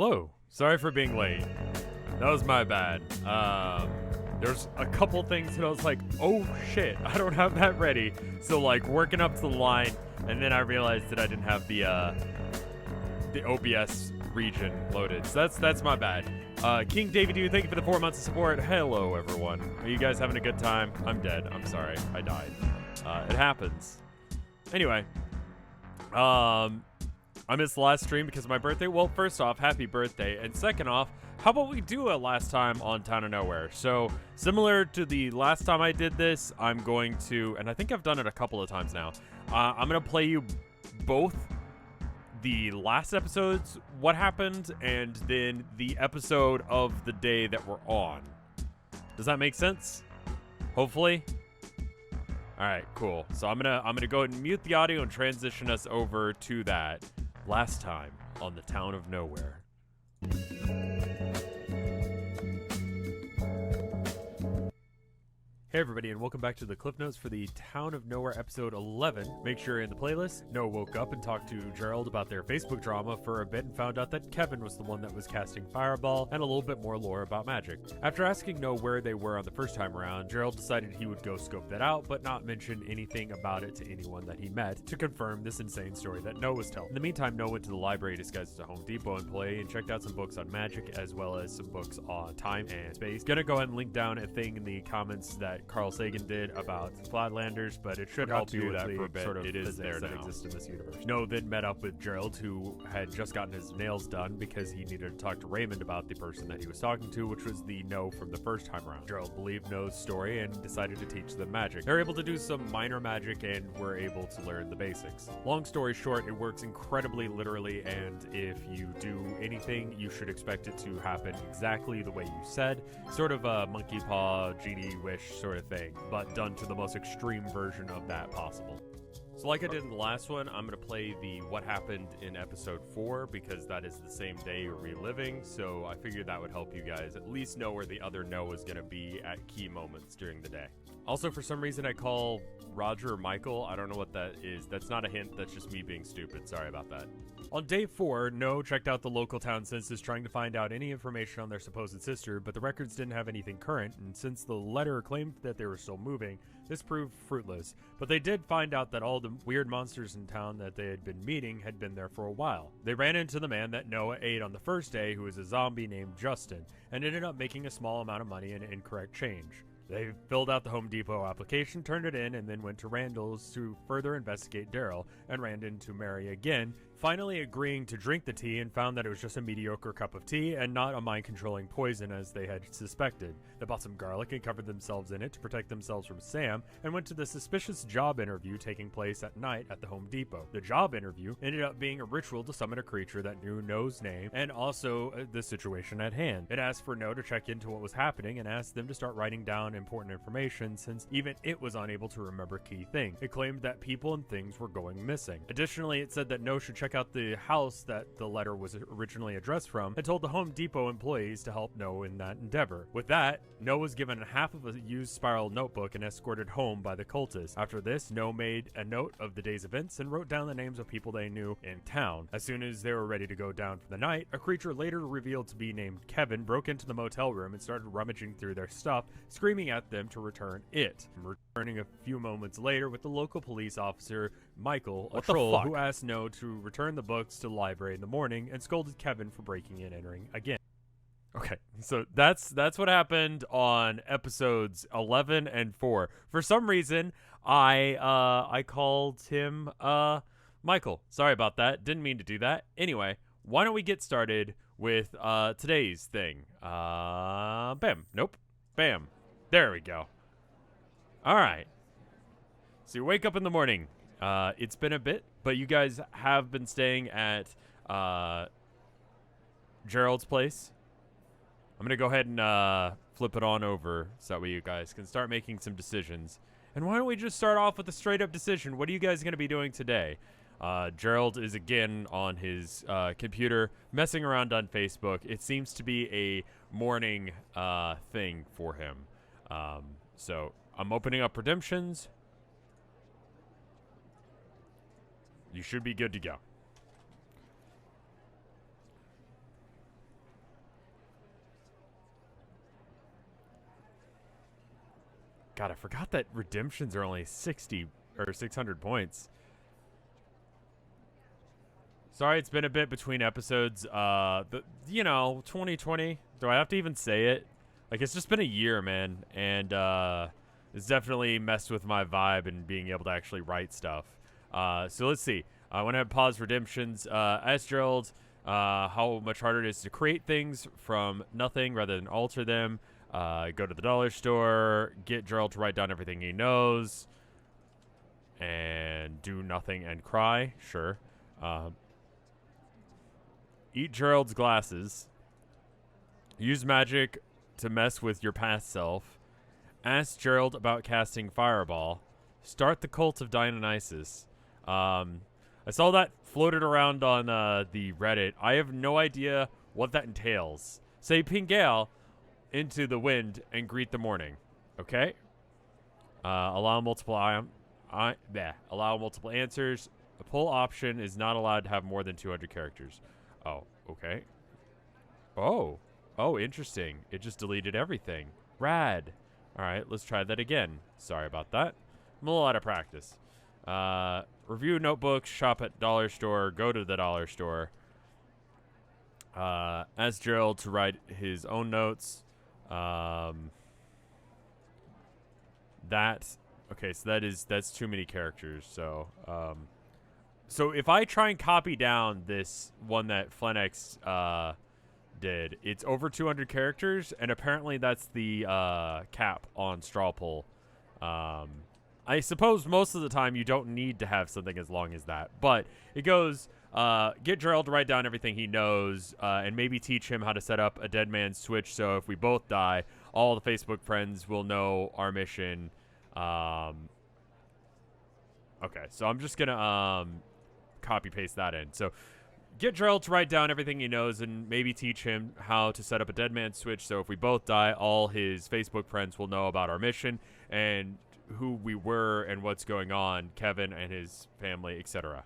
Hello. Sorry for being late. That was my bad. There's a couple things that I was like, oh shit, I don't have that ready. So like working up to the line, and then I realized that I didn't have the OBS region loaded. So that's my bad. King David, thank you for the 4 months of support. Hello everyone. Are you guys having a good time? I'm dead. I'm sorry. I died. It happens. Anyway, I missed the last stream because of my birthday. Well, first off, happy birthday. And second off, how about we do a last time on Town of Nowhere? So, similar to the last time I did this, I'm going to, and I think I've done it a couple of times now, I'm going to play you both the last episode's what happened and then the episode of the day that we're on. Does that make sense? Hopefully. All right, cool. So I'm gonna go ahead and mute the audio and transition us over to that last time on the Town of Nowhere. Hey everybody, and welcome back to the Cliff Notes for the Town of Nowhere episode 11. Make sure you're in the playlist. Noah woke up and talked to Gerald about their Facebook drama for a bit and found out that Kevin was the one that was casting Fireball, and a little bit more lore about magic. After asking Noah where they were on the first time around, Gerald decided he would go scope that out, but not mention anything about it to anyone that he met to confirm this insane story that Noah was telling. In the meantime, Noah went to the library disguised as a Home Depot employee and checked out some books on magic as well as some books on time and space. Gonna go ahead and link down a thing in the comments that Carl Sagan did about Flatlanders, but it should help you with that for a bit. Sort of it is there that exists in this universe. Noah then met up with Gerald, who had just gotten his nails done because he needed to talk to Raymond about the person that he was talking to, which was the No from the first time around. Gerald believed Noah's story and decided to teach them magic. They're able to do some minor magic and were able to learn the basics. Long story short, it works incredibly literally, and if you do anything, you should expect it to happen exactly the way you said. Sort of a monkey paw, genie wish sort of thing, but done to the most extreme version of that possible. So like I did in the last one, I'm going to play the what happened in episode 4 because that is the same day you're reliving, so I figured that would help you guys at least know where the other Noah is going to be at key moments during the day. Also, for some reason, I call Roger Michael. I don't know what that is. That's not a hint. That's just me being stupid. Sorry about that. On day 4, Noah checked out the local town census trying to find out any information on their supposed sister, but the records didn't have anything current, and since the letter claimed that they were still moving, this proved fruitless. But they did find out that all the weird monsters in town that they had been meeting had been there for a while. They ran into the man that Noah ate on the first day, who was a zombie named Justin, and ended up making a small amount of money in incorrect change. They filled out the Home Depot application, turned it in, and then went to Randall's to further investigate Daryl, and ran into Mary again, finally agreeing to drink the tea and found that it was just a mediocre cup of tea and not a mind-controlling poison as they had suspected. They bought some garlic and covered themselves in it to protect themselves from Sam, and went to the suspicious job interview taking place at night at the Home Depot. The job interview ended up being a ritual to summon a creature that knew Noah's name and also the situation at hand. It asked for Noah to check into what was happening and asked them to start writing down important information since even it was unable to remember key things. It claimed that people and things were going missing. Additionally, it said that Noah should check out the house that the letter was originally addressed from and told the Home Depot employees to help Noah in that endeavor. With that, Noah was given half of a used spiral notebook and escorted home by the cultists. After this, Noah made a note of the day's events and wrote down the names of people they knew in town. As soon as they were ready to go down for the night, a creature later revealed to be named Kevin broke into the motel room and started rummaging through their stuff, screaming at them to return it. Returning a few moments later with the local police officer, Michael, a troll who asked Noah to return the books to the library in the morning and scolded Kevin for breaking and entering again. Okay, so that's what happened on episodes 11 and 4. For some reason, I called him Michael. Sorry about that. Didn't mean to do that. Anyway, why don't we get started with today's thing? Bam. Nope. Bam. There we go. All right. So you wake up in the morning. It's been a bit, but you guys have been staying at Gerald's place. I'm going to go ahead and flip it on over so that way you guys can start making some decisions. And why don't we just start off with a straight-up decision? What are you guys going to be doing today? Gerald is again on his computer, messing around on Facebook. It seems to be a morning thing for him. So I'm opening up redemptions. You should be good to go. God, I forgot that redemptions are only 60 or 600 points. Sorry, it's been a bit between episodes. 2020. Do I have to even say it? Like, it's just been a year, man, and it's definitely messed with my vibe and being able to actually write stuff. So let's see. I want to pause redemptions. Ask Gerald how much harder it is to create things from nothing rather than alter them. Go to the dollar store. Get Gerald to write down everything he knows. And do nothing and cry. Sure. Eat Gerald's glasses. Use magic to mess with your past self. Ask Gerald about casting Fireball. Start the cult of Dionysus. I saw that floated around on the Reddit. I have no idea what that entails. Say Pingale into the wind and greet the morning. Okay? Allow multiple allow multiple answers. A poll option is not allowed to have more than 200 characters. Oh, okay. Oh, interesting. It just deleted everything. Rad. All right, let's try that again. Sorry about that. I'm a little out of practice. Review notebooks, shop at dollar store, go to the dollar store. Ask Gerald to write his own notes. Okay, so that's too many characters. So, so if I try and copy down this one that Flenex did, it's over 200 characters, and apparently that's the cap on straw poll. I suppose most of the time you don't need to have something as long as that, but it goes, get Gerald to write down everything he knows, and maybe teach him how to set up a dead man's switch, so if we both die, all the Facebook friends will know our mission. Okay, so I'm just gonna copy paste that in. So get Gerald to write down everything he knows and maybe teach him how to set up a dead man's switch, so if we both die, all his Facebook friends will know about our mission and who we were and what's going on, Kevin and his family, etc.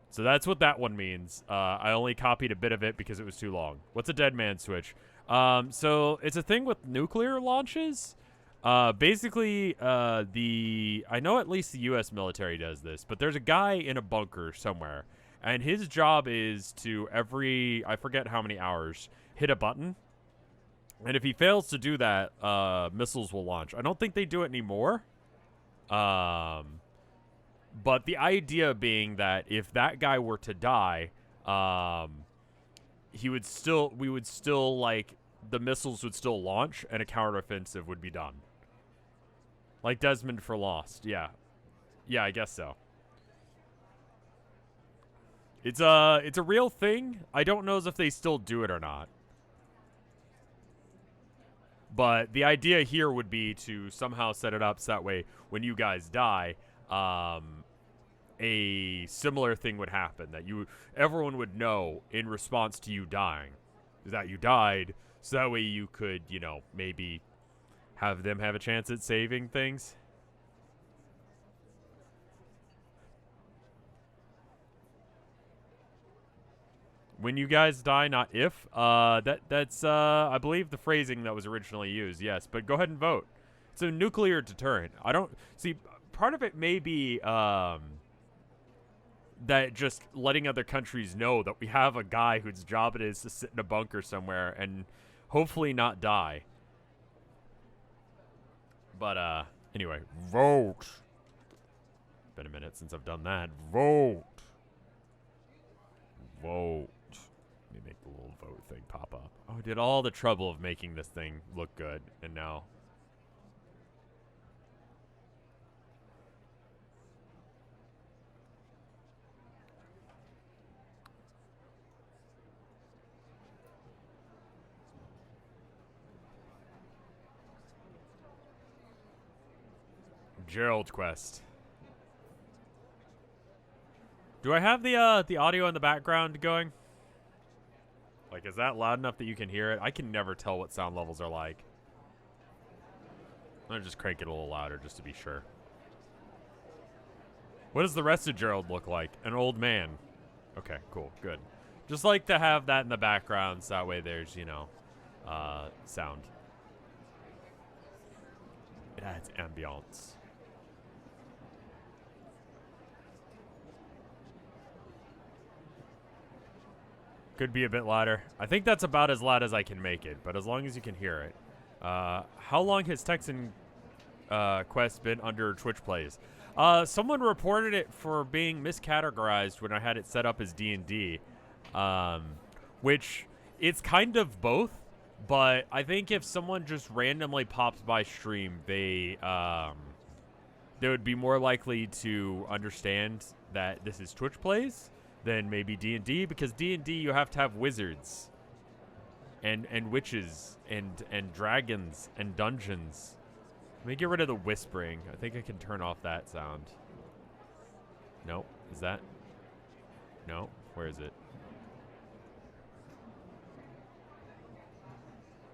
So that's what that one means. I only copied a bit of it because it was too long. What's a dead man switch? So it's a thing with nuclear launches. Basically, I know at least the U.S. military does this, but there's a guy in a bunker somewhere, and his job is to I forget how many hours, hit a button. And if he fails to do that, missiles will launch. I don't think they do it anymore. But the idea being that if that guy were to die, we would still, like, the missiles would still launch and a counteroffensive would be done. Like Desmond for Lost. Yeah. Yeah, I guess so. It's a real thing. I don't know as if they still do it or not. But the idea here would be to somehow set it up so that way when you guys die, a similar thing would happen, that everyone would know in response to you dying that you died, so that way you could, maybe have them have a chance at saving things. When you guys die, not if. That's I believe the phrasing that was originally used, yes. But go ahead and vote. It's a nuclear deterrent. I don't... See, part of it may be that just letting other countries know that we have a guy whose job it is to sit in a bunker somewhere and hopefully not die. But, anyway, vote. Been a minute since I've done that. Vote. Vote. Let me make the little vote thing pop up. Oh, I did all the trouble of making this thing look good, and now... Gerald quest. Do I have the audio in the background going? Like, is that loud enough that you can hear it? I can never tell what sound levels are like. I'm gonna just crank it a little louder just to be sure. What does the rest of Gerald look like? An old man. Okay, cool, good. Just like to have that in the background so that way there's, sound. It adds ambiance. Could be a bit louder. I think that's about as loud as I can make it, but as long as you can hear it. How long has Texan Quest been under Twitch plays? Someone reported it for being miscategorized when I had it set up as D&D, which it's kind of both, but I think if someone just randomly pops by stream, they would be more likely to understand that this is Twitch plays than maybe D&D, because D&D you have to have wizards and witches and dragons and dungeons. Let me get rid of the whispering. I think I can turn off that sound. Nope. Is that? No. Where is it?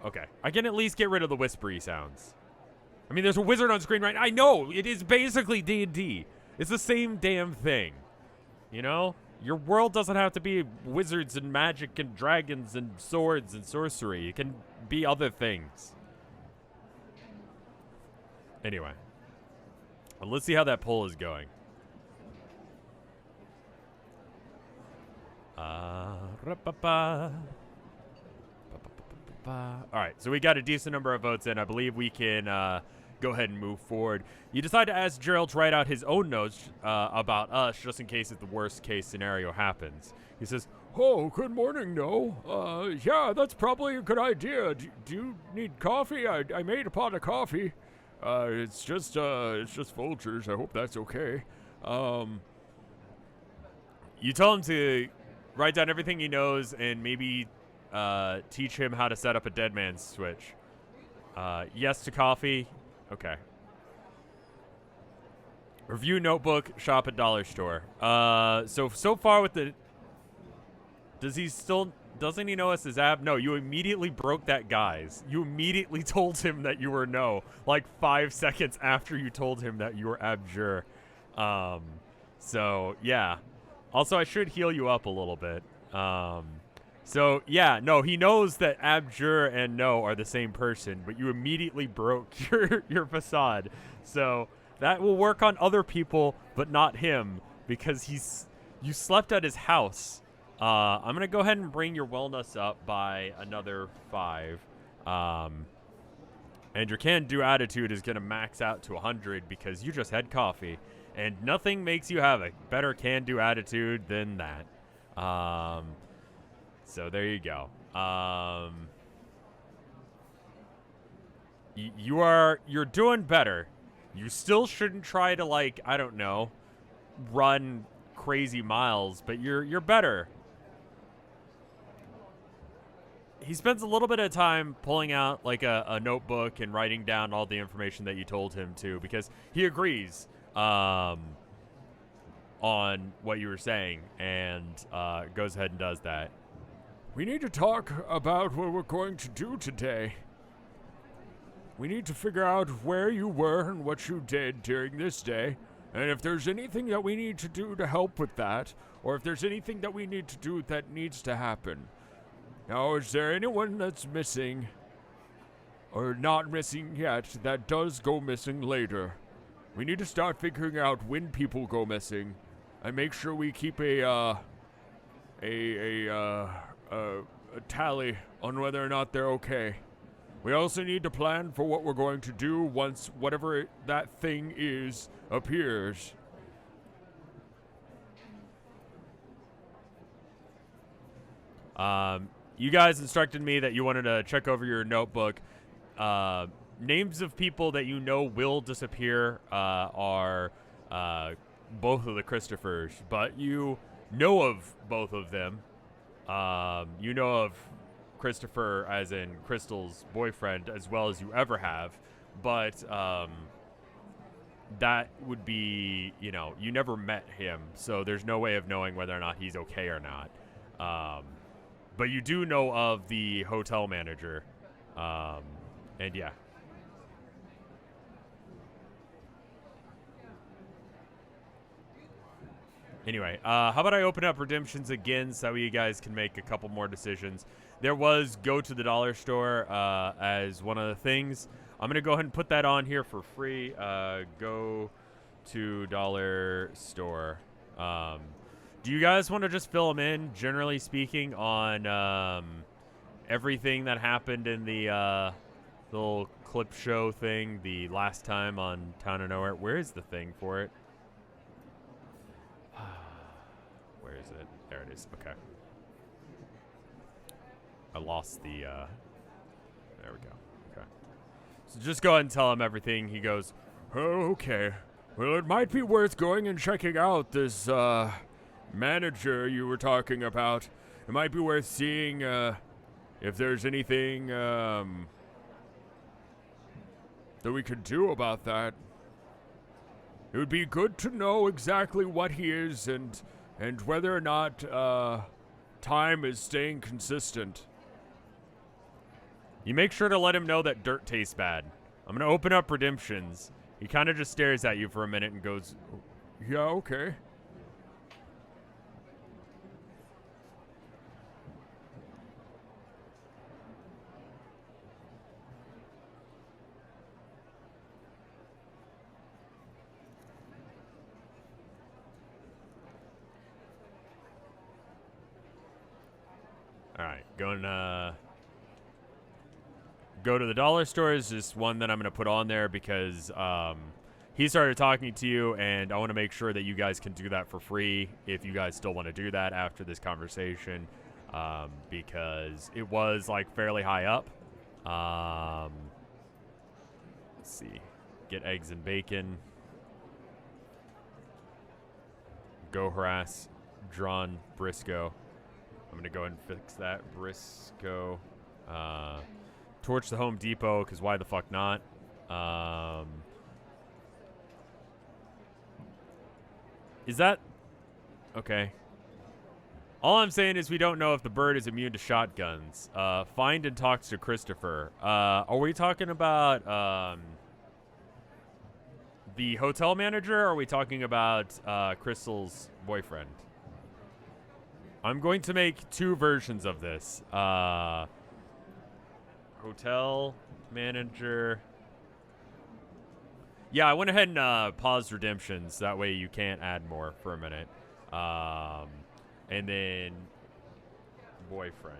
Okay. I can at least get rid of the whispery sounds. I mean, there's a wizard on screen right now. I know. It is basically D&D. It's the same damn thing. You know? Your world doesn't have to be wizards and magic and dragons and swords and sorcery. It can be other things. Anyway. Well, let's see how that poll is going. Alright, so we got a decent number of votes in. I believe we can go ahead and move forward. You decide to ask Gerald to write out his own notes about us, just in case if the worst case scenario happens. He says, "Oh, good morning, No. Yeah, that's probably a good idea. Do you need coffee? I made a pot of coffee. It's just Folgers. I hope that's okay." You tell him to write down everything he knows and maybe teach him how to set up a dead man's switch. Yes to coffee. Okay. Review notebook, shop at dollar store. So far with the... Doesn't he know us as Ab? No, you immediately broke that guy's. You immediately told him that you were No, like 5 seconds after you told him that you were Abjure. So, yeah. Also, I should heal you up a little bit. So, yeah, no, he knows that Abjure and No are the same person, but you immediately broke your facade. So, that will work on other people, but not him, because you slept at his house. I'm going to go ahead and bring your wellness up by another 5. And your can-do attitude is going to max out to 100 because you just had coffee. And nothing makes you have a better can-do attitude than that. So there you go. You're doing better. You still shouldn't try to, like, I don't know, run crazy miles, but you're better. He spends a little bit of time pulling out like a notebook and writing down all the information that you told him to, because he agrees on what you were saying, and goes ahead and does that. "We need to talk about what we're going to do today. We need to figure out where you were and what you did during this day, and if there's anything that we need to do to help with that, or if there's anything that we need to do that needs to happen. Now, is there anyone that's missing, or not missing yet, that does go missing later? We need to start figuring out when people go missing, and make sure we keep a tally on whether or not they're okay. We also need to plan for what we're going to do once whatever that thing is appears." You guys instructed me that you wanted to check over your notebook. Names of people that you know will disappear are both of the Christophers, but you know of both of them. You know of Christopher as in Crystal's boyfriend as well as you ever have, but that would be, you know, you never met him, so there's no way of knowing whether or not he's okay or not. But you do know of the hotel manager, and yeah. Anyway, how about I open up redemptions again so you guys can make a couple more decisions. There was go to the dollar store as one of the things. I'm going to go ahead and put that on here for free. Go to dollar store. Do you guys want to just fill them in, generally speaking, on everything that happened in the little clip show thing the last time on Town of Nowhere? Where is the thing for it? Where is it? There it is. Okay. I lost the, there we go. Okay. So just go ahead and tell him everything. He goes, oh, okay. Well, it might be worth going and checking out this, manager you were talking about. It might be worth seeing, if there's anything, that we could do about that. It would be good to know exactly what he is and whether or not, time is staying consistent. You make sure to let him know that dirt tastes bad. I'm going to open up redemptions. He kind of just stares at you for a minute and goes, yeah, okay. All right, go to the dollar store is just one that I'm going to put on there because he started talking to you, and I want to make sure that you guys can do that for free if you guys still want to do that after this conversation, because it was like fairly high up. Let's see. Get eggs and bacon. Go harass Drawn Briscoe. I'm going to go ahead and fix that. Briscoe. Torch the Home Depot, because why the fuck not? Is that... Okay. All I'm saying is we don't know if the bird is immune to shotguns. Find and talk to Christopher. Are we talking about the hotel manager, or are we talking about Crystal's boyfriend? I'm going to make two versions of this. Hotel manager. Yeah, I went ahead and paused redemptions. That way you can't add more for a minute. And then boyfriend.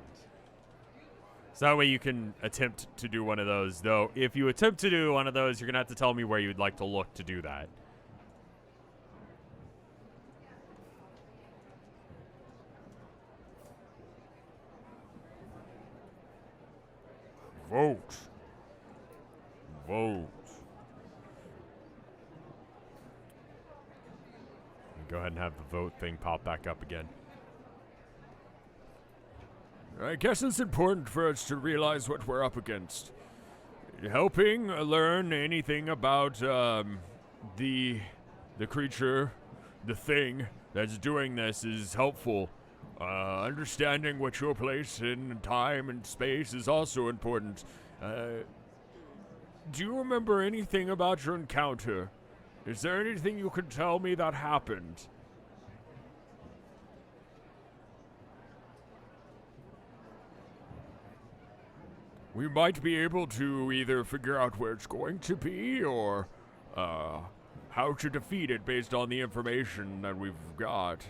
So that way you can attempt to do one of those. Though, if you attempt to do one of those, you're going to have to tell me where you'd like to look to do that. Vote. Vote. Go ahead and have the vote thing pop back up again. I guess it's important for us to realize what we're up against. Helping learn anything about the creature, the thing that's doing this is helpful. Understanding what your place in time and space is also important. Do you remember anything about your encounter? Is there anything you could tell me that happened? We might be able to either figure out where it's going to be or how to defeat it based on the information that we've got.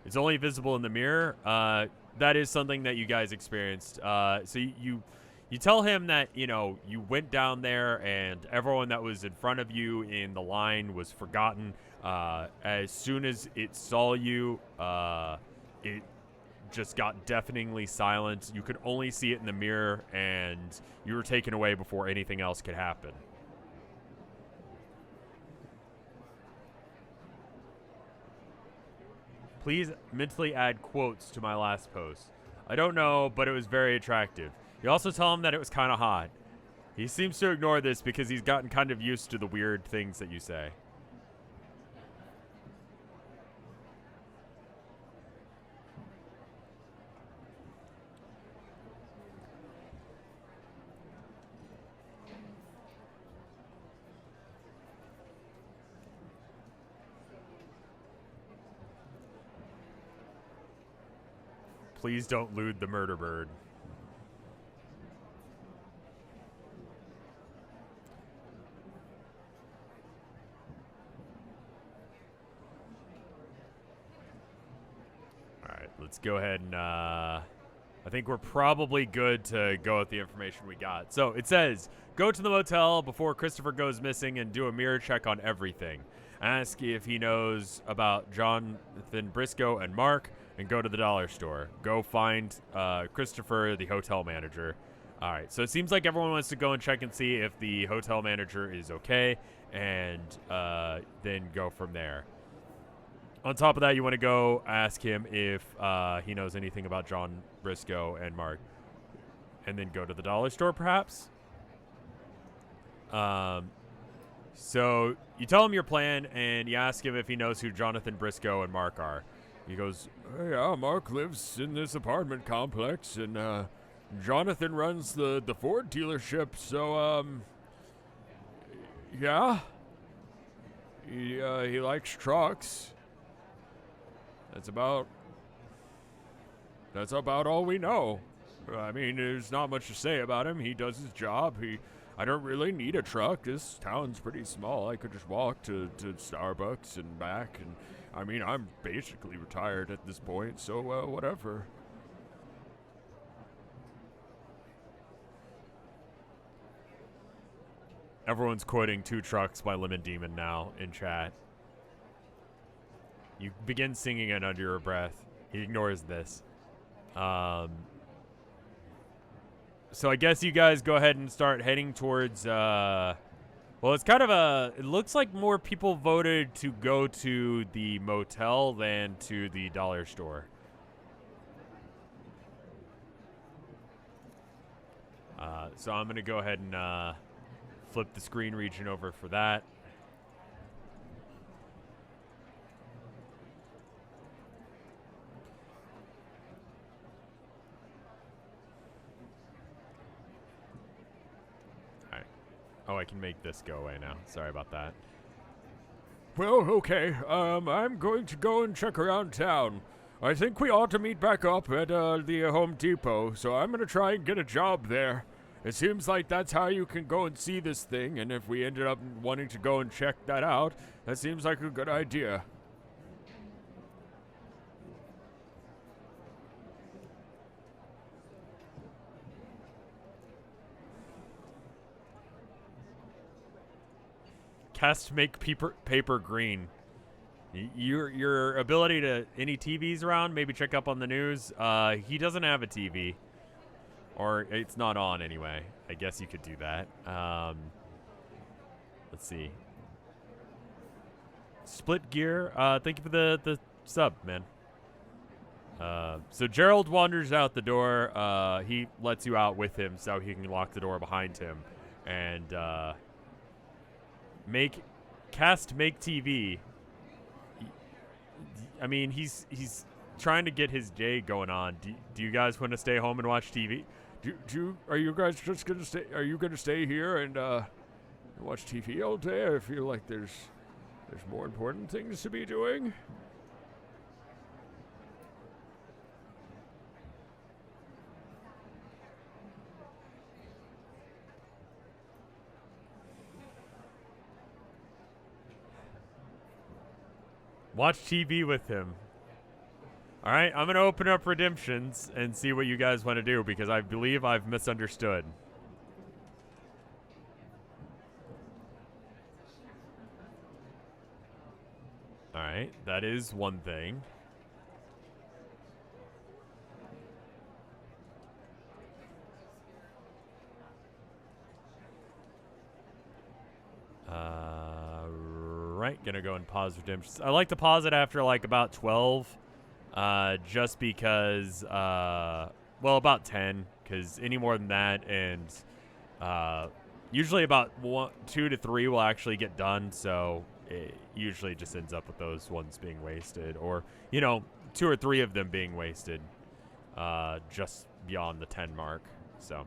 It's only visible in the mirror. That is something that you guys experienced. So you tell him that, you know, you went down there and everyone that was in front of you in the line was forgotten. As soon as it saw you, it just got deafeningly silent. You could only see it in the mirror, and you were taken away before anything else could happen. Please mentally add quotes to my last post. I don't know, but it was very attractive. You also tell him that it was kind of hot. He seems to ignore this because he's gotten kind of used to the weird things that you say. Please don't loot the murder bird. let's go ahead and, I think we're probably good to go with the information we got. So it says, go to the motel before Christopher goes missing and do a mirror check on everything. Ask if he knows about Jonathan Briscoe and Mark, and go to the dollar store. Go find Christopher, the hotel manager. All right, so it seems like everyone wants to go and check and see if the hotel manager is okay, and then go from there. On top of that, you want to go ask him if he knows anything about John Briscoe and Mark, and then go to the dollar store, perhaps. So you tell him your plan, and you ask him if he knows who Jonathan Briscoe and Mark are. He goes, yeah, Mark lives in this apartment complex, and Jonathan runs the Ford dealership, so, yeah. He likes trucks. That's about all we know. I mean, there's not much to say about him. He does his job. I don't really need a truck. This town's pretty small. I could just walk to Starbucks and back. And I mean, I'm basically retired at this point, so whatever. Everyone's quoting Two Trucks by Lemon Demon now in chat. You begin singing it under your breath. He ignores this. So I guess you guys go ahead and start heading towards, well, it's kind of it looks like more people voted to go to the motel than to the dollar store. So I'm going to go ahead and flip the screen region over for that. Oh, I can make this go away now. Sorry about that. Well, okay. I'm going to go and check around town. I think we ought to meet back up at the Home Depot, so I'm going to try and get a job there. It seems like that's how you can go and see this thing, and if we ended up wanting to go and check that out, that seems like a good idea. Cast make paper green. Your ability to any TVs around, maybe check up on the news. He doesn't have a TV, or it's not on anyway. I guess you could do that. Let's see. Split gear. Thank you for the sub, man. So Gerald wanders out the door. He lets you out with him so he can lock the door behind him, and make TV. I mean, he's trying to get his day going on. Do you guys want to stay home and watch TV? Are you guys just gonna stay? Are you gonna stay here and watch TV all day? I feel like there's more important things to be doing. Watch TV with him. All right, I'm going to open up redemptions and see what you guys want to do, because I believe I've misunderstood. All right, that is one thing. Right, gonna go and pause redemptions. I like to pause it after like about 12, just because, well, about 10, because any more than that, and usually about 2 to 3 will actually get done, so it usually just ends up with those ones being wasted, or, you know, 2 or 3 of them being wasted, just beyond the 10 mark, so.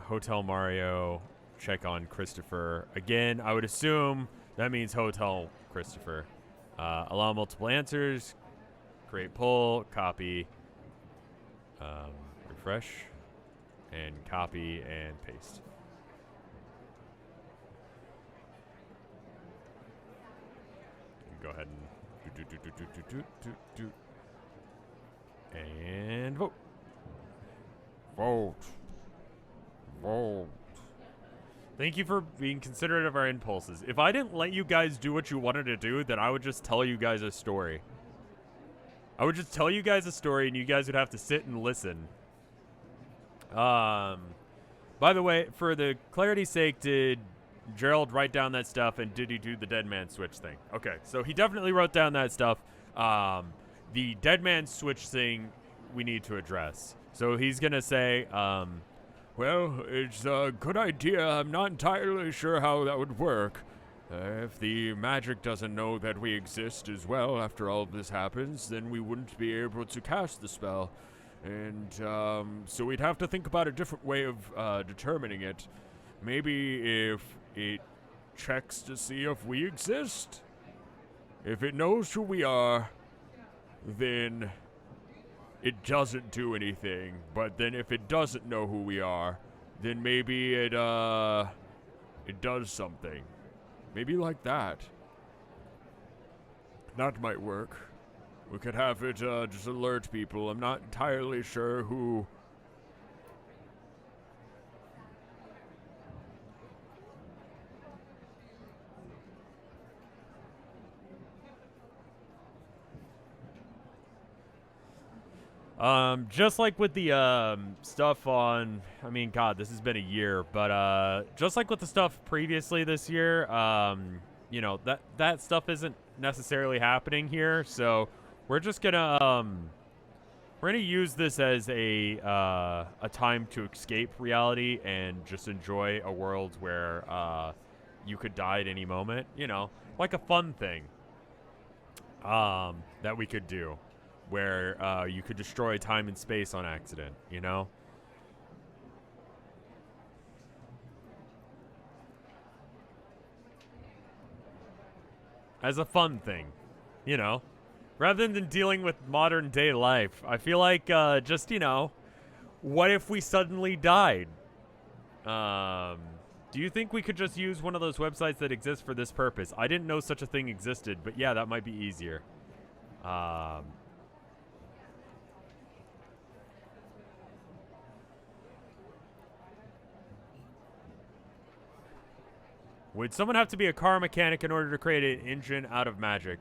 Hotel Mario, check on Christopher. Again, I would assume that means Hotel Christopher. Allow multiple answers, create poll, copy, refresh, and copy and paste. Go ahead and do And vote. Vote. Vote. Thank you for being considerate of our impulses. If I didn't let you guys do what you wanted to do, then I would just tell you guys a story. I would just tell you guys a story, and you guys would have to sit and listen. By the way, for the clarity's sake, did Gerald write down that stuff, and did he do the dead man switch thing? Okay, so he definitely wrote down that stuff. The dead man switch thing we need to address. So he's going to say, well, it's a good idea. I'm not entirely sure how that would work. If the magic doesn't know that we exist as well after all of this happens, then we wouldn't be able to cast the spell. And so we'd have to think about a different way of determining it. Maybe if it checks to see if we exist. If it knows who we are, then it doesn't do anything. But then if it doesn't know who we are, then maybe it does something. Maybe like that. That might work. We could have it just alert people. I'm not entirely sure who. Just like with the stuff on, I mean, God, this has been a year, but just like with the stuff previously this year, you know, that stuff isn't necessarily happening here, so we're just gonna use this as a time to escape reality and just enjoy a world where you could die at any moment, you know, like a fun thing that we could do, where you could destroy time and space on accident, you know? As a fun thing, you know? Rather than dealing with modern day life, I feel like just, you know, what if we suddenly died? Do you think we could just use one of those websites that exist for this purpose? I didn't know such a thing existed, but yeah, that might be easier. Would someone have to be a car mechanic in order to create an engine out of magic?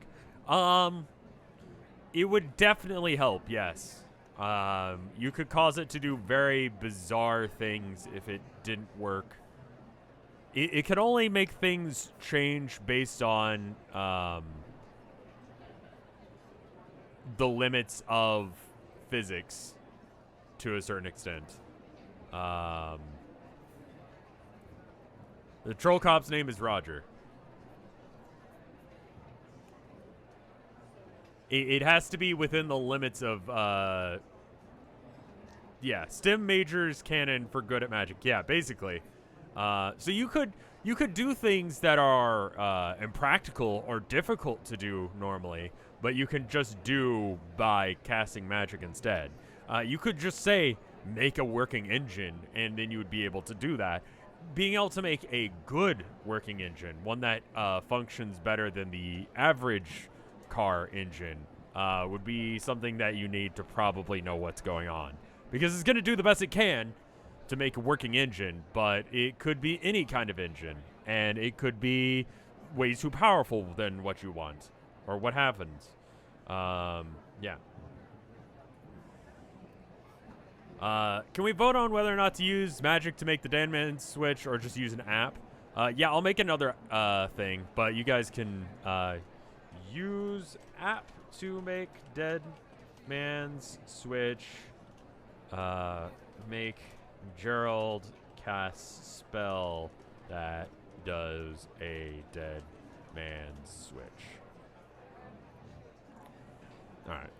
It would definitely help, yes. You could cause it to do very bizarre things if it didn't work. It could only make things change based on the limits of physics to a certain extent. The troll cop's name is Roger. It has to be within the limits of, yeah, STEM majors canon for good at magic. Yeah, basically. So you could do things that are impractical or difficult to do normally, but you can just do by casting magic instead. You could just say, make a working engine, and then you would be able to do that. Being able to make a good working engine, one that functions better than the average car engine, would be something that you need to probably know what's going on. Because it's going to do the best it can to make a working engine, but it could be any kind of engine, and it could be way too powerful than what you want, or what happens. Yeah. Can we vote on whether or not to use magic to make the dead man switch, or just use an app? Yeah, I'll make another thing, but you guys can use app to make dead man's switch. Make Gerald cast spell that does a dead man's switch. All right.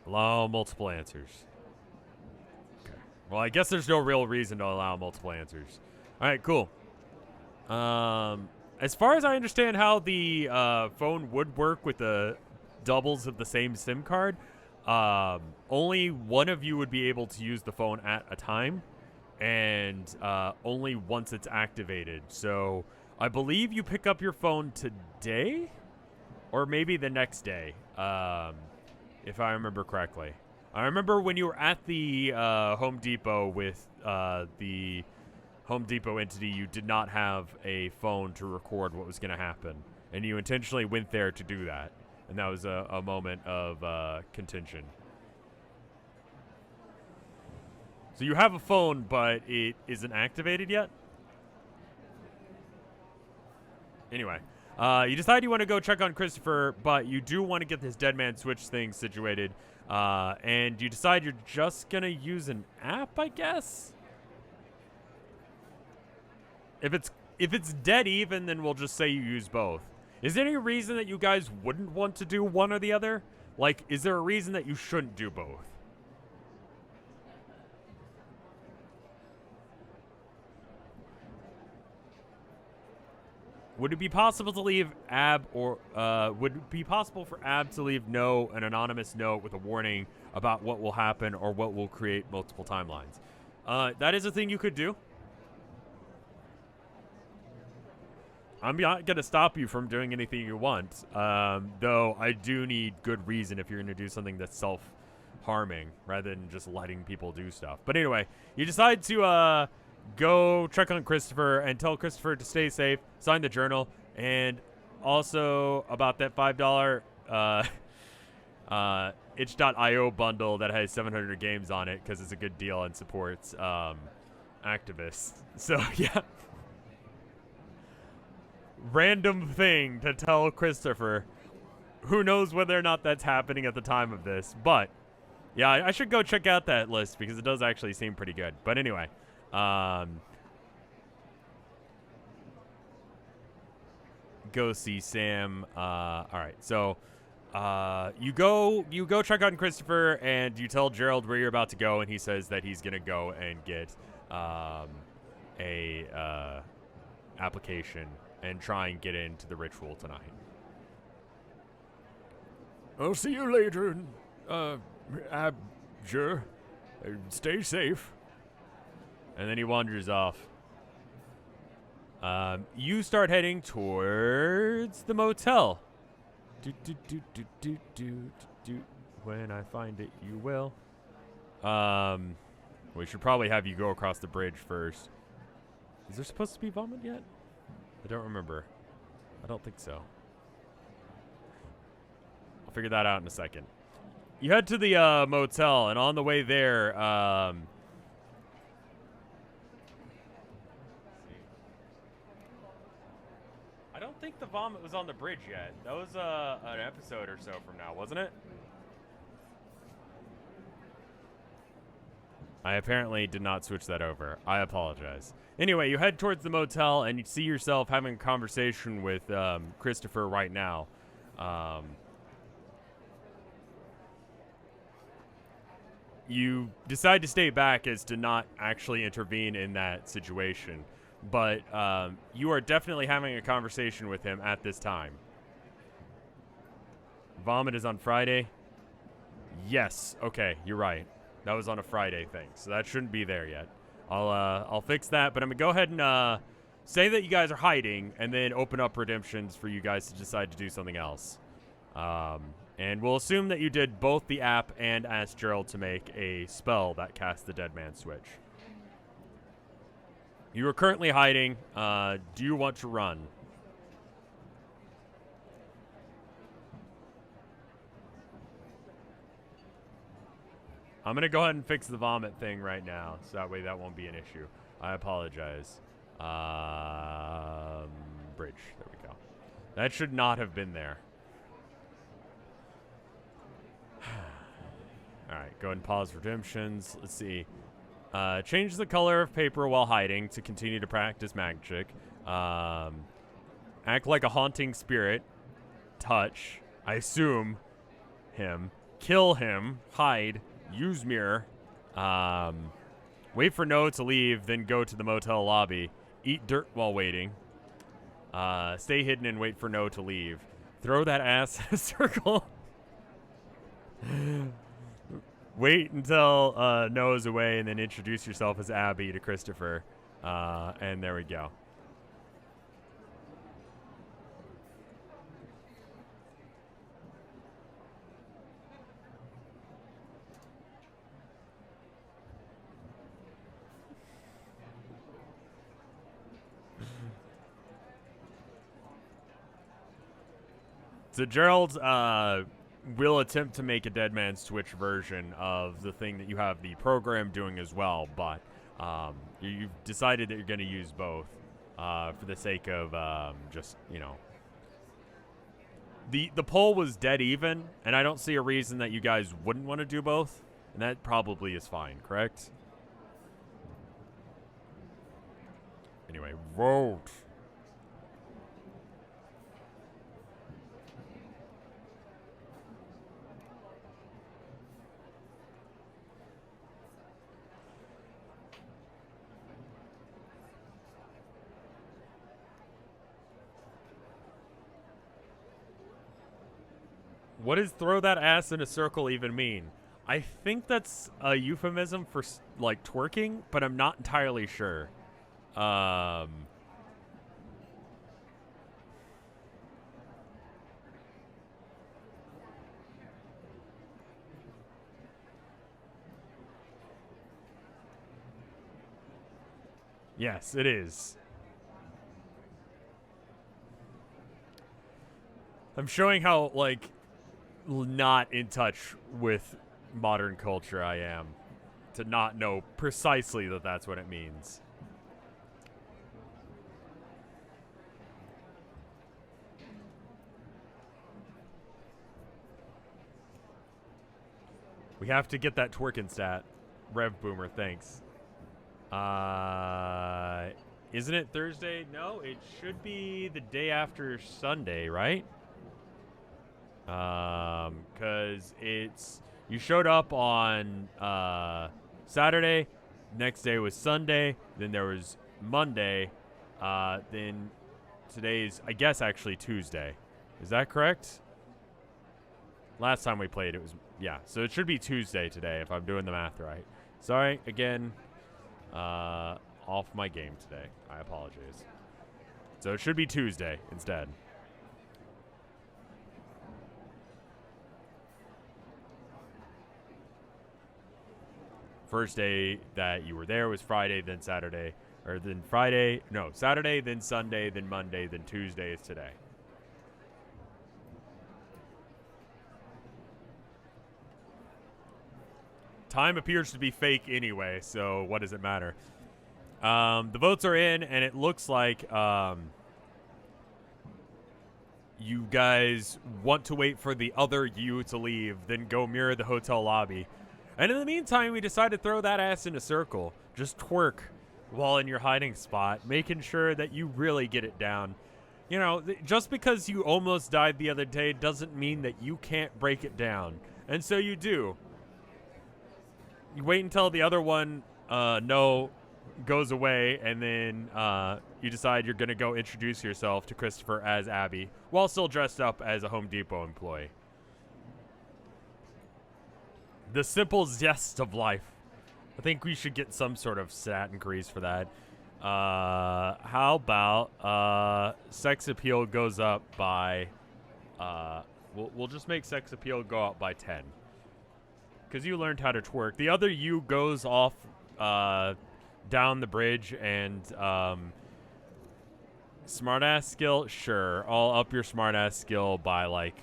Allow multiple answers. Okay. Well, I guess there's no real reason to allow multiple answers. All right, cool. As far as I understand how the phone would work with the doubles of the same SIM card, only one of you would be able to use the phone at a time, and only once it's activated. So I believe you pick up your phone today, or maybe the next day, if I remember correctly. I remember when you were at the Home Depot with the Home Depot entity, you did not have a phone to record what was going to happen, and you intentionally went there to do that, and that was a moment of contention. So you have a phone, but it isn't activated yet? Anyway, you decide you want to go check on Christopher, but you do want to get this dead man switch thing situated, and you decide you're just going to use an app, I guess? If it's dead even, then we'll just say you use both. Is there any reason that you guys wouldn't want to do one or the other? Like, is there a reason that you shouldn't do both? Would it be possible to leave Ab or would it be possible for Ab to leave an anonymous note with a warning about what will happen or what will create multiple timelines? That is a thing you could do. I'm not going to stop you from doing anything you want, though I do need good reason if you're going to do something that's self-harming rather than just letting people do stuff. But anyway, you decide to go check on Christopher and tell Christopher to stay safe, sign the journal, and also about that $5 itch.io bundle that has 700 games on it because it's a good deal and supports activists. So, yeah. Random thing to tell Christopher. Who knows whether or not that's happening at the time of this, but yeah, I should go check out that list because it does actually seem pretty good. But anyway, go see Sam. All right, so you go check on Christopher and you tell Gerald where you're about to go, and he says that he's gonna go and get a application and try and get into the ritual tonight. I'll see you later, Abjure. Stay safe. And then he wanders off. You start heading towards the motel. When I find it, you will. We should probably have you go across the bridge first. Is there supposed to be vomit yet? I don't remember. I don't think so. I'll figure that out in a second. You head to the motel, and on the way there, I don't think the vomit was on the bridge yet. That was an episode or so from now, wasn't it? I apparently did not switch that over. I apologize. Anyway, you head towards the motel, and you see yourself having a conversation with Christopher right now. You decide to stay back as to not actually intervene in that situation. But you are definitely having a conversation with him at this time. Vomit is on Friday? Yes. Okay, you're right. That was on a Friday thing, so that shouldn't be there yet. I'll fix that, but I'm gonna go ahead and say that you guys are hiding, and then open up redemptions for you guys to decide to do something else. And we'll assume that you did both the app and ask Gerald to make a spell that casts the Dead Man Switch. You are currently hiding. Do you want to run? I'm going to go ahead and fix the vomit thing right now, so that way that won't be an issue. I apologize. Bridge. There we go. That should not have been there. All right, go ahead and pause redemptions. Let's see. Change the color of paper while hiding to continue to practice magic. Act like a haunting spirit. Touch. I assume him. Kill him. Hide. Use mirror. Wait for No to leave, then go to the motel lobby. Eat dirt while waiting. Stay hidden and wait for No to leave. Throw that ass in a circle. Wait until No is away, and then introduce yourself as Abby to Christopher. And there we go. So Gerald will attempt to make a Dead Man's Twitch version of the thing that you have the program doing as well, but you've decided that you're going to use both for the sake of just, you know. The poll was dead even, and I don't see a reason that you guys wouldn't want to do both, and that probably is fine, correct? Anyway, vote. What does throw that ass in a circle even mean? I think that's a euphemism for, like, twerking, but I'm not entirely sure. Yes, it is. I'm showing how, like, not in touch with modern culture I am to not know precisely that that's what it means. We have to get that twerking stat. Rev Boomer, thanks. Isn't it Thursday? No, it should be the day after Sunday, right? Because you showed up on Saturday, next day was Sunday, then there was Monday, then today's, I guess, actually Tuesday. Is that correct? Last time we played, it was, yeah, so it should be Tuesday today if I'm doing the math right. Sorry, again, off my game today. I apologize. So it should be Tuesday instead. First day that you were there was Friday, then Saturday, or then Friday, no, Saturday, then Sunday, then Monday, then Tuesday is today. Time appears to be fake anyway, so what does it matter? The votes are in, and it looks like you guys want to wait for the other you to leave, then go mirror the hotel lobby. And in the meantime, we decided to throw that ass in a circle. Just twerk while in your hiding spot, making sure that you really get it down. You know, just because you almost died the other day doesn't mean that you can't break it down. And so you do. You wait until the other one goes away, and then you decide you're going to go introduce yourself to Christopher as Abby, while still dressed up as a Home Depot employee. The simple zest of life. I think we should get some sort of stat increase for that. How about sex appeal goes up by... we'll just make sex appeal go up by 10. Because you learned how to twerk. The other you goes off down the bridge, and smartass skill, sure. I'll up your smartass skill by like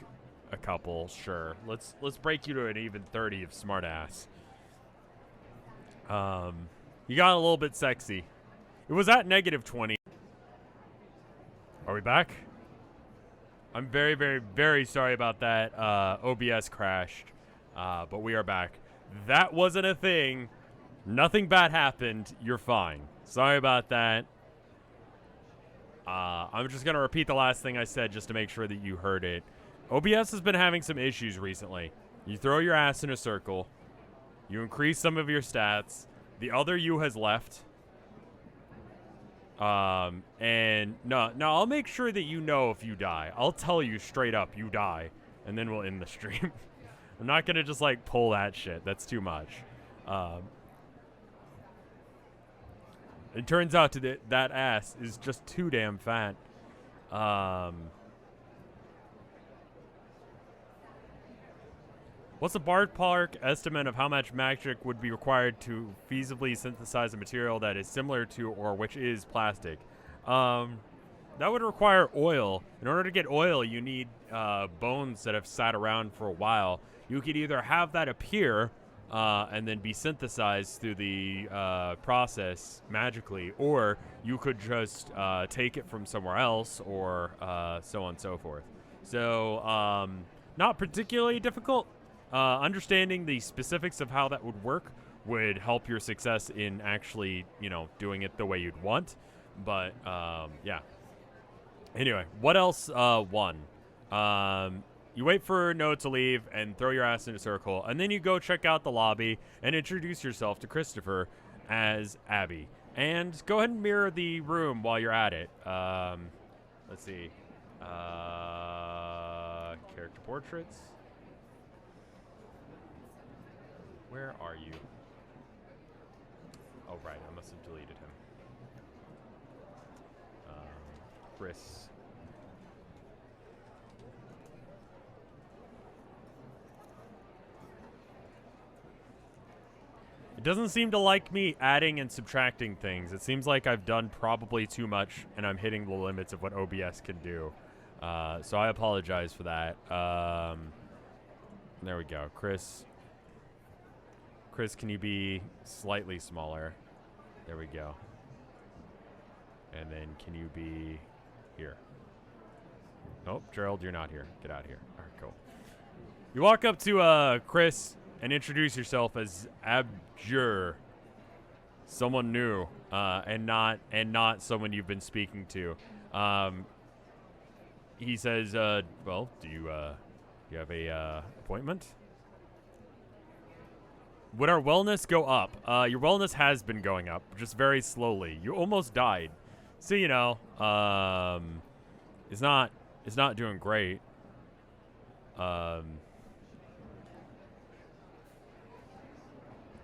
a couple, sure. Let's break you to an even 30 of smartass. You got a little bit sexy. It was at -20. Are we back? I'm very, very, very sorry about that. OBS crashed. But we are back. That wasn't a thing. Nothing bad happened. You're fine. Sorry about that. I'm just going to repeat the last thing I said just to make sure that you heard it. OBS has been having some issues recently. You throw your ass in a circle. You increase some of your stats. The other you has left. And no, I'll make sure that you know if you die. I'll tell you straight up you die. And then we'll end the stream. I'm not going to just, like, pull that shit. That's too much. It turns out that ass is just too damn fat. What's a ballpark estimate of how much magic would be required to feasibly synthesize a material that is similar to or which is plastic? that would require oil. In order to get oil, you need bones that have sat around for a while. You could either have that appear and then be synthesized through the process magically, or you could just take it from somewhere else, or so on and so forth. So, not particularly difficult. Understanding the specifics of how that would work would help your success in actually, doing it the way you'd want. But, yeah. Anyway, what else won? You wait for Noah to leave and throw your ass in a circle, and then you go check out the lobby and introduce yourself to Christopher as Abby. And go ahead and mirror the room while you're at it. Let's see. Character portraits. Where are you? Oh, right. I must have deleted him. Chris. It doesn't seem to like me adding and subtracting things. It seems like I've done probably too much, and I'm hitting the limits of what OBS can do. So I apologize for that. There we go. Chris, can you be slightly smaller? There we go. And then can you be here? Nope, Gerald, you're not here. Get out of here. All right, cool. You walk up to Chris and introduce yourself as Abjur, someone new, and not someone you've been speaking to. He says, "Well, do you have a appointment?" Would our wellness go up? Your wellness has been going up, just very slowly. You almost died, so it's not doing great.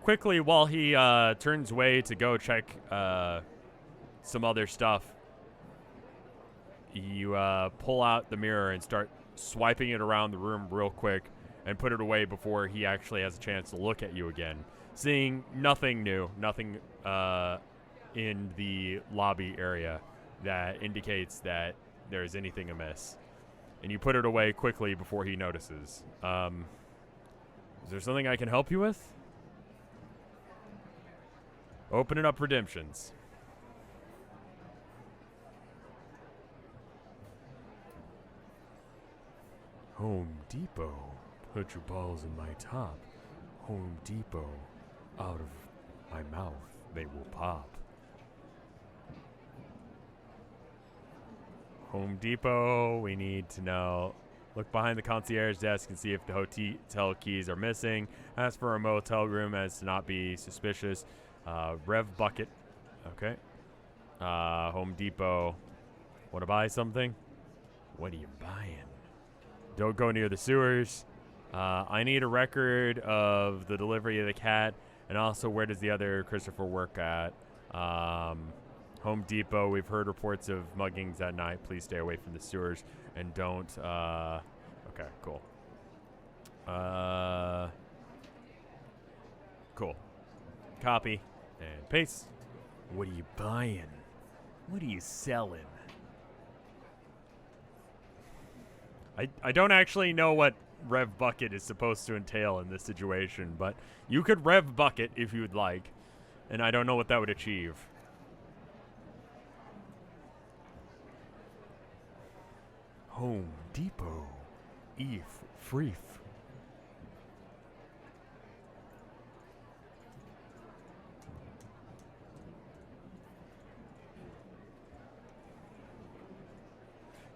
Quickly, while he turns away to go check some other stuff, you pull out the mirror and start swiping it around the room real quick and put it away before he actually has a chance to look at you again. Seeing nothing new, nothing in the lobby area that indicates that there's anything amiss. And you put it away quickly before he notices. Is there something I can help you with? Opening up redemptions. Home Depot. Put your balls in my top. Home Depot. Out of my mouth, they will pop. Home Depot, we need to know. Look behind the concierge desk and see if the hotel keys are missing. Ask for a motel room as to not be suspicious. Rev bucket. Okay. Home Depot. Want to buy something? What are you buying? Don't go near the sewers. I need a record of the delivery of the cat, and also where does the other Christopher work at? Home Depot, we've heard reports of muggings at night. Please stay away from the sewers and don't, okay, cool. Cool. Copy and paste. What are you buying? What are you selling? I don't actually know what Rev Bucket is supposed to entail in this situation, but you could Rev Bucket if you would like, and I don't know what that would achieve. Home Depot. Eve Freef.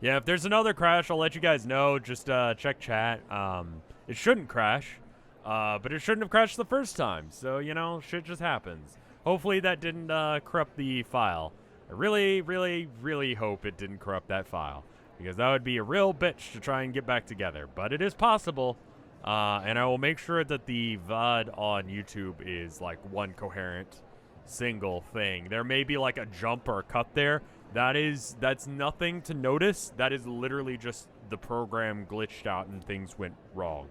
Yeah, if there's another crash, I'll let you guys know. Just check chat. It shouldn't crash, but it shouldn't have crashed the first time. So, shit just happens. Hopefully that didn't corrupt the file. I really, really, really hope it didn't corrupt that file, because that would be a real bitch to try and get back together. But it is possible, and I will make sure that the VOD on YouTube is like one coherent single thing. There may be like a jump or a cut there. That's nothing to notice. That is literally just the program glitched out and things went wrong.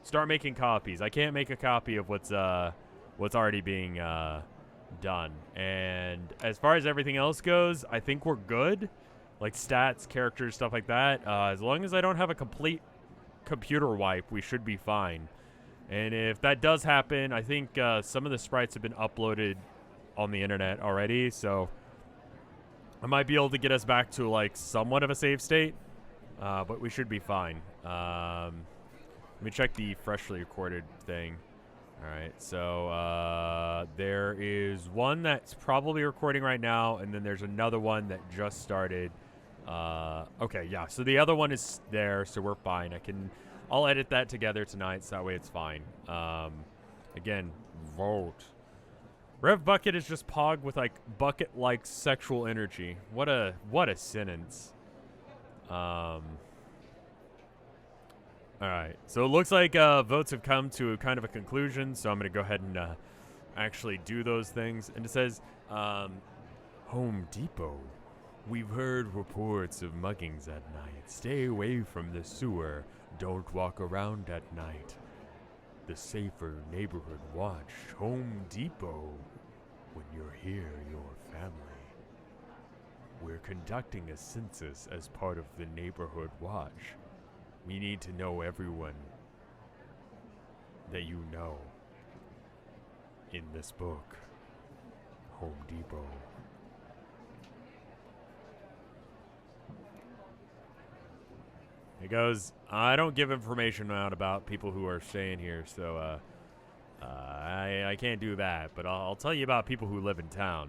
Start making copies. I can't make a copy of what's already being done. And as far as everything else goes, I think we're good. like stats, characters, stuff like that. As long as I don't have a complete computer wipe, we should be fine. And if that does happen, I think some of the sprites have been uploaded on the internet already, so I might be able to get us back to like somewhat of a save state, but we should be fine. Let me check the freshly recorded thing. All right, so there is one that's probably recording right now, and then there's another one that just started. Okay, yeah, so the other one is there, so we're fine. I'll edit that together tonight, so that way it's fine. Again, vote. Rev Bucket is just Pog with like bucket-like sexual energy. What a sentence. All right, so it looks like votes have come to kind of a conclusion, so I'm going to go ahead and actually do those things. And it says, Home Depot. We've heard reports of muggings at night. Stay away from the sewer. Don't walk around at night. The safer neighborhood watch. Home Depot. When you're here, your family. We're conducting a census as part of the neighborhood watch. We need to know everyone that you know in this book. Home Depot. it goes, I don't give information out about people who are staying here, so I can't do that. But I'll tell you about people who live in town.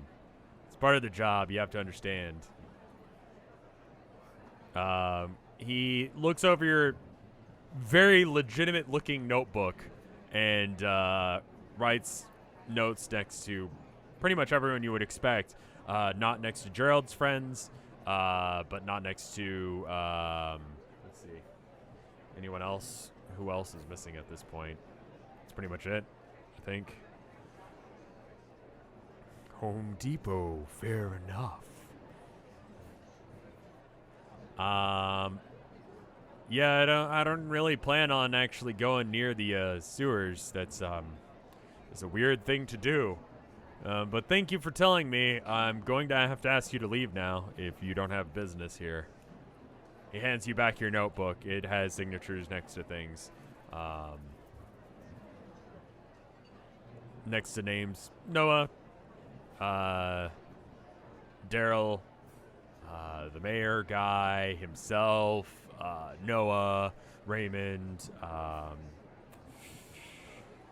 It's part of the job, you have to understand. He looks over your very legitimate looking notebook and writes notes next to pretty much everyone you would expect. Not next to Gerald's friends, but not next to, let's see, anyone else? Who else is missing at this point? That's pretty much it, I think. Home Depot, fair enough. Yeah, I don't really plan on actually going near the sewers. That's it's a weird thing to do. But thank you for telling me. I'm going to have to ask you to leave now if you don't have business here. He hands you back your notebook. It has signatures next to things. Next to names. Noah. Daryl. The mayor guy himself. Noah. Raymond.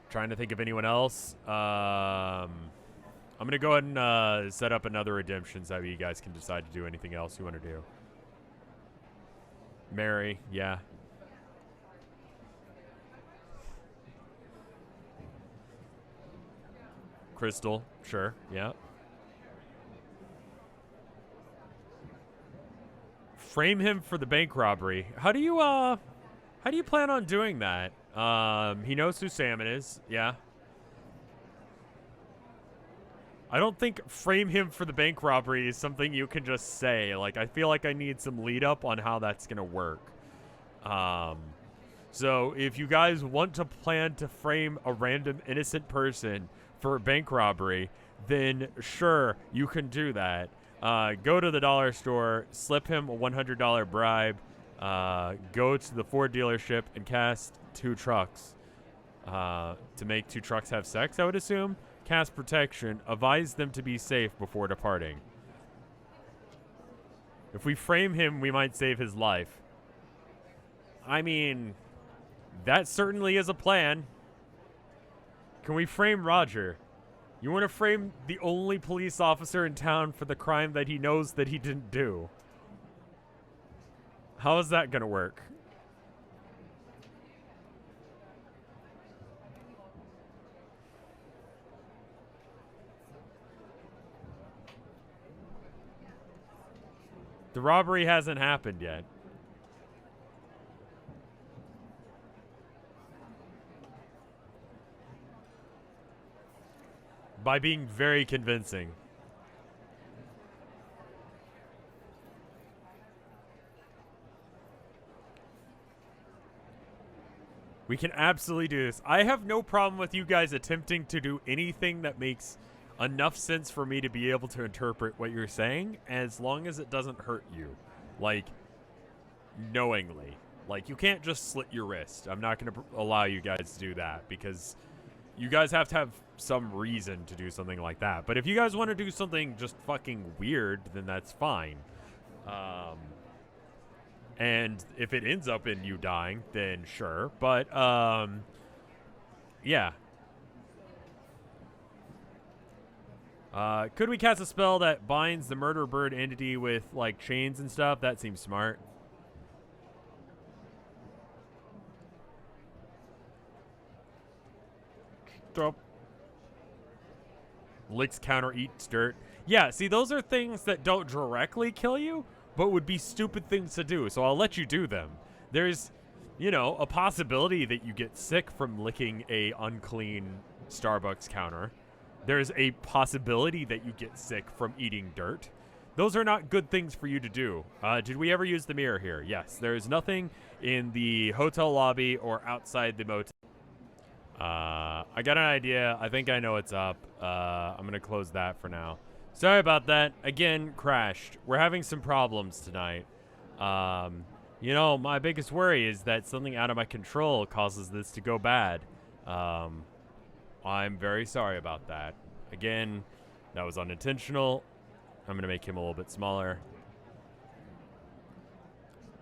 Trying to think of anyone else. I'm going to go ahead and set up another redemption so that you guys can decide to do anything else you want to do. Mary, yeah. Crystal, sure, yeah. Frame him for the bank robbery. How do you plan on doing that? He knows who Salmon is, yeah. I don't think frame him for the bank robbery is something you can just say. Like, I feel like I need some lead up on how that's gonna work. So if you guys want to plan to frame a random innocent person for a bank robbery, then sure, you can do that. Go to the dollar store, slip him a $100 bribe, go to the Ford dealership and cast 2 trucks. To make 2 trucks have sex, I would assume. Cast protection, advise them to be safe before departing. If we frame him, we might save his life. I mean, that certainly is a plan. Can we frame Roger? You want to frame the only police officer in town for the crime that he knows that he didn't do. How is that going to work? The robbery hasn't happened yet. By being very convincing. We can absolutely do this. I have no problem with you guys attempting to do anything that makes enough sense for me to be able to interpret what you're saying, as long as it doesn't hurt you, like knowingly. Like, you can't just slit your wrist. I'm not going to allow you guys to do that, because you guys have to have some reason to do something like that. But if you guys want to do something just fucking weird, then that's fine. And if it ends up in you dying, then sure. But, yeah. Could we cast a spell that binds the murder bird entity with, like, chains and stuff? That seems smart. Drop. Licks counter eats dirt. Yeah, see, those are things that don't directly kill you, but would be stupid things to do, so I'll let you do them. There's, you know, a possibility that you get sick from licking a unclean Starbucks counter. There's a possibility that you get sick from eating dirt. Those are not good things for you to do. Did we ever use the mirror here? Yes, there's nothing in the hotel lobby or outside the motel. I got an idea. I think I know what's up. I'm going to close that for now. Sorry about that. Again, crashed. We're having some problems tonight. You know, my biggest worry is that something out of my control causes this to go bad. I'm very sorry about that. Again, that was unintentional. I'm going to make him a little bit smaller.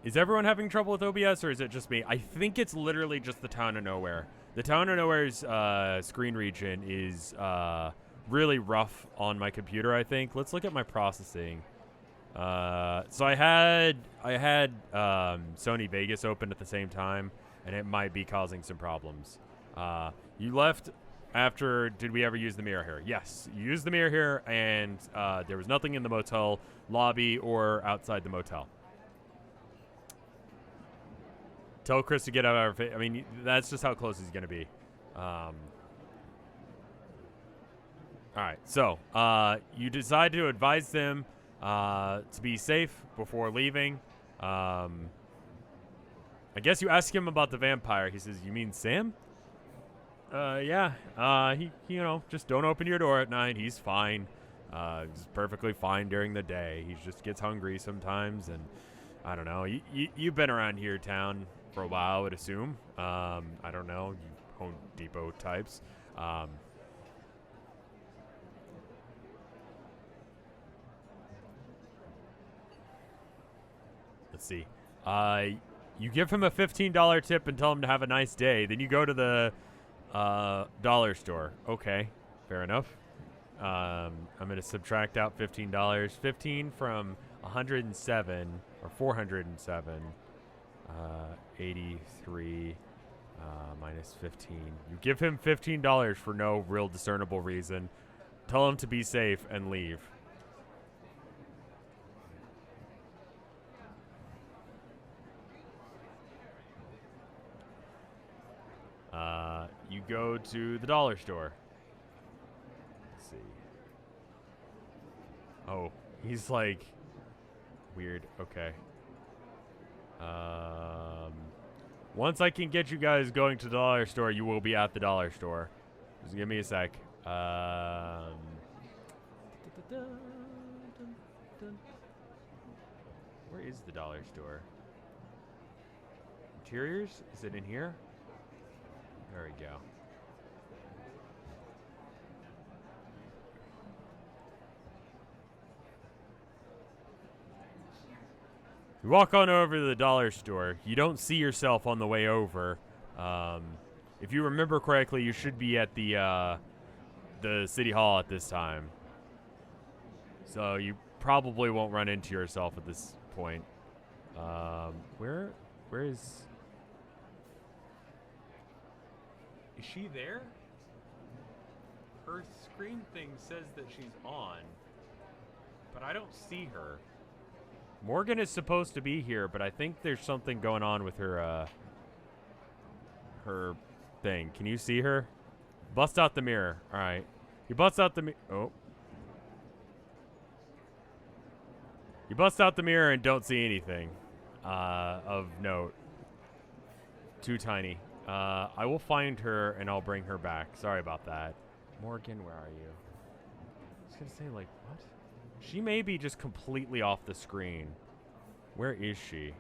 Is everyone having trouble with OBS, or is it just me? I think it's literally just the Town of Nowhere. The Town of Nowhere's screen region is really rough on my computer, I think. Let's look at my processing. So I had Sony Vegas open at the same time, and it might be causing some problems. You left after, did we ever use the mirror here? Yes, you used the mirror here, and there was nothing in the motel lobby or outside the motel. Tell Chris to get out of our face. I mean, that's just how close he's going to be. All right, so you decide to advise them to be safe before leaving. I guess you ask him about the vampire. He says, "You mean Sam?" Yeah. He, you know, just don't open your door at night. He's fine. He's perfectly fine during the day. He just gets hungry sometimes, and I don't know. You've been around here, town, for a while, I would assume. I don't know, you Home Depot types. Let's see. You give him a $15 tip and tell him to have a nice day. Then you go to the dollar store. Okay, fair enough. I'm going to subtract out $15. 15 from 107, or 407. 83 minus 15. You give him $15 for no real discernible reason. Tell him to be safe and leave. You go to the dollar store. Let's see. Oh, he's like weird. Okay. Once I can get you guys going to the dollar store, you will be at the dollar store. Just give me a sec. Where is the dollar store? Interiors? Is it in here? There we go. You walk on over to the dollar store. You don't see yourself on the way over. If you remember correctly, you should be at the city hall at this time. So you probably won't run into yourself at this point. Where is she there? Her screen thing says that she's on, but I don't see her. Morgan is supposed to be here, but I think there's something going on with her her thing. Can you see her? Bust out the mirror. All right. You bust out the oh. You bust out the mirror and don't see anything of note. Too tiny. I will find her and I'll bring her back. Sorry about that. Morgan, where are you? gonna say, like, what? She may be just completely off the screen. Where is she?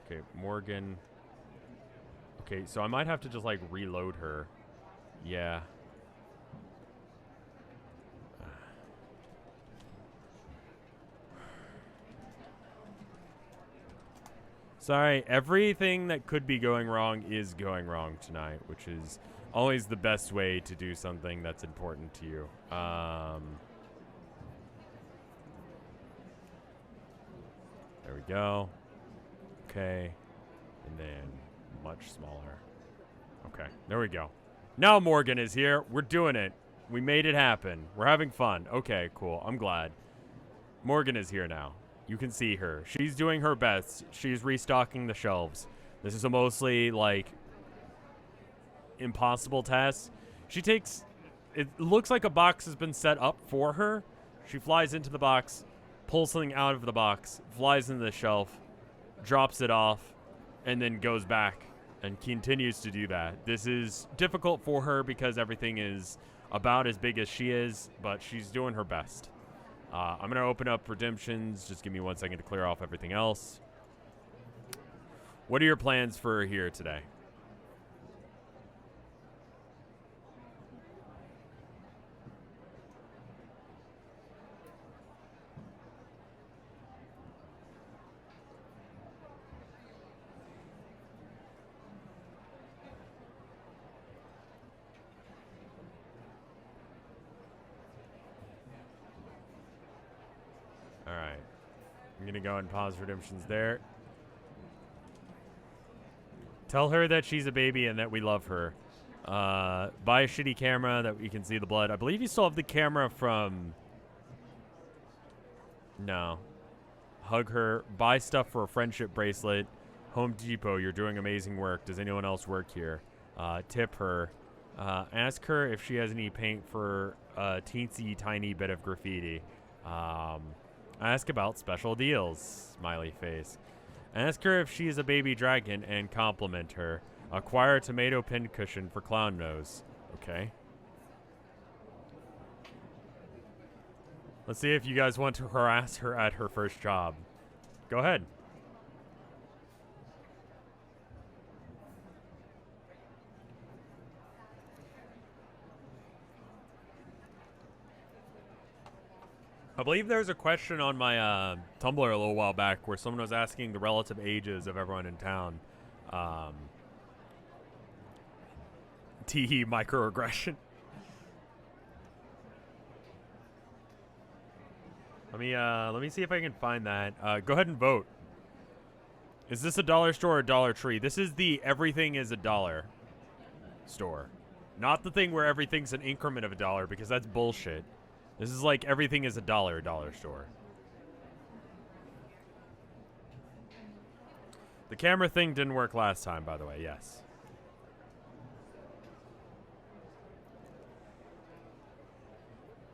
Okay, Morgan. Okay, so I might have to just, like, reload her. Yeah. Sorry, everything that could be going wrong is going wrong tonight, which is always the best way to do something that's important to you. There we go. Okay. And then much smaller. Okay, there we go. Now Morgan is here. We're doing it. We made it happen. We're having fun. Okay, cool. I'm glad. Morgan is here now. You can see her. She's doing her best. She's restocking the shelves. This is a mostly, like, impossible task. She takes... It looks like a box has been set up for her. She flies into the box, pulls something out of the box, flies into the shelf, drops it off, and then goes back and continues to do that. This is difficult for her because everything is about as big as she is, but she's doing her best. I'm going to open up redemptions. Just give me 1 second to clear off everything else. What are your plans for here today? All right. I'm going to go and pause redemptions there. Tell her that she's a baby and that we love her. Buy a shitty camera that we can see the blood. I believe you still have the camera from... No. Hug her. Buy stuff for a friendship bracelet. Home Depot, you're doing amazing work. Does anyone else work here? Tip her. Ask her if she has any paint for a teensy tiny bit of graffiti. Ask about special deals. Smiley face. Ask her if she is a baby dragon and compliment her. Acquire a tomato pincushion for clown nose. Okay. Let's see if you guys want to harass her at her first job. Go ahead. I believe there was a question on my Tumblr a little while back where someone was asking the relative ages of everyone in town. Tee microaggression. Let me see if I can find that. Go ahead and vote. Is this a dollar store or Dollar Tree? This is the everything is a dollar store. Not the thing where everything's an increment of $1 because that's bullshit. This is like everything is a dollar store. The camera thing didn't work last time, by the way, yes.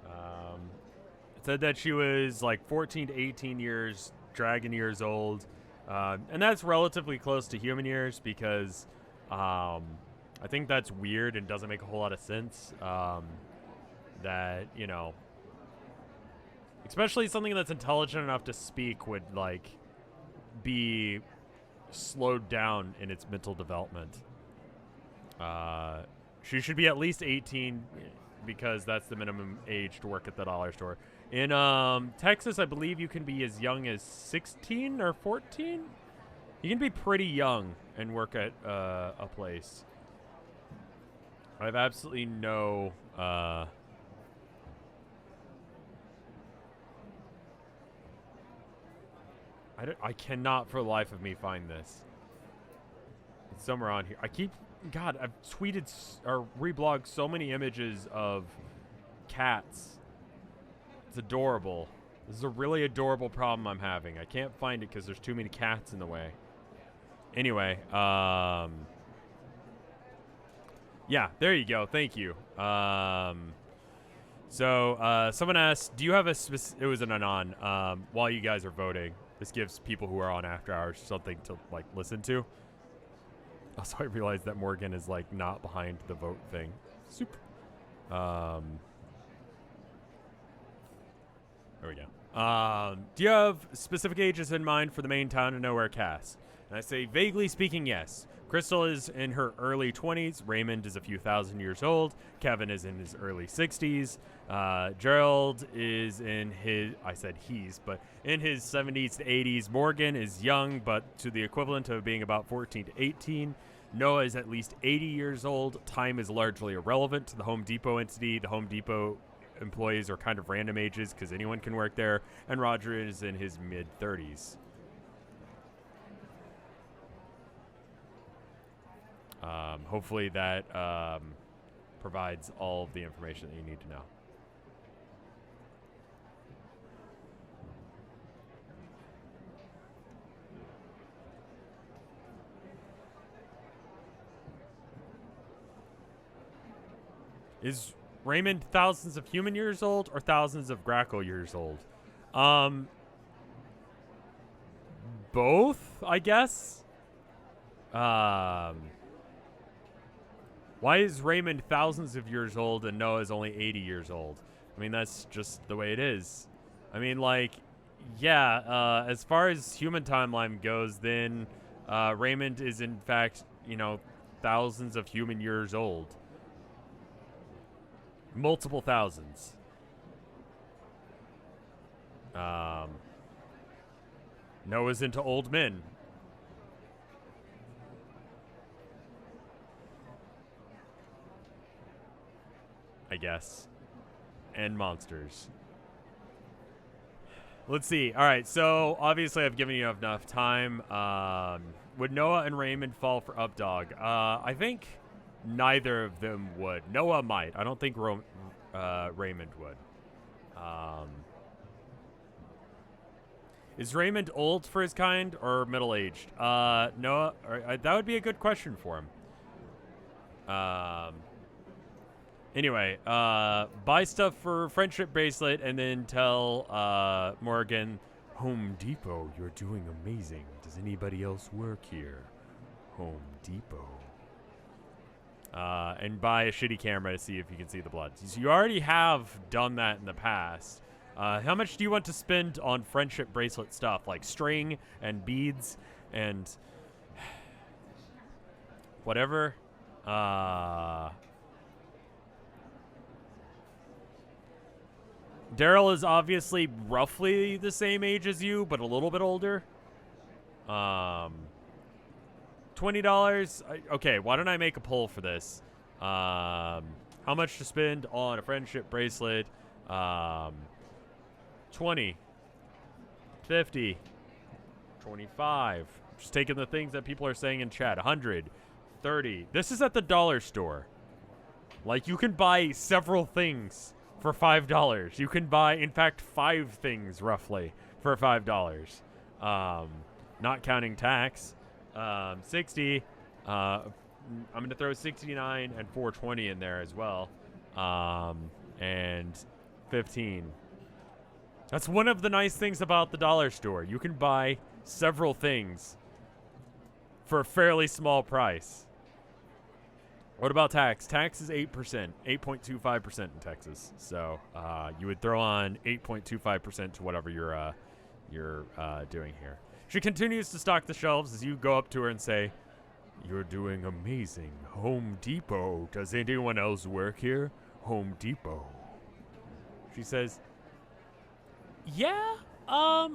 It said that she was like 14 to 18 years, dragon years old. And that's relatively close to human years because I think that's weird and doesn't make a whole lot of sense. That, you know... Especially something that's intelligent enough to speak would, like, be slowed down in its mental development. She should be at least 18 because that's the minimum age to work at the dollar store. In Texas, I believe you can be as young as 16 or 14. You can be pretty young and work at a place. I have absolutely no... I cannot for the life of me find this. It's somewhere on here. God, I've tweeted or reblogged so many images of cats. It's adorable. This is a really adorable problem I'm having. I can't find it because there's too many cats in the way. Anyway, yeah, there you go. Thank you. So, someone asked, do you have a it was an anon, while you guys are voting. This gives people who are on after hours something to, like, listen to. Also, I realized that Morgan is, like, not behind the vote thing. Super. There we go. Do you have specific ages in mind for the main Town of Nowhere cast? And I say, vaguely speaking, yes. Crystal is in her early 20s. Raymond is a few thousand years old. Kevin is in his early 60s. Gerald is in his, I said he's, but in his 70s to 80s. Morgan is young, but to the equivalent of being about 14 to 18. Noah is at least 80 years old. Time is largely irrelevant to the Home Depot entity. The Home Depot employees are kind of random ages because anyone can work there. And Roger is in his mid-30s. Hopefully that provides all of the information that you need to know. Is Raymond thousands of human years old or thousands of Grackle years old? Both, I guess. Why is Raymond thousands of years old and Noah is only 80 years old? I mean, that's just the way it is. I mean, like, yeah, as far as human timeline goes, then Raymond is, in fact, you know, thousands of human years old. Multiple thousands. Noah's into old men. I guess. And monsters. Let's see. All right, so obviously I've given you enough time. Would Noah and Raymond fall for Updog? I think neither of them would. Noah might. I don't think Raymond would. Is Raymond old for his kind or middle-aged? Noah, that would be a good question for him. Anyway, buy stuff for friendship bracelet and then tell Morgan, Home Depot, you're doing amazing. Does anybody else work here? Home Depot. And buy a shitty camera to see if you can see the blood. So you already have done that in the past. How much do you want to spend on friendship bracelet stuff, like string and beads and whatever? Daryl is obviously roughly the same age as you, but a little bit older. $20. Okay, why don't I make a poll for this? How much to spend on a friendship bracelet? 20, 50, 25. Just taking the things that people are saying in chat. 100, 30. This is at the dollar store. Like, you can buy several things for $5. You can buy, in fact, 5 things roughly for $5. Not counting tax. 60. I'm going to throw 69 and 420 in there as well. And 15. That's one of the nice things about the dollar store. You can buy several things for a fairly small price. What about tax? Tax is 8%, 8.25% in Texas. So you would throw on 8.25% to whatever you're doing here. She continues to stock the shelves as you go up to her and say, "You're doing amazing. Home Depot. Does anyone else work here? Home Depot." She says, "Yeah, I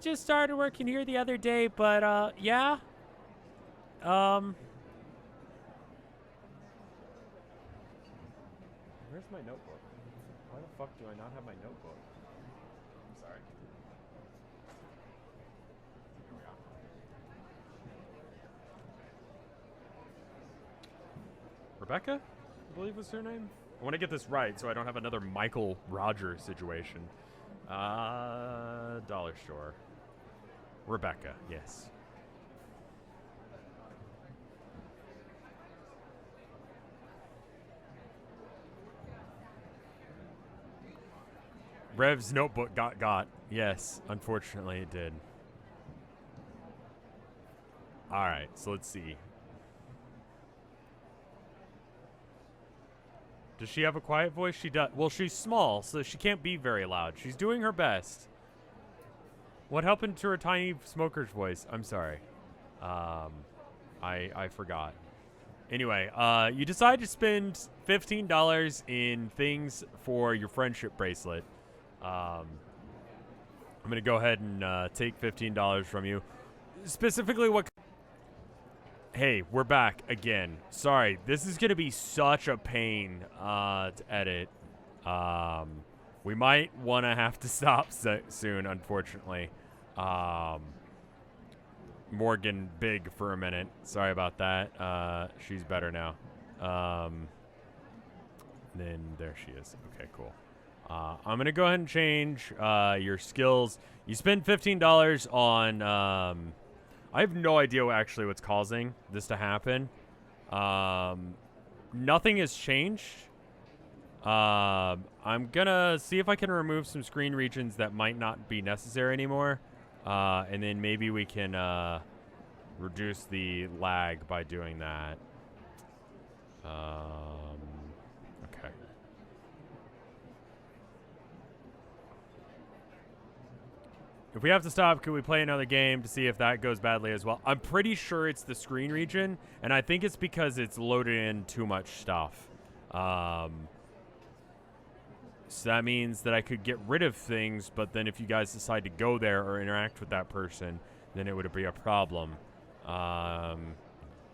just started working here the other day, but yeah. Where's my notebook? Why the fuck do I not have my notebook? I'm sorry. Here we go. Rebecca, I believe was her name. I want to get this right so I don't have another Michael Roger situation. Dollar store. Rebecca, yes. Rev's notebook got. Yes, unfortunately it did. Alright, so let's see. Does she have a quiet voice? She does. Well, she's small, so she can't be very loud. She's doing her best. What happened to her tiny smoker's voice? I'm sorry. I forgot. Anyway, you decide to spend $15 in things for your friendship bracelet. I'm going to go ahead and take $15 from you. Specifically, what... Hey, we're back again. Sorry, this is going to be such a pain to edit. We might want to have to stop soon, unfortunately. Morgan big for a minute. Sorry about that. She's better now. Then there she is. Okay, cool. I'm going to go ahead and change your skills. You spend $15 on... I have no idea what's causing this to happen. Nothing has changed. I'm going to see if I can remove some screen regions that might not be necessary anymore. And then maybe we can reduce the lag by doing that. Okay. If we have to stop, could we play another game to see if that goes badly as well? I'm pretty sure it's the screen region, and I think it's because it's loaded in too much stuff. So that means that I could get rid of things, but then if you guys decide to go there or interact with that person, then it would be a problem.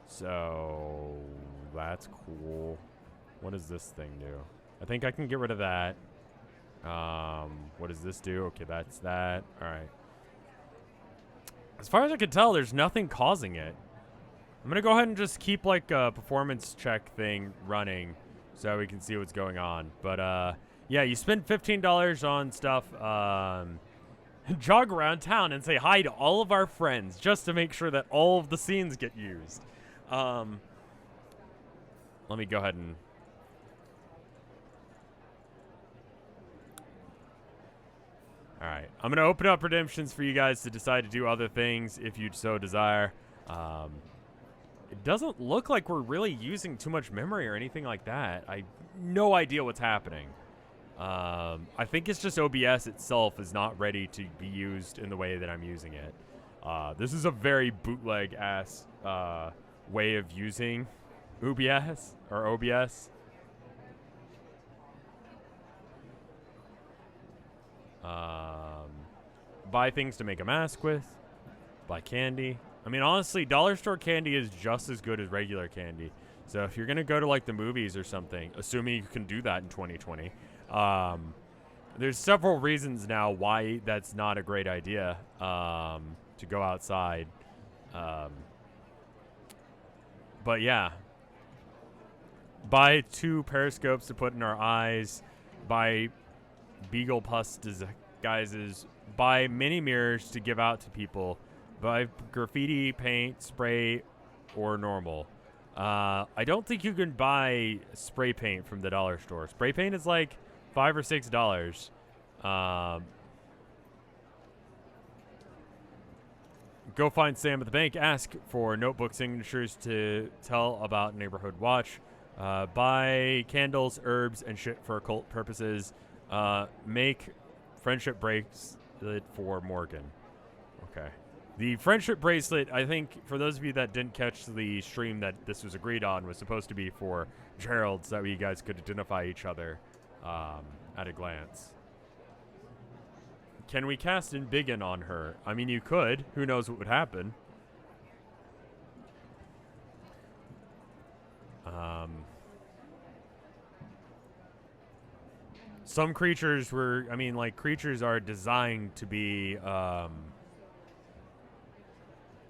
So that's cool. What does this thing do? I think I can get rid of that. What does this do? Okay, that's that. All right. As far as I can tell, there's nothing causing it. I'm gonna go ahead and just keep like a performance check thing running so we can see what's going on. But yeah, you spend $15 on stuff. Jog around town and say hi to all of our friends just to make sure that all of the scenes get used. Let me go ahead and... Alright, I'm going to open up redemptions for you guys to decide to do other things if you so desire. It doesn't look like we're really using too much memory or anything like that. I have no idea what's happening. I think it's just OBS itself is not ready to be used in the way that I'm using it. This is a very bootleg-ass way of using OBS or OBS. Buy things to make a mask with. Buy candy. I mean, honestly, dollar store candy is just as good as regular candy. So if you're going to go to, like, the movies or something, assuming you can do that in 2020, there's several reasons now why that's not a great idea to go outside. But, yeah. Buy 2 periscopes to put in our eyes. Buy Beagle Pus disguises. Buy mini mirrors to give out to people. Buy graffiti, paint, spray, or normal. I don't think you can buy spray paint from the dollar store. Spray paint is like $5 or $6. Go find Sam at the bank. Ask for notebook signatures to tell about Neighborhood Watch. Buy candles, herbs, and shit for occult purposes. Make friendship bracelet for Morgan. Okay. The friendship bracelet, I think, for those of you that didn't catch the stream that this was agreed on, was supposed to be for Gerald, so that you guys could identify each other at a glance. Can we cast Embiggen on her? I mean, you could. Who knows what would happen? Some creatures were, I mean, like, creatures are designed to be,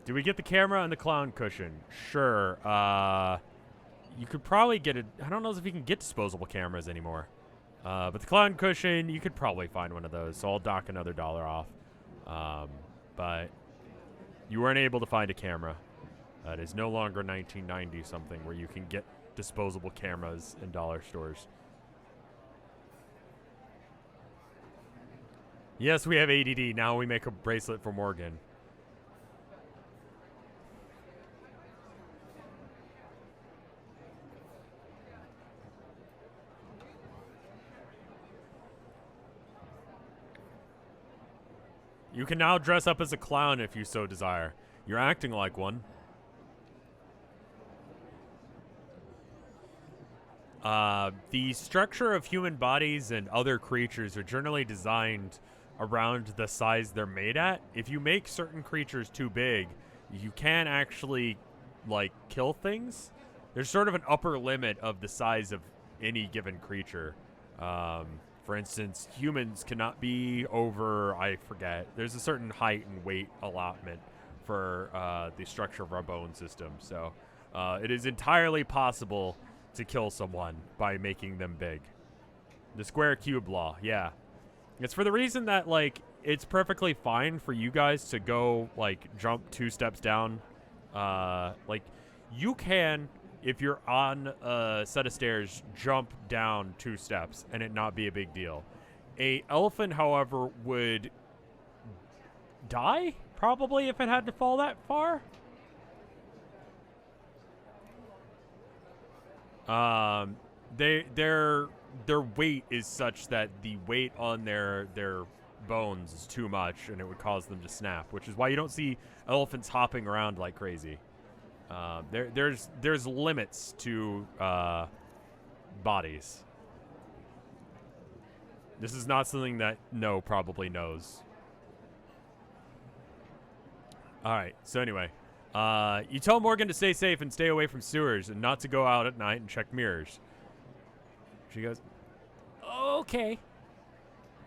do we get the camera and the clown cushion? Sure. You could probably get it. I don't know if you can get disposable cameras anymore. But the clown cushion, you could probably find one of those. So I'll dock another $1 off. But you weren't able to find a camera. It is no longer 1990 something where you can get disposable cameras in dollar stores. Yes, we have ADD. Now we make a bracelet for Morgan. You can now dress up as a clown if you so desire. You're acting like one. The structure of human bodies and other creatures are generally designed around the size they're made at. If you make certain creatures too big, you can actually, like, kill things. There's sort of an upper limit of the size of any given creature. For instance, humans cannot be over, I forget, there's a certain height and weight allotment for the structure of our bone system. So it is entirely possible to kill someone by making them big. The square cube law, yeah. It's for the reason that, like, it's perfectly fine for you guys to go, like, jump 2 steps down. Like, you can, if you're on a set of stairs, jump down 2 steps and it not be a big deal. A elephant, however, would die, probably, if it had to fall that far. Their weight is such that the weight on their bones is too much, and it would cause them to snap. Which is why you don't see elephants hopping around like crazy. There's limits to bodies. This is not something that No probably knows. All right. So anyway. You tell Morgan to stay safe and stay away from sewers and not to go out at night and check mirrors. She goes, okay.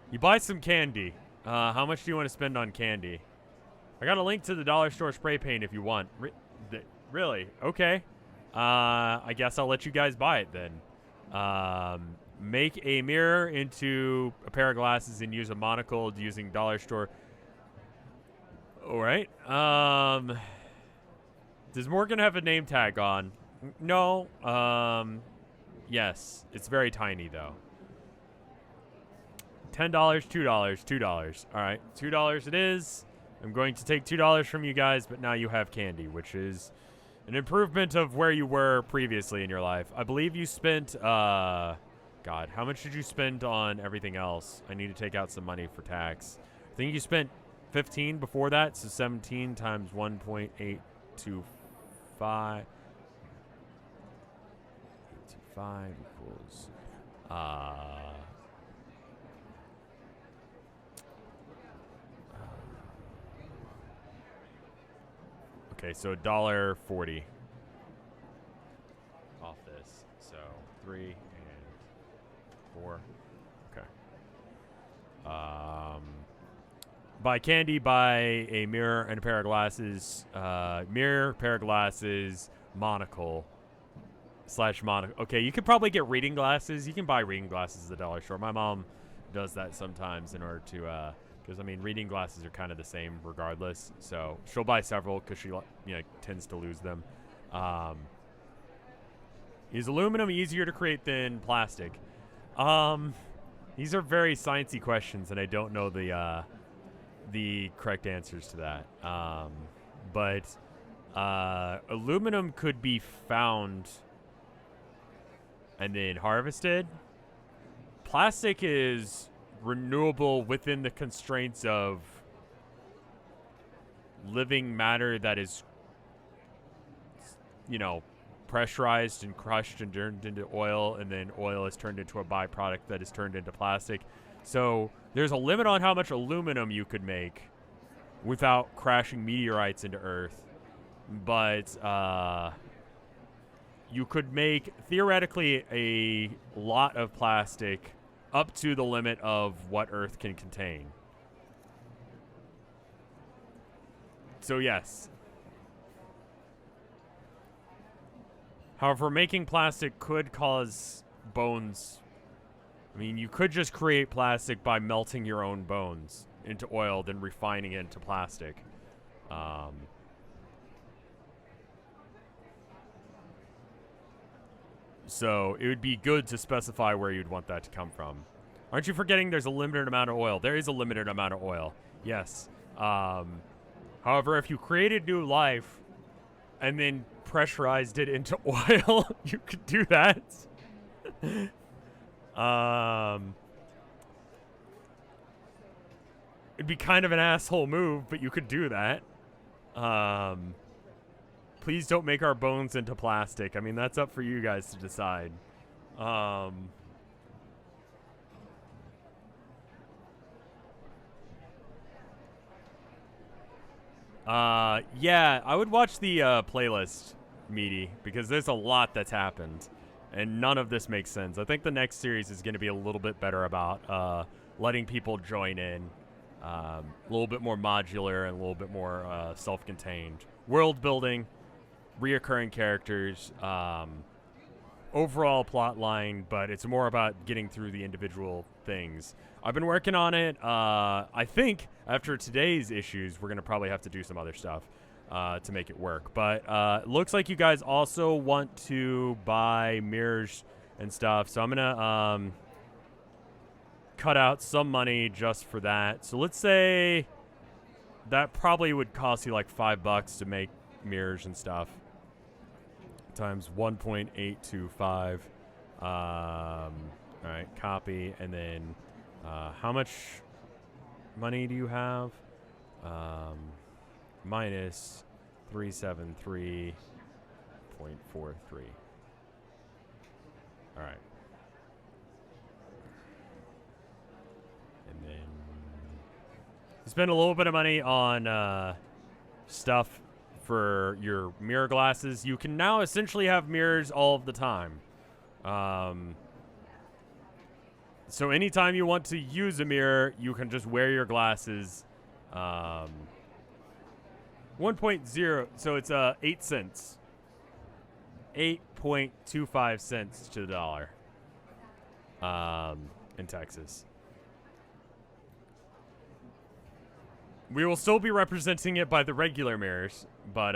You buy some candy. How much do you want to spend on candy? I got a link to the dollar store spray paint if you want. Really? Okay. I guess I'll let you guys buy it then. Make a mirror into a pair of glasses and use a monocle using dollar store. All right. Does Morgan have a name tag on? No. Yes. It's very tiny, though. $10, $2, $2. All right. $2 it is. I'm going to take $2 from you guys, but now you have candy, which is an improvement of where you were previously in your life. I believe you spent, God, how much did you spend on everything else? I need to take out some money for tax. I think you spent 15 before that, so 17 times 1.825. 825 equals okay, so $1.40 off this. So 3 and 4. Okay. Buy candy, buy a mirror and a pair of glasses. Mirror, pair of glasses, monocle. / monocle. Okay, you could probably get reading glasses. You can buy reading glasses at the dollar store. My mom does that sometimes in order to, because, I mean, reading glasses are kind of the same regardless. So she'll buy several because she, tends to lose them. Is aluminum easier to create than plastic? These are very sciencey questions, and I don't know the correct answers to that. But aluminum could be found and then harvested. Plastic is renewable within the constraints of living matter that is, pressurized and crushed and turned into oil, and then oil is turned into a byproduct that is turned into plastic. So there's a limit on how much aluminum you could make without crashing meteorites into Earth. But you could make, theoretically, a lot of plastic up to the limit of what Earth can contain. So yes. However, making plastic could cause bones. I mean, you could just create plastic by melting your own bones into oil, then refining it into plastic. So it would be good to specify where you'd want that to come from. Aren't you forgetting there's a limited amount of oil? There is a limited amount of oil. Yes. However, if you created new life and then pressurized it into oil, you could do that. It'd be kind of an asshole move, but you could do that. Please don't make our bones into plastic. I mean, that's up for you guys to decide. Yeah, I would watch the playlist, Meaty, because there's a lot that's happened, and none of this makes sense. I think the next series is going to be a little bit better about letting people join in, a little bit more modular and a little bit more self-contained. World building, reoccurring characters, overall plot line, but it's more about getting through the individual things. I've been working on it. I think after today's issues, we're going to probably have to do some other stuff to make it work. But it looks like you guys also want to buy mirrors and stuff. So I'm going to cut out some money just for that. So let's say that probably would cost you like $5 to make mirrors and stuff. Times 1.825. All right, copy, and then how much money do you have? Minus 373.43. All right. And then you spend a little bit of money on stuff for your mirror glasses. You can now essentially have mirrors all of the time. So anytime you want to use a mirror, you can just wear your glasses. 1.0, so it's 8 cents. 8.25 cents to the dollar in Texas. We will still be representing it by the regular mirrors, but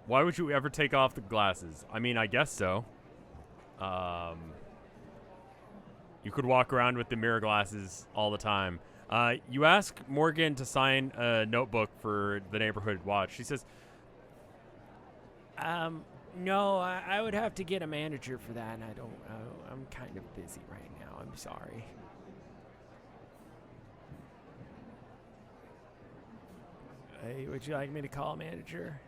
why would you ever take off the glasses? I mean, I guess so. You could walk around with the mirror glasses all the time. You ask Morgan to sign a notebook for the neighborhood watch. She says, no, I would have to get a manager for that, and I'm kind of busy right now. I'm sorry. Hey, would you like me to call a manager?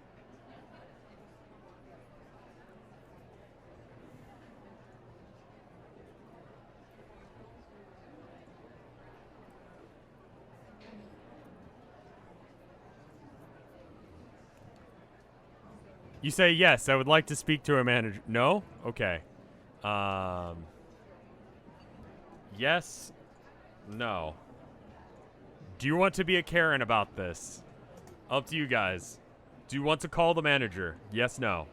you say, yes, I would like to speak to a manager. No? Okay. Yes. No. Do you want to be a Karen about this? Up to you guys. Do you want to call the manager? Yes, no.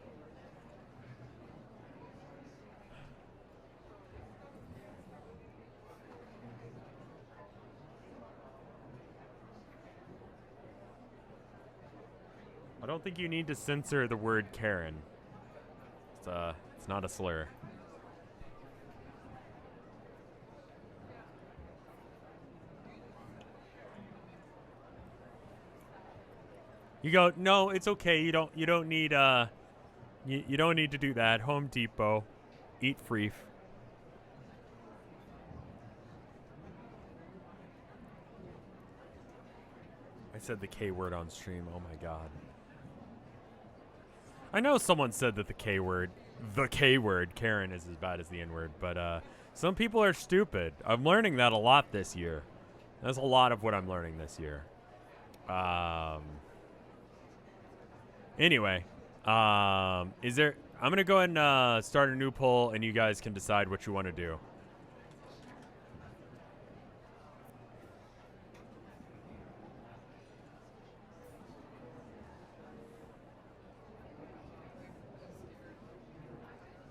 I don't think you need to censor the word Karen. It's not a slur. You go, no, it's okay. You don't need you don't need to do that. Home Depot, eat free. I said the K word on stream. Oh my god. I know someone said that the K word, Karen, is as bad as the N word, but some people are stupid. I'm learning that a lot this year. That's a lot of what I'm learning this year. Anyway, is there? I'm gonna go ahead and start a new poll, and you guys can decide what you want to do.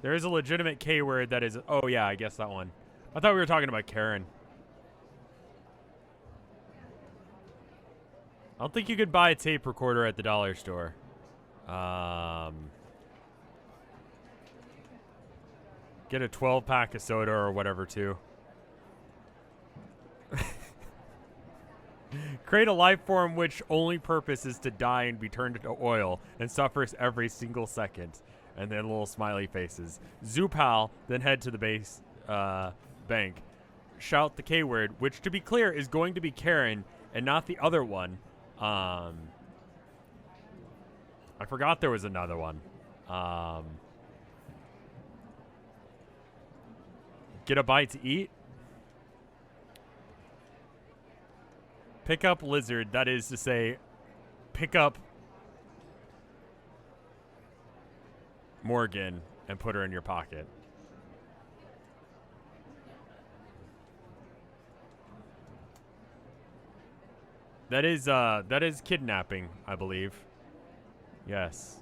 There is a legitimate K word that is. Oh yeah, I guess that one. I thought we were talking about Karen. I don't think you could buy a tape recorder at the dollar store. Get a 12-pack of soda or whatever, too. Create a life form which only purpose is to die and be turned into oil and suffers every single second. And then little smiley faces. Zoopal, then head to the base bank. Shout the K word, which, to be clear, is going to be Karen, and not the other one. I forgot there was another one. Get a bite to eat. Pick up lizard. That is to say, pick up Morgan and put her in your pocket. That is kidnapping, I believe. Yes.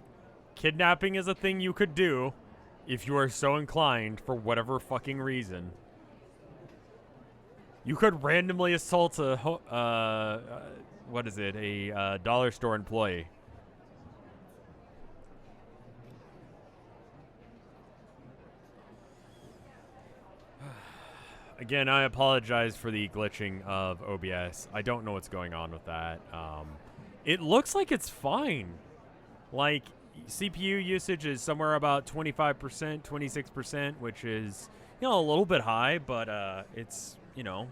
Kidnapping is a thing you could do if you are so inclined for whatever fucking reason. You could randomly assault a what is it? A dollar store employee. Again, I apologize for the glitching of OBS. I don't know what's going on with that. It looks like it's fine. Like, CPU usage is somewhere about 25%, 26%, which is, you know, a little bit high, but it's, you know,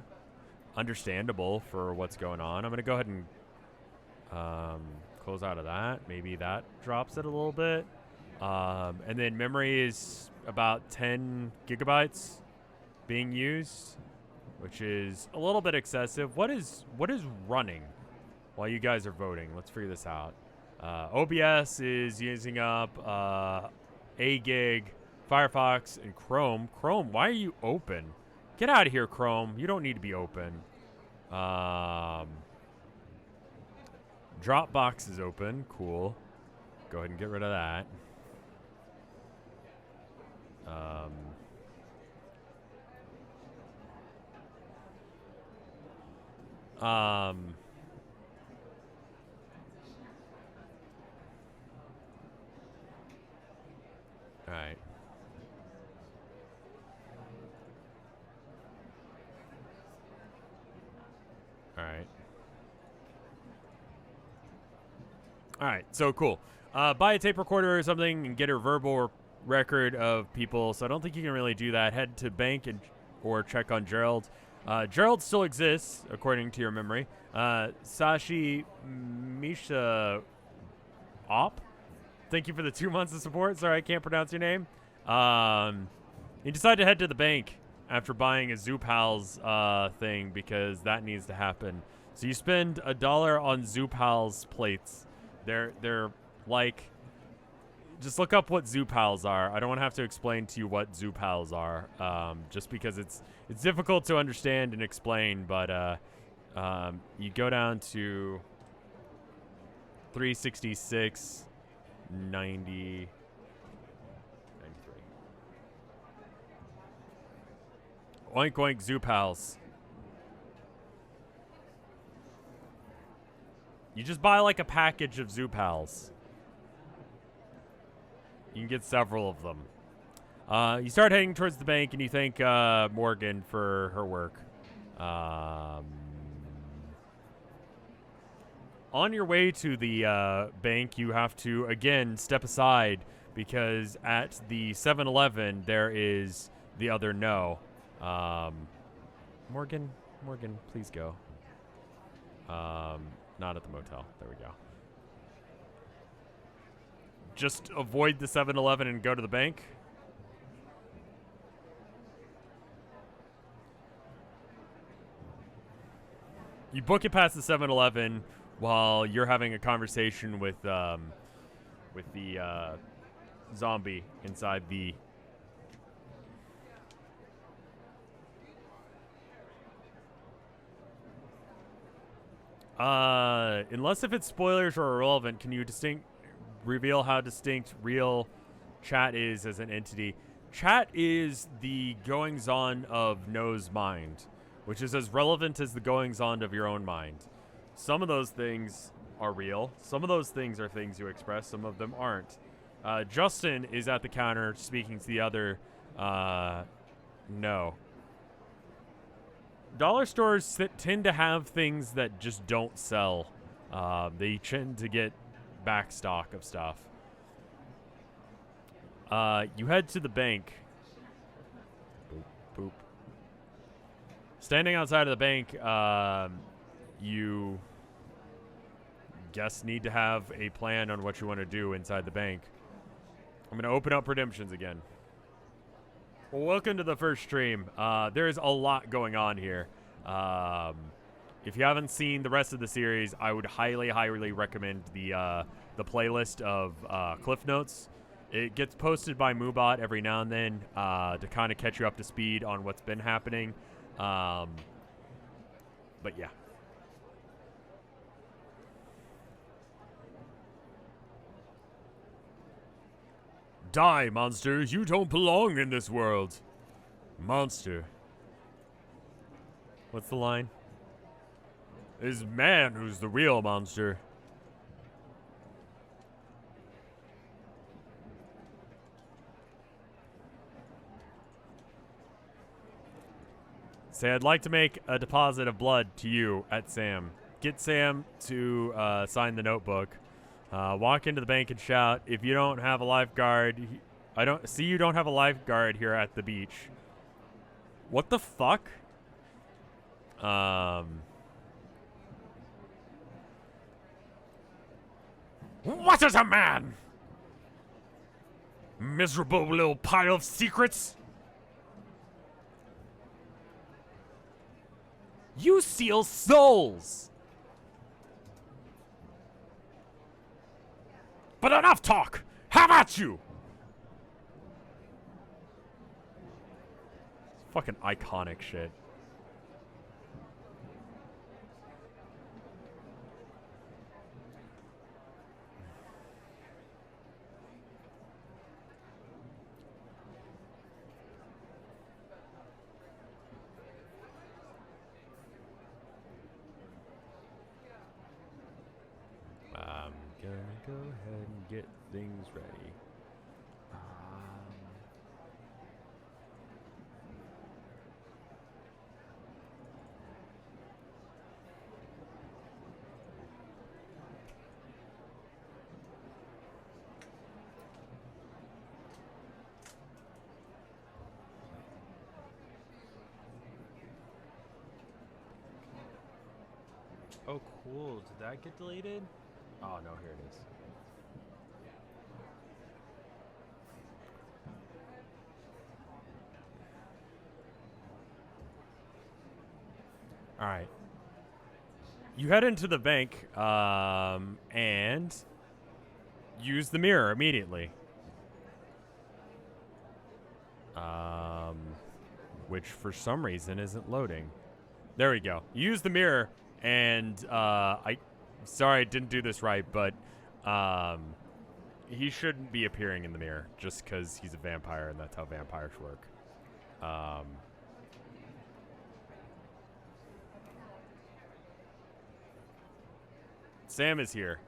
understandable for what's going on. I'm going to go ahead and close out of that. Maybe that drops it a little bit. And then memory is about 10 gigabytes being used, which is a little bit excessive. What is running while you guys are voting? Let's figure this out. OBS is using up a gig, Firefox, and Chrome. Chrome, why are you open? Get out of here, Chrome. You don't need to be open. Dropbox is open. Cool. Go ahead and get rid of that. All right. All right. All right. So cool. Buy a tape recorder or something and get a verbal record of people. So I don't think you can really do that. Head to bank and or check on Gerald. Gerald still exists, according to your memory. Sashi Misha Op. Thank you for the 2 months of support. Sorry, I can't pronounce your name. You decide to head to the bank after buying a Zoo Pals thing because that needs to happen. So you spend $1 on Zoo Pals plates. They're like, just look up what Zoo Pals are. I don't want to have to explain to you what Zoo Pals are, just because it's difficult to understand and explain. But you go down to 366. 90, 93. Oink oink Zoo Pals. You just buy like a package of Zoo Pals. You can get several of them. You start heading towards the bank and you thank Morgan for her work. On your way to the bank, you have to, again, step aside because at the 7-Eleven, there is the other no. Morgan, please go. Not at the motel. There we go. Just avoid the 7-Eleven and go to the bank. You book it past the 7-Eleven while you're having a conversation with the zombie inside the unless if it's spoilers or irrelevant, can you reveal how distinct real chat is as an entity? Chat is the goings-on of No's mind, which is as relevant as the goings-on of your own mind. Some of those things are real. Some of those things are things you express. Some of them aren't. Justin is at the counter speaking to the other no. Dollar stores tend to have things that just don't sell. They tend to get back stock of stuff. You head to the bank. Boop, boop. Standing outside of the bank, you guess need to have a plan on what you want to do inside the bank. I'm going to open up redemptions again. Well, welcome to the first stream. There's a lot going on here. If you haven't seen the rest of the series, I would highly recommend the playlist of Cliff Notes. It gets posted by Moobot every now and then to kind of catch you up to speed on what's been happening. But yeah. Die, monster. You don't belong in this world. Monster. What's the line? Is man who's the real monster. Say, I'd like to make a deposit of blood to you at Sam. Get Sam to sign the notebook. Walk into the bank and shout, if you don't have a lifeguard, I don't see you don't have a lifeguard here at the beach. What the fuck? What is a man? Miserable little pile of secrets? You steal souls! But enough talk! How at you! Fucking iconic shit. I'm gonna go ahead and get things ready. Oh, cool. Did that get deleted? Oh, no, here it is. All right. You head into the bank and use the mirror immediately. Which for some reason isn't loading. There we go. Use the mirror and sorry I didn't do this right, but he shouldn't be appearing in the mirror just because he's a vampire and that's how vampires work. Sam is here.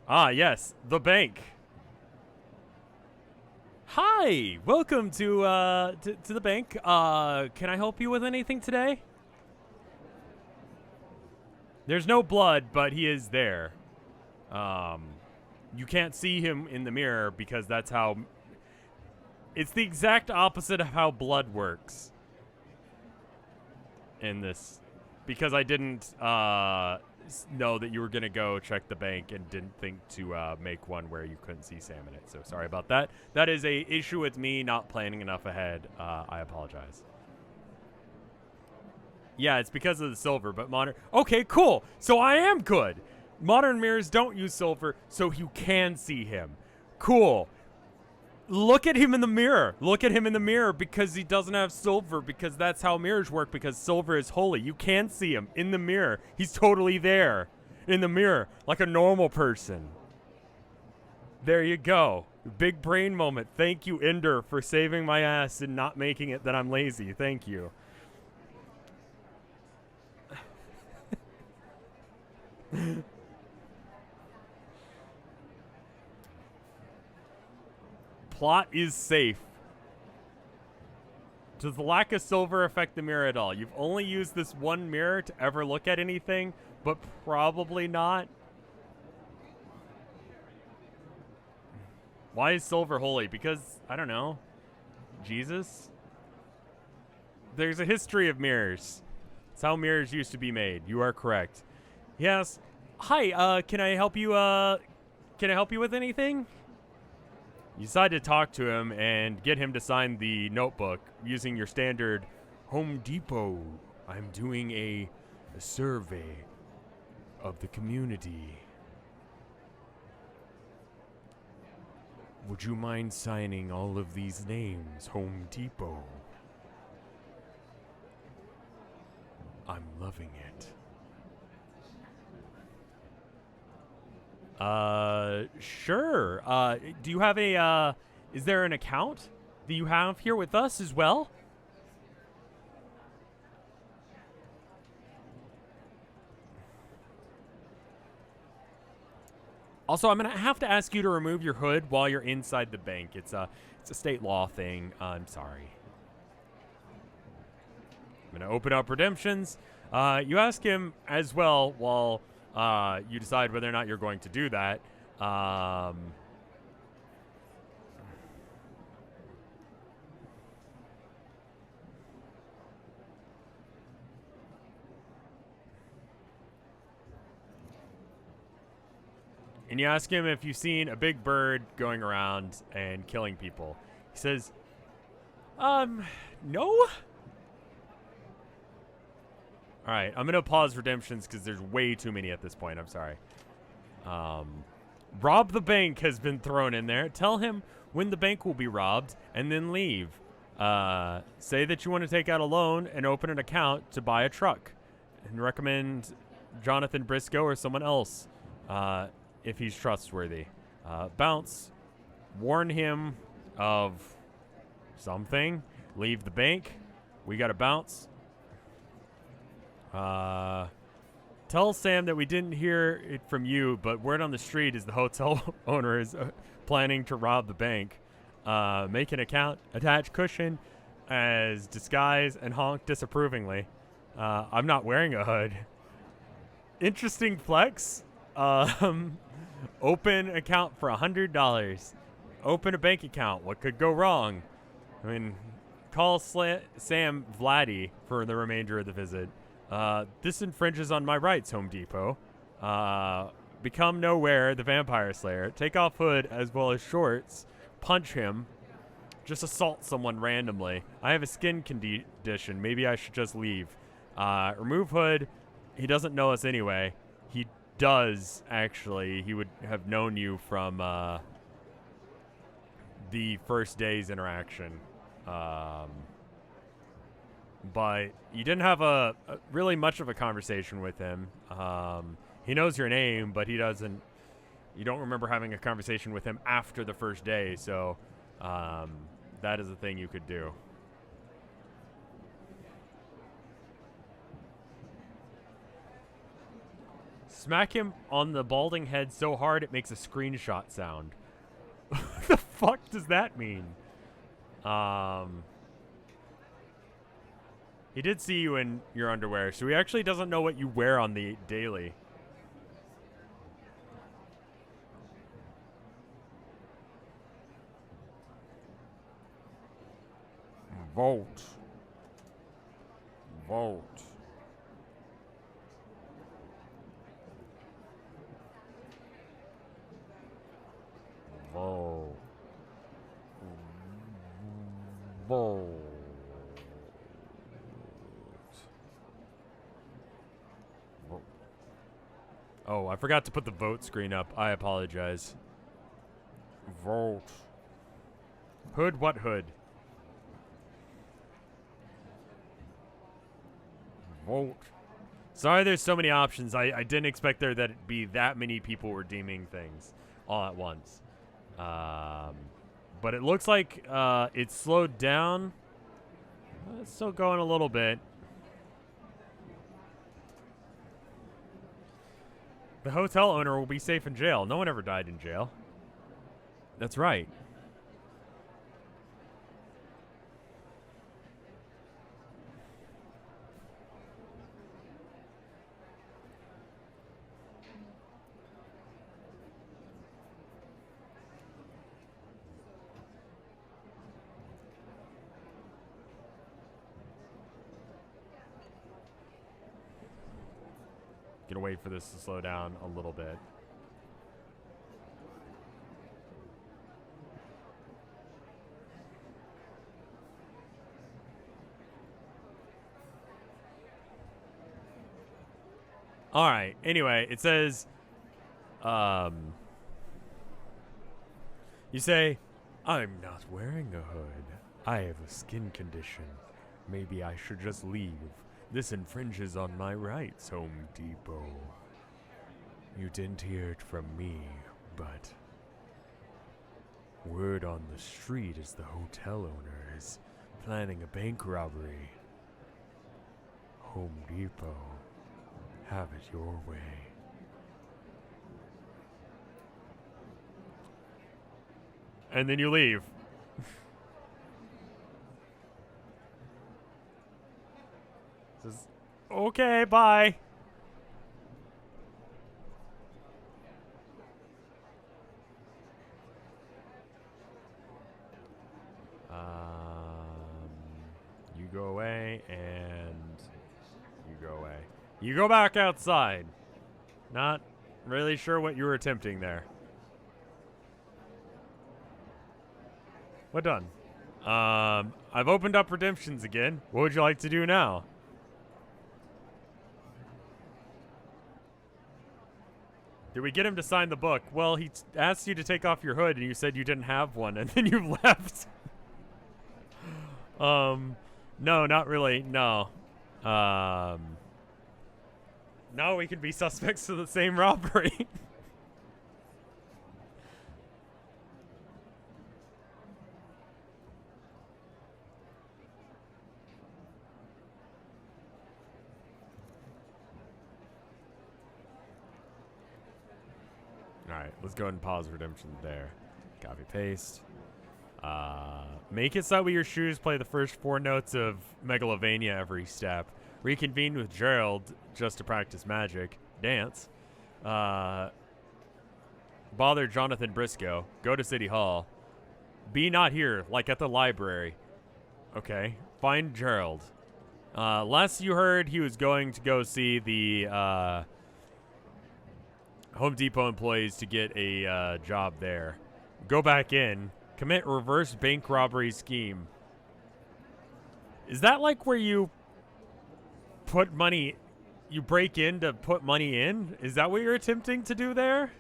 Ah, yes, the bank. Hi, welcome to the bank. Can I help you with anything today? There's no blood, but he is there. You can't see him in the mirror because that's how... It's the exact opposite of how blood works in this. Because I didn't know that you were going to go check the bank and didn't think to make one where you couldn't see Sam in it. So sorry about that. That is a issue with me not planning enough ahead. I apologize. Yeah, it's because of the silver, but modern... Okay, cool. So I am good. Modern mirrors don't use silver, so you can see him. Cool. Look at him in the mirror. Look at him in the mirror because he doesn't have silver, because that's how mirrors work, because silver is holy. You can see him in the mirror. He's totally there in the mirror like a normal person. There you go. Big brain moment. Thank you, Ender, for saving my ass and not making it that I'm lazy. Thank you. Plot is safe. Does the lack of silver affect the mirror at all? You've only used this one mirror to ever look at anything, but probably not. Why is silver holy? Because, I don't know. Jesus? There's a history of mirrors. It's how mirrors used to be made. You are correct. Yes. Hi, can I help you, can I help you with anything? You decide to talk to him and get him to sign the notebook using your standard Home Depot. I'm doing a survey of the community. Would you mind signing all of these names, Home Depot? I'm loving it. Sure. Do you have a, is there an account that you have here with us as well? Also, I'm going to have to ask you to remove your hood while you're inside the bank. It's a state law thing. I'm sorry. I'm going to open up redemptions. You ask him as well while you decide whether or not you're going to do that. And you ask him if you've seen a big bird going around and killing people. He says, no? All right, I'm going to pause redemptions because there's way too many at this point. I'm sorry. Rob the bank has been thrown in there. Tell him when the bank will be robbed and then leave. Say that you want to take out a loan and open an account to buy a truck. And recommend Jonathan Briscoe or someone else if he's trustworthy. Bounce. Warn him of something. Leave the bank. We got to bounce. Tell Sam that we didn't hear it from you, but word on the street is the hotel owner is planning to rob the bank. Make an account, attach cushion as disguise, and honk disapprovingly. I'm not wearing a hood. Interesting flex. Open account for $100. Open a bank account. What could go wrong? I mean, call Sam Vladdy for the remainder of the visit. This infringes on my rights, Home Depot. Become nowhere, the vampire slayer. Take off hood as well as shorts. Punch him. Just assault someone randomly. I have a skin condition. Maybe I should just leave. Remove hood. He doesn't know us anyway. He does, actually. He would have known you from the first day's interaction. But you didn't have a really much of a conversation with him. He knows your name, but he doesn't. You don't remember having a conversation with him after the first day, so that is a thing you could do. Smack him on the balding head so hard it makes a screenshot sound. What the fuck does that mean? He did see you in your underwear, so he actually doesn't know what you wear on the daily. Vote. Vote. Vote. Vote. Oh, I forgot to put the vote screen up. I apologize. Vote. Hood, what hood? Vote. Sorry there's so many options. I didn't expect there that be that many people redeeming things all at once. But it looks like it's slowed down. It's still going a little bit. The hotel owner will be safe in jail. No one ever died in jail. That's right. Gonna wait for this to slow down a little bit. All right. Anyway, it says, you say, I'm not wearing a hood. I have a skin condition. Maybe I should just leave. This infringes on my rights, Home Depot. You didn't hear it from me, but word on the street is the hotel owner is planning a bank robbery. Home Depot. Have it your way. And then you leave. Says, okay, bye. You go away and you go away. You go back outside. Not really sure what you were attempting there. We're done. I've opened up redemptions again. What would you like to do now? Did we get him to sign the book? Well, he asked you to take off your hood and you said you didn't have one and then you left. No, not really. No. No, we could be suspects of the same robbery. Alright, let's go ahead and pause redemption there. Copy, paste. Make it so with your shoes play the first 4 notes of Megalovania every step. Reconvene with Gerald just to practice magic. Dance. Bother Jonathan Briscoe. Go to City Hall. Be not here, like at the library. Okay. Find Gerald. Last you heard, he was going to go see the Home Depot employees to get a job there. Go back in. Commit reverse bank robbery scheme. Is that like where you put money, you break in to put money in? Is that what you're attempting to do there?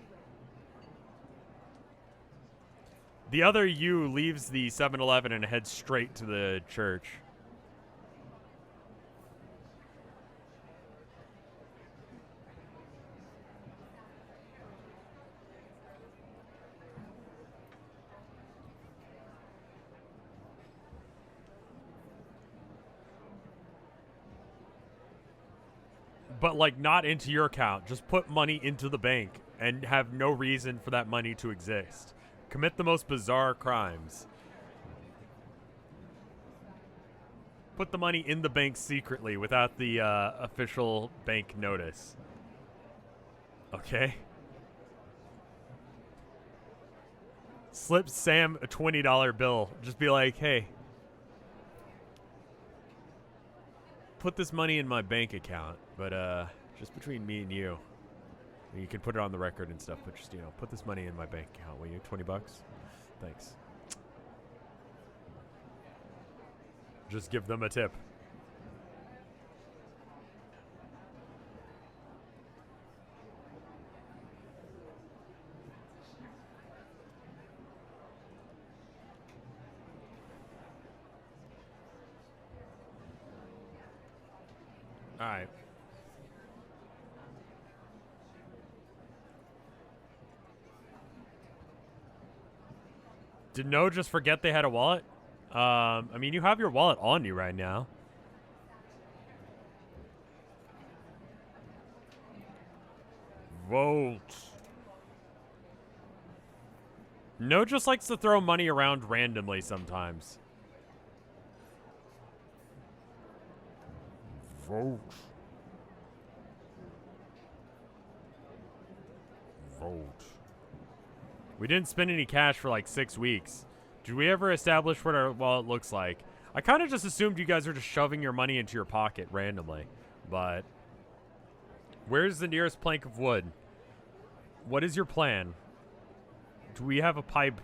The other you leaves the 7-Eleven and heads straight to the church. But, like, not into your account. Just put money into the bank and have no reason for that money to exist. Commit the most bizarre crimes. Put the money in the bank secretly without the official bank notice. Okay? Slip Sam a $20 bill. Just be like, hey, put this money in my bank account, but just between me and you. You can put it on the record and stuff, but just, you know, put this money in my bank account, will you? $20? Thanks. Just give them a tip. All right. Did No just forget they had a wallet? I mean, you have your wallet on you right now. Vote. No just likes to throw money around randomly sometimes. Vote. Vote. We didn't spend any cash for like 6 weeks. Did we ever establish what our wallet looks like? I kind of just assumed you guys were just shoving your money into your pocket randomly. But Where's the nearest plank of wood? What is your plan? Do we have a pipe?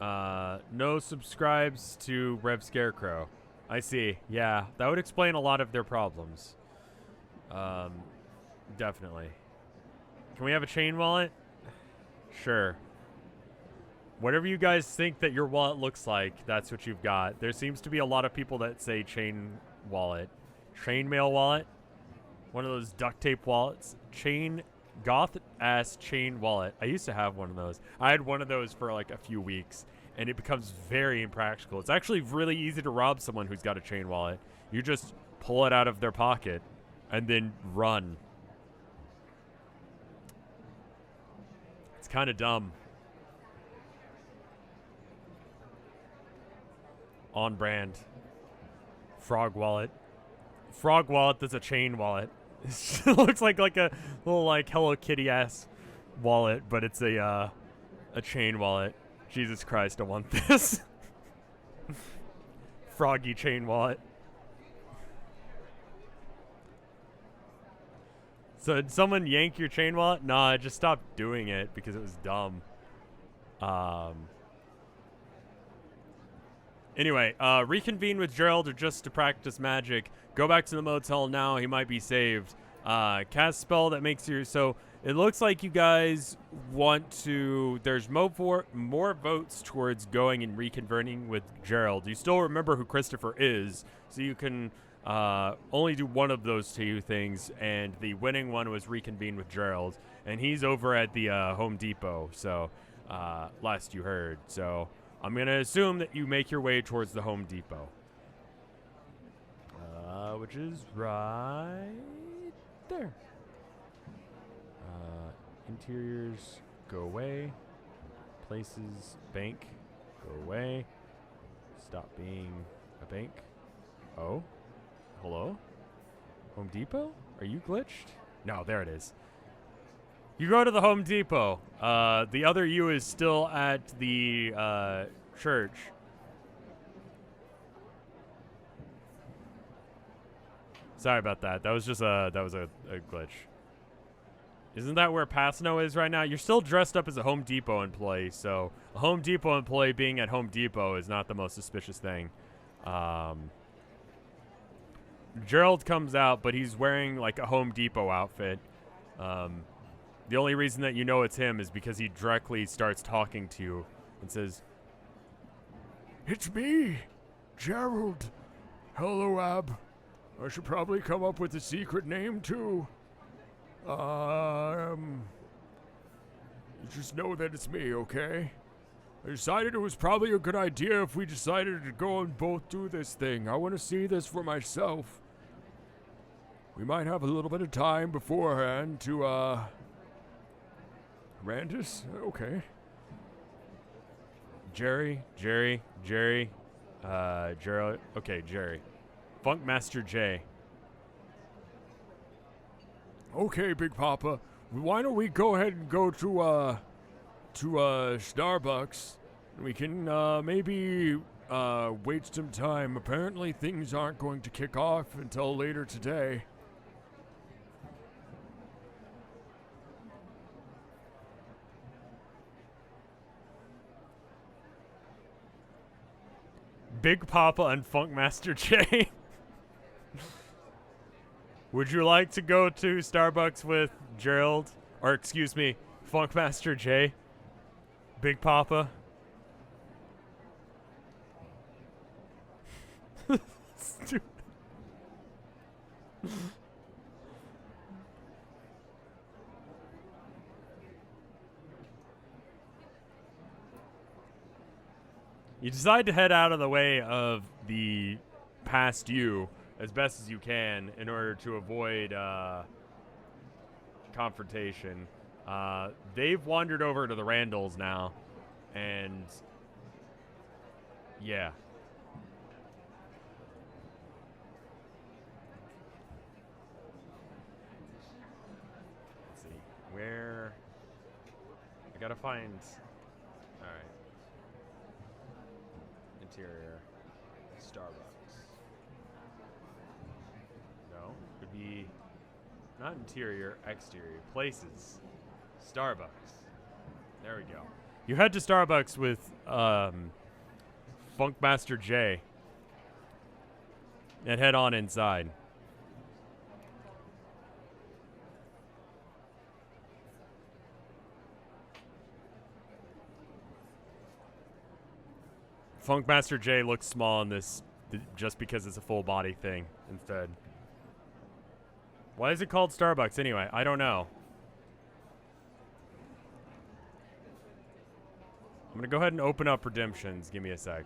No subscribes to RevScarecrow. I see. Yeah, that would explain a lot of their problems. Definitely. Can we have a chain wallet? Sure. Whatever you guys think that your wallet looks like, that's what you've got. There seems to be a lot of people that say chain wallet. Chainmail wallet? One of those duct tape wallets? Goth-ass chain wallet. I used to have one of those. I had one of those for like a few weeks, and it becomes very impractical. It's actually really easy to rob someone who's got a chain wallet. You just pull it out of their pocket and then run. It's kind of dumb. On brand. Frog wallet. Frog wallet that's a chain wallet. It looks like a little like Hello Kitty ass wallet, but it's a chain wallet. Jesus Christ, I want this. Froggy chain wallet. So did someone yank your chain wallet? Nah, I just stopped doing it because it was dumb. Anyway, reconvene with Gerald or just to practice magic. Go back to the motel now. He might be saved. Cast spell that makes you... So it looks like you guys want to... There's more votes towards going and reconvening with Gerald. You still remember who Christopher is, so you can only do one of those two things, and the winning one was reconvene with Gerald. And he's over at the Home Depot, so last you heard. So... I'm going to assume that you make your way towards the Home Depot. Which is right there. Interiors, go away. Places, bank, go away. Stop being a bank. Oh? Hello? Home Depot? Are you glitched? No, there it is. You go to the Home Depot. The other you is still at the church. Sorry about that. That was just a glitch. Isn't that where Pasno is right now? You're still dressed up as a Home Depot employee, so a Home Depot employee being at Home Depot is not the most suspicious thing. Gerald comes out, but he's wearing like a Home Depot outfit. The only reason that you know it's him is because he directly starts talking to you and says, "It's me, Gerald. Hello, Ab. I should probably come up with a secret name, too. You just know that it's me, okay? I decided it was probably a good idea if we decided to go and both do this thing. I want to see this for myself. We might have a little bit of time beforehand to, Randus? Okay. Jerry. Gerald. Okay, Jerry. Funkmaster J. Okay, Big Papa. Why don't we go ahead and go to Starbucks? We can, maybe, wait some time. Apparently things aren't going to kick off until later today. Big Papa and Funkmaster J. Would you like to go to Starbucks with Gerald? Or, excuse me, Funkmaster J? Big Papa? Stupid. You decide to head out of the way of the past you as best as you can in order to avoid confrontation. They've wandered over to the Randalls now, and yeah. Let's see. Where? I gotta find... Alright. Interior. Starbucks. No? It'd be not interior, exterior. Places. Starbucks. There we go. You head to Starbucks with Funkmaster J. And head on inside. Funkmaster J looks small in this just because it's a full body thing instead. Why is it called Starbucks anyway? I don't know. I'm going to go ahead and open up redemptions. Give me a sec.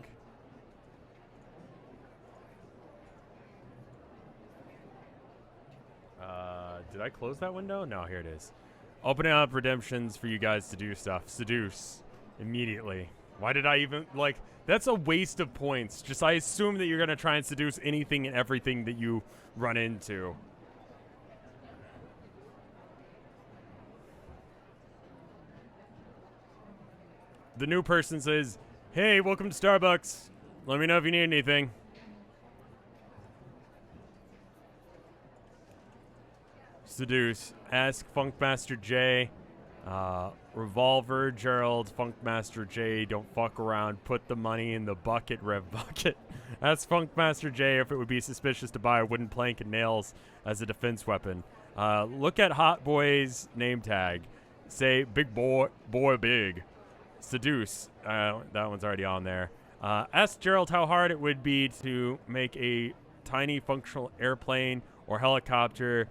Did I close that window? No, here it is. Opening up redemptions for you guys to do stuff. Seduce. Immediately. Why did I even, like, that's a waste of points. Just, I assume that you're going to try and seduce anything and everything that you run into. The new person says, hey, welcome to Starbucks. Let me know if you need anything. Seduce. Ask Funkmaster J. Revolver, Gerald, Funkmaster J. Don't fuck around. Put the money in the bucket, Rev Bucket. Ask Funkmaster J if it would be suspicious to buy a wooden plank and nails as a defense weapon. Look at Hot Boy's name tag. Say, big boy, boy big. Seduce. That one's already on there. Ask Gerald how hard it would be to make a tiny functional airplane or helicopter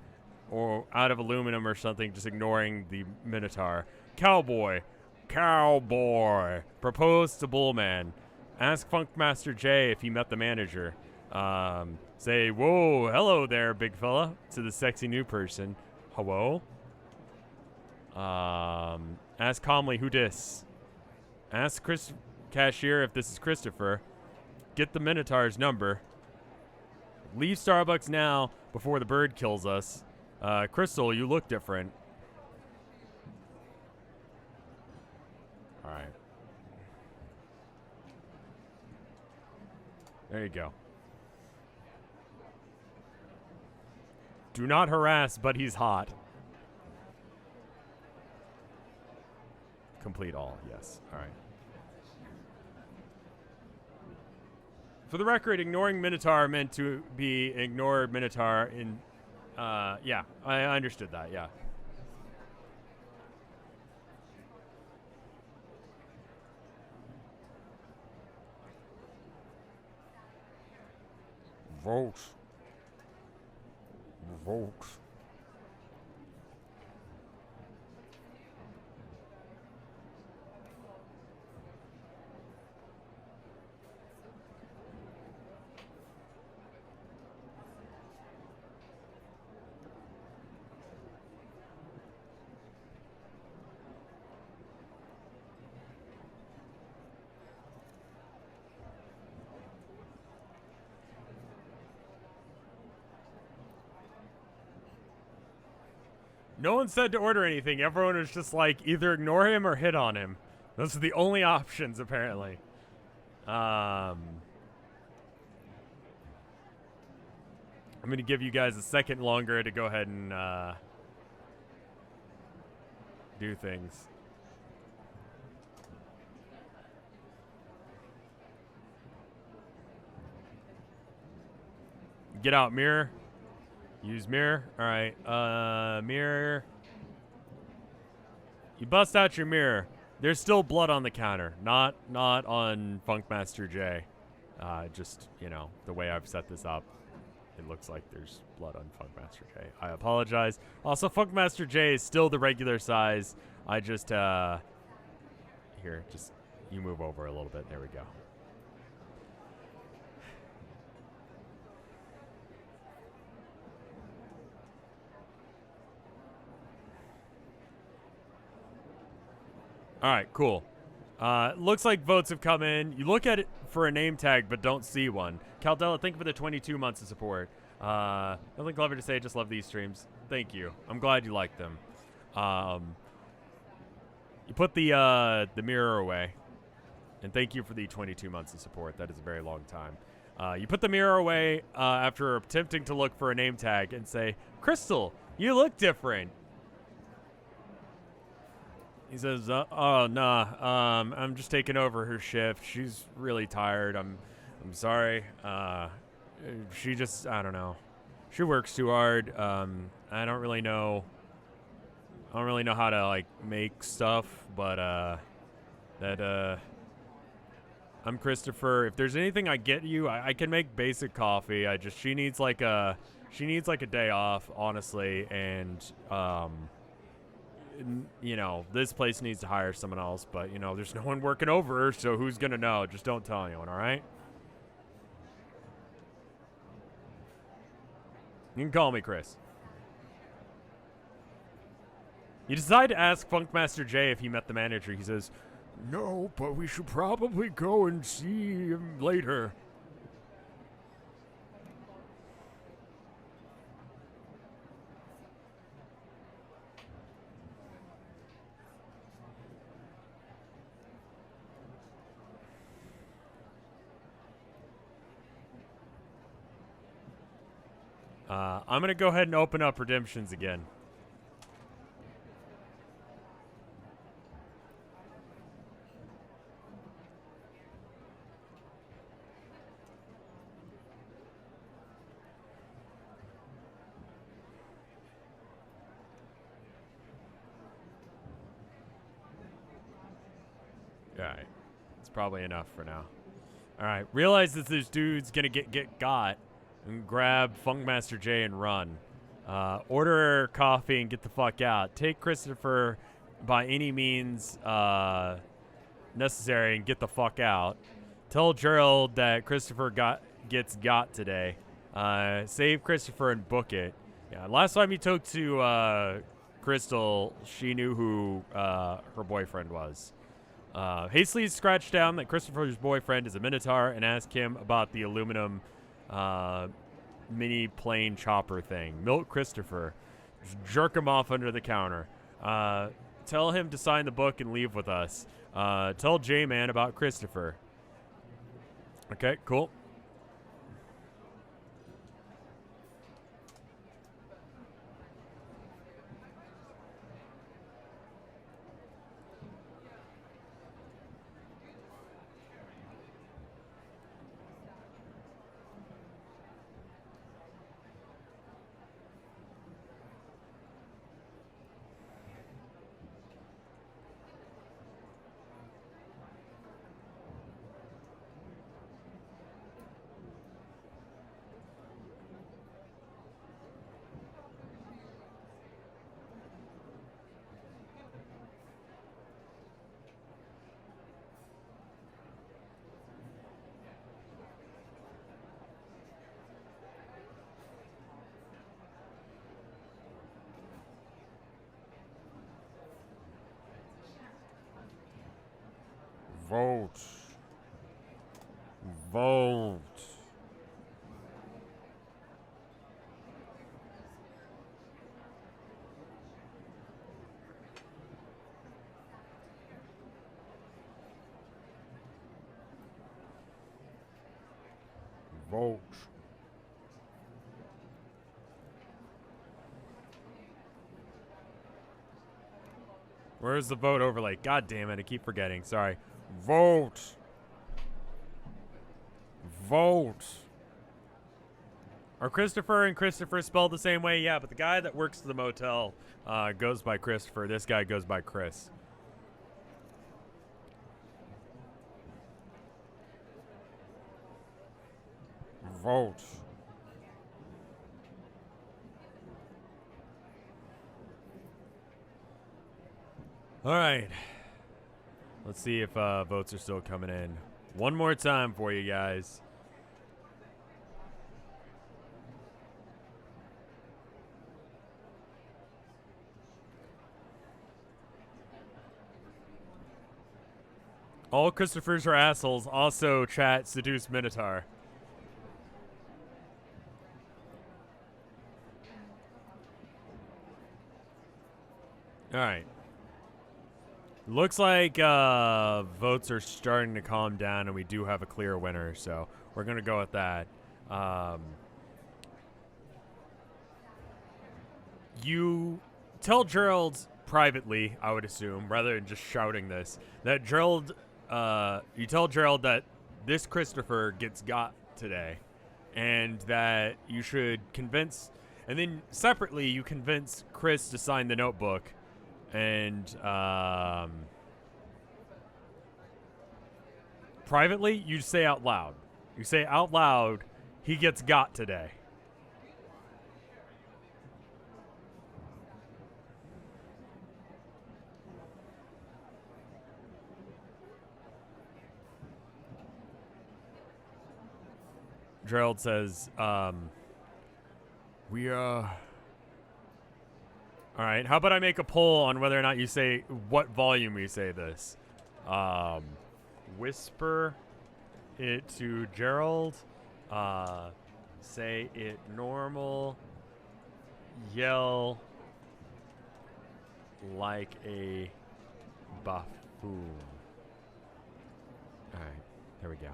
or out of aluminum or something, just ignoring the Minotaur. Cowboy. Cowboy. Propose to Bullman. Ask Funkmaster J if he met the manager. Say, whoa, hello there, big fella, to the sexy new person. Hello? Ask calmly who dis. Ask Chris cashier if this is Christopher. Get the Minotaur's number. Leave Starbucks now before the bird kills us. Crystal, you look different. All right. There you go. Do not harass, but he's hot. Complete all, yes. All right. For the record, ignoring Minotaur meant to be ignore Minotaur in... yeah, I understood that, yeah. Votes. Votes. No one said to order anything. Everyone was just like, either ignore him or hit on him. Those are the only options, apparently. I'm going to give you guys a second longer to go ahead and do things. Get out, mirror. Use mirror. All right. Mirror. You bust out your mirror. There's still blood on the counter. Not on Funkmaster J. Just, you know, the way I've set this up. It looks like there's blood on Funkmaster J. I apologize. Also, Funkmaster J is still the regular size. I just, here, just, you move over a little bit. There we go. All right, cool. Looks like votes have come in. You look at it for a name tag, but don't see one. Caldella, thank you for the 22 months of support. Nothing clever to say, just love these streams. Thank you. I'm glad you like them. You put the mirror away. And thank you for the 22 months of support. That is a very long time. You put the mirror away after attempting to look for a name tag and say, Crystal, you look different. He says, oh, nah, I'm just taking over her shift. She's really tired. I'm sorry. She just, I don't know. She works too hard. I don't really know how to, like, make stuff, but, I'm Christopher. If there's anything I get you, I can make basic coffee. She needs like a day off, honestly, and you know, this place needs to hire someone else, but you know, there's no one working over her, so who's gonna know? Just don't tell anyone, all right? You can call me Chris. You decide to ask Funkmaster Jay if he met the manager. He says, No, but we should probably go and see him later. I'm going to go ahead and open up redemptions again. Alright. It's probably enough for now. Alright. Realize that this dude's going to get got. And grab Funkmaster J and run. Order coffee and get the fuck out. Take Christopher by any means necessary and get the fuck out. Tell Gerald that Christopher gets got today. Save Christopher and book it. Yeah, last time you talked to Crystal, she knew who her boyfriend was. Hastily scratch down that Christopher's boyfriend is a Minotaur and ask him about the aluminum mini plane chopper thing. Milk Christopher. Just jerk him off under the counter. Tell him to sign the book and leave with us. Tell J-Man about Christopher. Okay, cool. Vote. Vote. Vote. Where's the vote overlay? God damn it, I keep forgetting. Sorry. Vote. Vote. Are Christopher and Christopher spelled the same way? Yeah, but the guy that works at the motel goes by Christopher. This guy goes by Chris. Vote. All right. Let's see if votes are still coming in. One more time for you guys. All Christophers are assholes. Also, chat seduce Minotaur. All right. Looks like votes are starting to calm down, and we do have a clear winner. So We're going to go with that. You tell Gerald privately, I would assume, rather than just shouting this, that Gerald, you tell Gerald that this Christopher gets got today, and that you should convince, and then separately you convince Chris to sign the notebook, and privately you say out loud. You say out loud, he gets got today. Gerald says, We, all right, how about I make a poll on whether or not you say what volume you say this? Whisper it to Gerald. Say it normal. Yell like a buffoon. All right, there we go.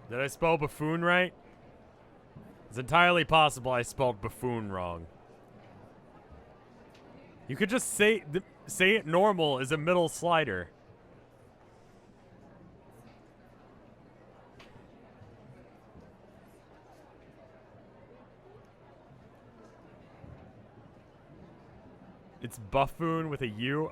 Did I spell buffoon right? It's entirely possible I spelled buffoon wrong. You could just say it normal as a middle slider. It's buffoon with a U.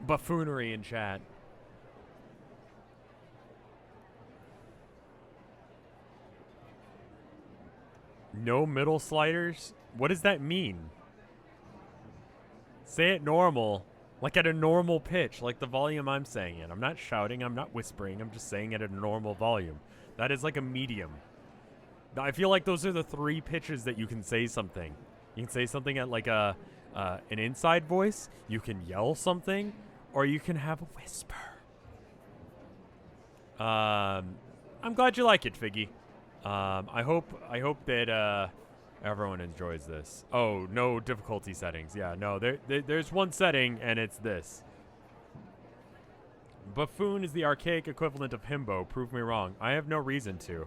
Buffoonery in chat. No middle sliders? What does that mean? Say it normal. Like at a normal pitch, like the volume I'm saying it. I'm not shouting, I'm not whispering, I'm just saying it at a normal volume. That is like a medium. I feel like those are the three pitches that you can say something. You can say something at like an inside voice, you can yell something, or you can have a whisper. I'm glad you like it, Figgy. I hope that everyone enjoys this. Oh, no difficulty settings. Yeah, no, there's one setting, and it's this. Buffoon is the archaic equivalent of himbo. Prove me wrong. I have no reason to.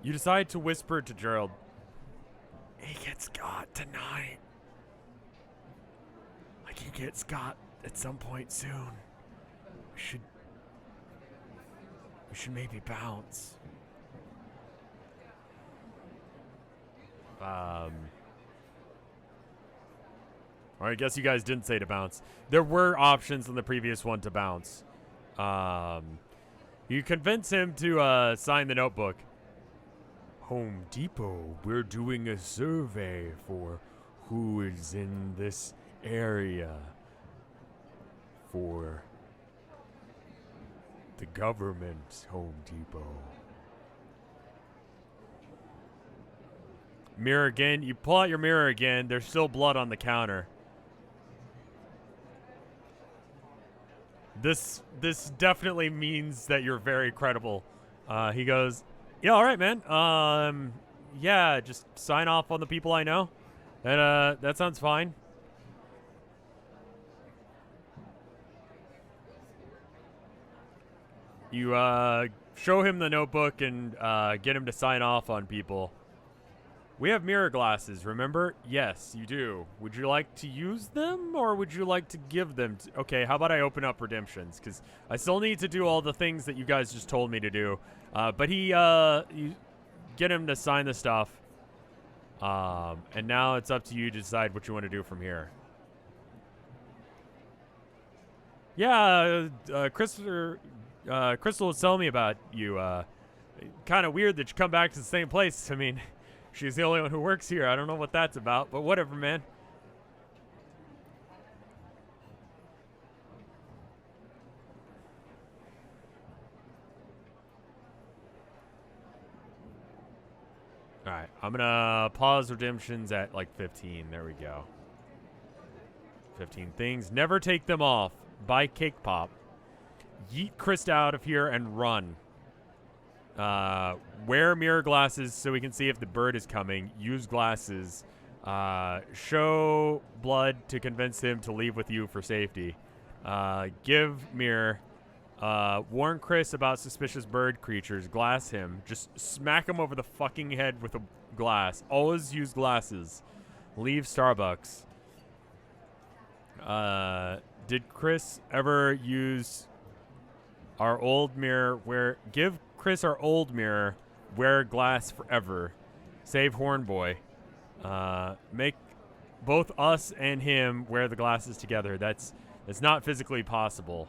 You decide to whisper to Gerald. He gets got tonight. Like he gets got at some point soon. We should maybe bounce. Or I guess you guys didn't say to bounce. There were options in the previous one to bounce. You convince him to sign the notebook. Home Depot, we're doing a survey for who is in this area for the government, Home Depot. Mirror again. You pull out your mirror again. There's still blood on the counter. This definitely means that you're very credible. He goes, yeah, all right, man. Yeah, just sign off on the people I know. And that sounds fine. You show him the notebook and get him to sign off on people. We have mirror glasses, remember? Yes, you do. Would you like to use them, or would you like to give them to... Okay, how about I open up redemptions? Because I still need to do all the things that you guys just told me to do. But you get him to sign the stuff. And now it's up to you to decide what you want to do from here. Yeah, Crystal was telling me about you. Kind of weird that you come back to the same place. I mean... She's the only one who works here. I don't know what that's about, but whatever, man. Alright, I'm gonna pause redemptions at like 15. There we go. 15 things. Never take them off. Buy cake pop. Yeet Krista out of here and run. Wear mirror glasses so we can see if the bird is coming. Use glasses. Show blood to convince him to leave with you for safety. Give mirror. Warn Chris about suspicious bird creatures. Glass him. Just smack him over the fucking head with a glass. Always use glasses. Leave Starbucks. Did Chris ever use our old mirror? Give Chris our old mirror. Wear glass forever. Save Hornboy. Make both us and him wear the glasses together. That's not physically possible.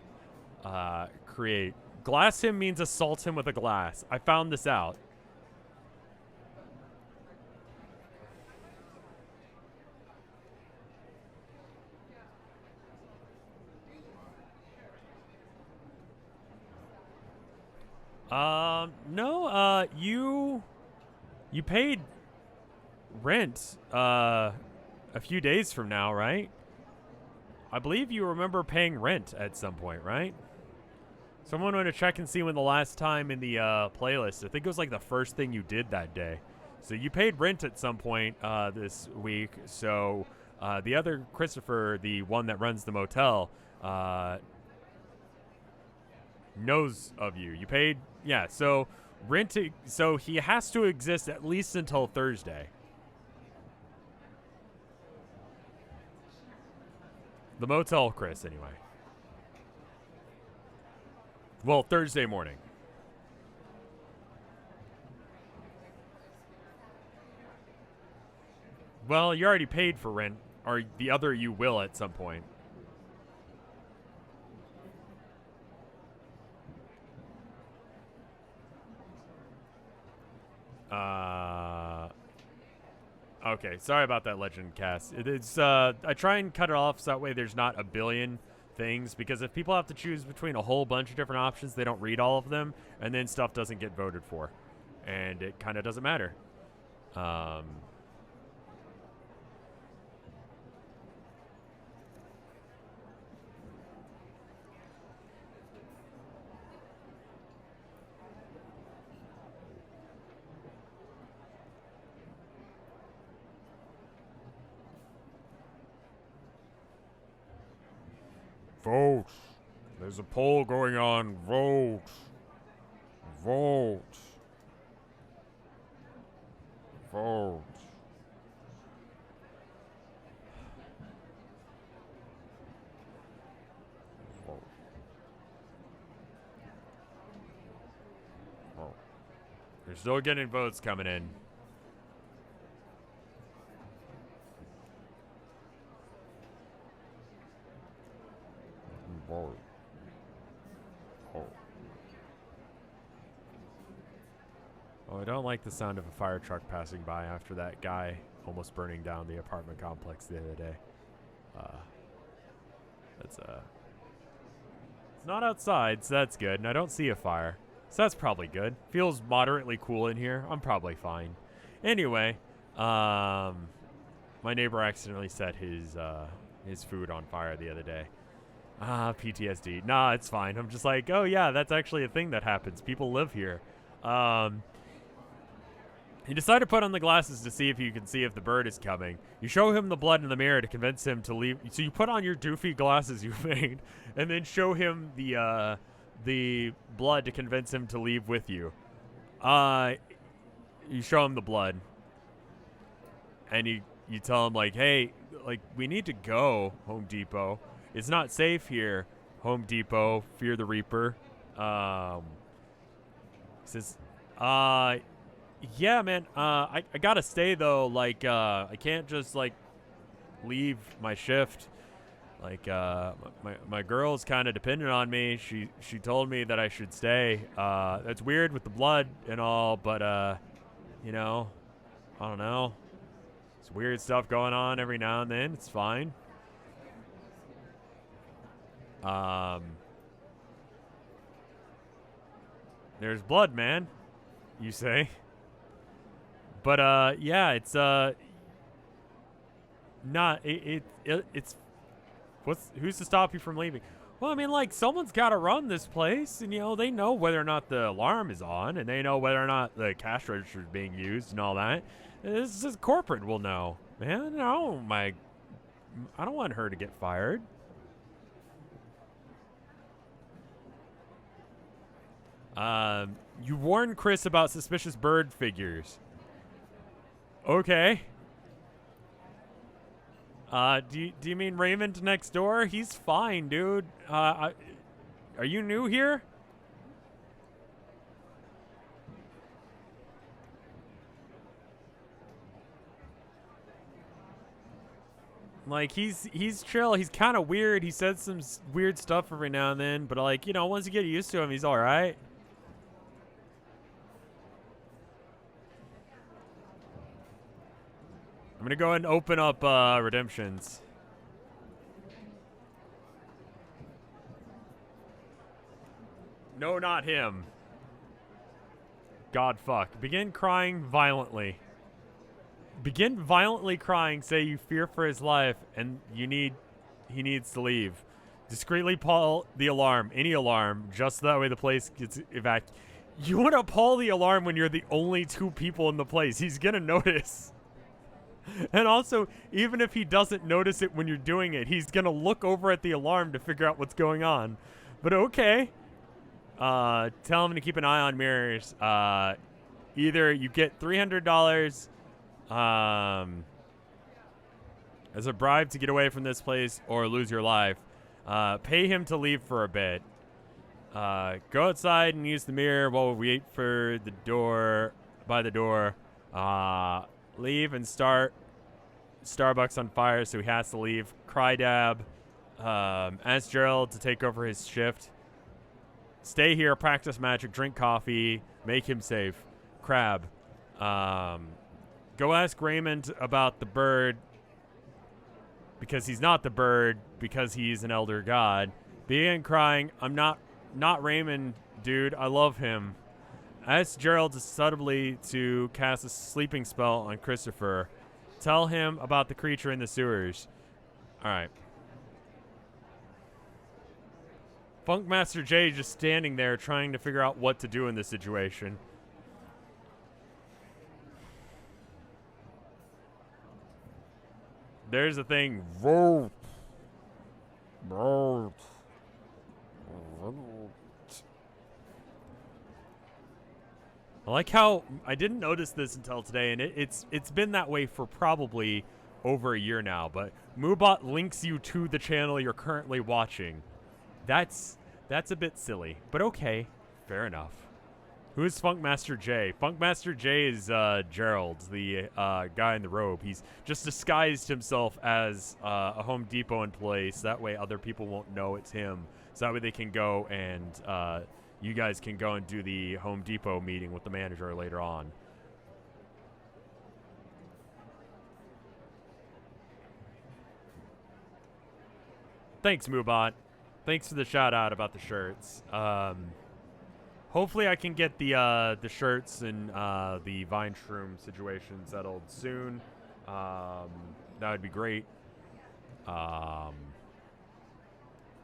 Create. Glass him means assault him with a glass. I found this out. No, you paid rent, a few days from now, right? I believe you remember paying rent at some point, right? Someone want to check and see when the last time in the, playlist, I think it was like the first thing you did that day. So you paid rent at some point, this week, so, the other Christopher, the one that runs the motel, knows of you. You paid, yeah, so so he has to exist at least until Thursday. The motel Chris, anyway. Well, Thursday morning. Well, you already paid for rent, or the other you will at some point. Okay, sorry about that, Legend Cast. It's I try and cut it off so that way there's not a billion things, because if people have to choose between a whole bunch of different options, they don't read all of them, and then stuff doesn't get voted for, and it kind of doesn't matter. Vote. There's a poll going on. Vote. Vote. Vote. Vote. Vote. You're still getting votes coming in. Vote. Vote. Oh, I don't like the sound of a fire truck passing by after that guy almost burning down the apartment complex the other day. It's not outside, so that's good, and I don't see a fire, so that's probably good. Feels moderately cool in here. I'm probably fine. Anyway, my neighbor accidentally set his food on fire the other day. PTSD. Nah, it's fine. I'm just like, oh yeah, that's actually a thing that happens. People live here. He decided to put on the glasses to see if you can see if the bird is coming. You show him the blood in the mirror to convince him to leave. So you put on your doofy glasses you made, and then show him the blood to convince him to leave with you. You show him the blood, and you tell him like, hey, like we need to go, Home Depot. It's not safe here, Home Depot. Fear the Reaper. He says, yeah, man. I gotta stay though. Like, I can't just like leave my shift. Like, my girl's kind of dependent on me. She told me that I should stay. That's weird with the blood and all, but you know, I don't know. It's weird stuff going on every now and then. It's fine. There's blood, man, you say. But yeah, it's not it's who's to stop you from leaving? Well, I mean, like, someone's got to run this place, and, you know, they know whether or not the alarm is on, and they know whether or not the cash register is being used and all that. This is corporate will know. Man, I don't want her to get fired. You warned Chris about suspicious bird figures. Okay. Do you mean Raymond next door? He's fine, dude. Are you new here? Like, he's chill. He's kind of weird. He says some weird stuff every now and then, but, like, you know, once you get used to him, he's all right. I'm gonna go ahead and open up redemptions. No, not him. God fuck. Begin crying violently. Begin violently crying, say you fear for his life and he needs to leave. Discreetly pull the alarm, any alarm, just that way the place gets evacuated. You want to pull the alarm when you're the only two people in the place. He's gonna notice. And also, even if he doesn't notice it when you're doing it, he's gonna look over at the alarm to figure out what's going on. But okay. Tell him to keep an eye on mirrors. Either you get $300 as a bribe to get away from this place or lose your life. Pay him to leave for a bit. Go outside and use the mirror while we wait for the door, by the door. Leave and start Starbucks on fire, so he has to leave. Cry dab. Ask Gerald to take over his shift. Stay here, practice magic, drink coffee, make him safe. Crab. Go ask Raymond about the bird, because he's not the bird, because he's an elder god. Begin crying. I'm not Raymond, dude. I love him. Ask Gerald to subtly to cast a sleeping spell on Christopher. Tell him about the creature in the sewers. All right. Funkmaster J just standing there trying to figure out what to do in this situation. There's the thing. Vote. Vote. Vote. I like how I didn't notice this until today, and it's been that way for probably over a year now, but Moobot links you to the channel you're currently watching. That's a bit silly, but okay, fair enough. Who is Funkmaster J? Funkmaster J is Gerald, the guy in the robe. He's just disguised himself as a Home Depot employee, so that way other people won't know it's him. So that way they can go and you guys can go and do the Home Depot meeting with the manager later on. Thanks, Moobot. Thanks for the shout out about the shirts. Hopefully I can get the shirts and the Vine Shroom situation settled soon. That would be great.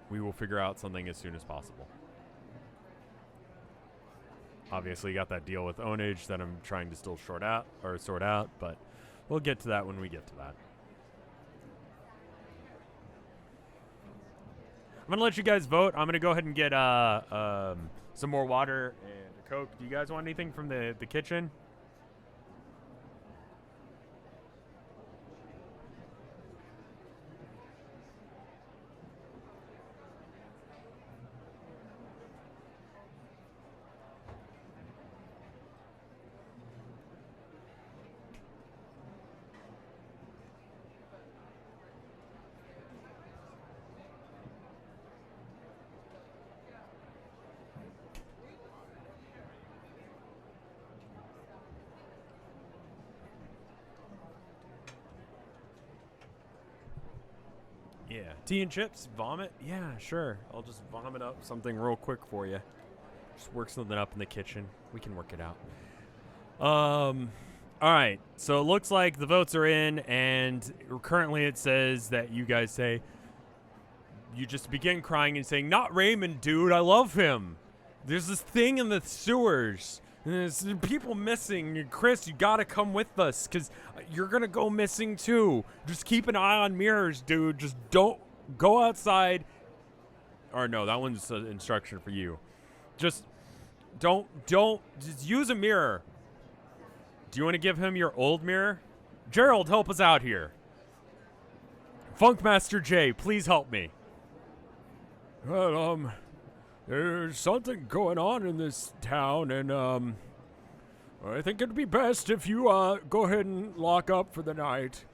We will figure out something as soon as possible. Obviously, got that deal with Ownage that I'm trying to still sort out, but we'll get to that when we get to that. I'm going to let you guys vote. I'm going to go ahead and get some more water and a Coke. Do you guys want anything from the kitchen? Yeah. Tea and chips? Vomit? Yeah, sure. I'll just vomit up something real quick for you. Just work something up in the kitchen. We can work it out. All right, so it looks like the votes are in, and currently it says that you guys say, you just begin crying and saying, "Not Raymond, dude, I love him. There's this thing in the sewers, and there's people missing. And Chris, you gotta come with us, because you're gonna go missing too. Just keep an eye on mirrors, dude. Just don't go outside." Or no, that one's an instruction for you. Just don't, just use a mirror. Do you want to give him your old mirror? Gerald, help us out here. Funkmaster J, please help me. Well, there's something going on in this town, and, I think it'd be best if you, go ahead and lock up for the night.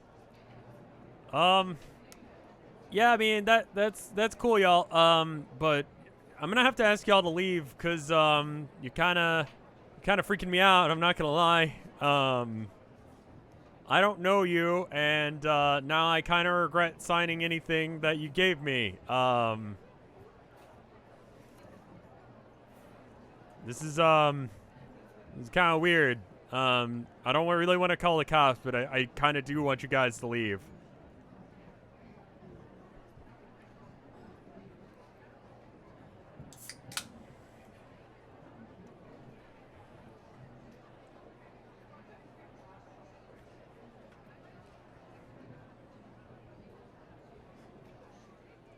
Yeah, I mean, that's cool, y'all. But I'm gonna have to ask y'all to leave, cause, you're kinda freaking me out, I'm not gonna lie. I don't know you, and now I kind of regret signing anything that you gave me. This is kind of weird. I don't really want to call the cops, but I kind of do want you guys to leave.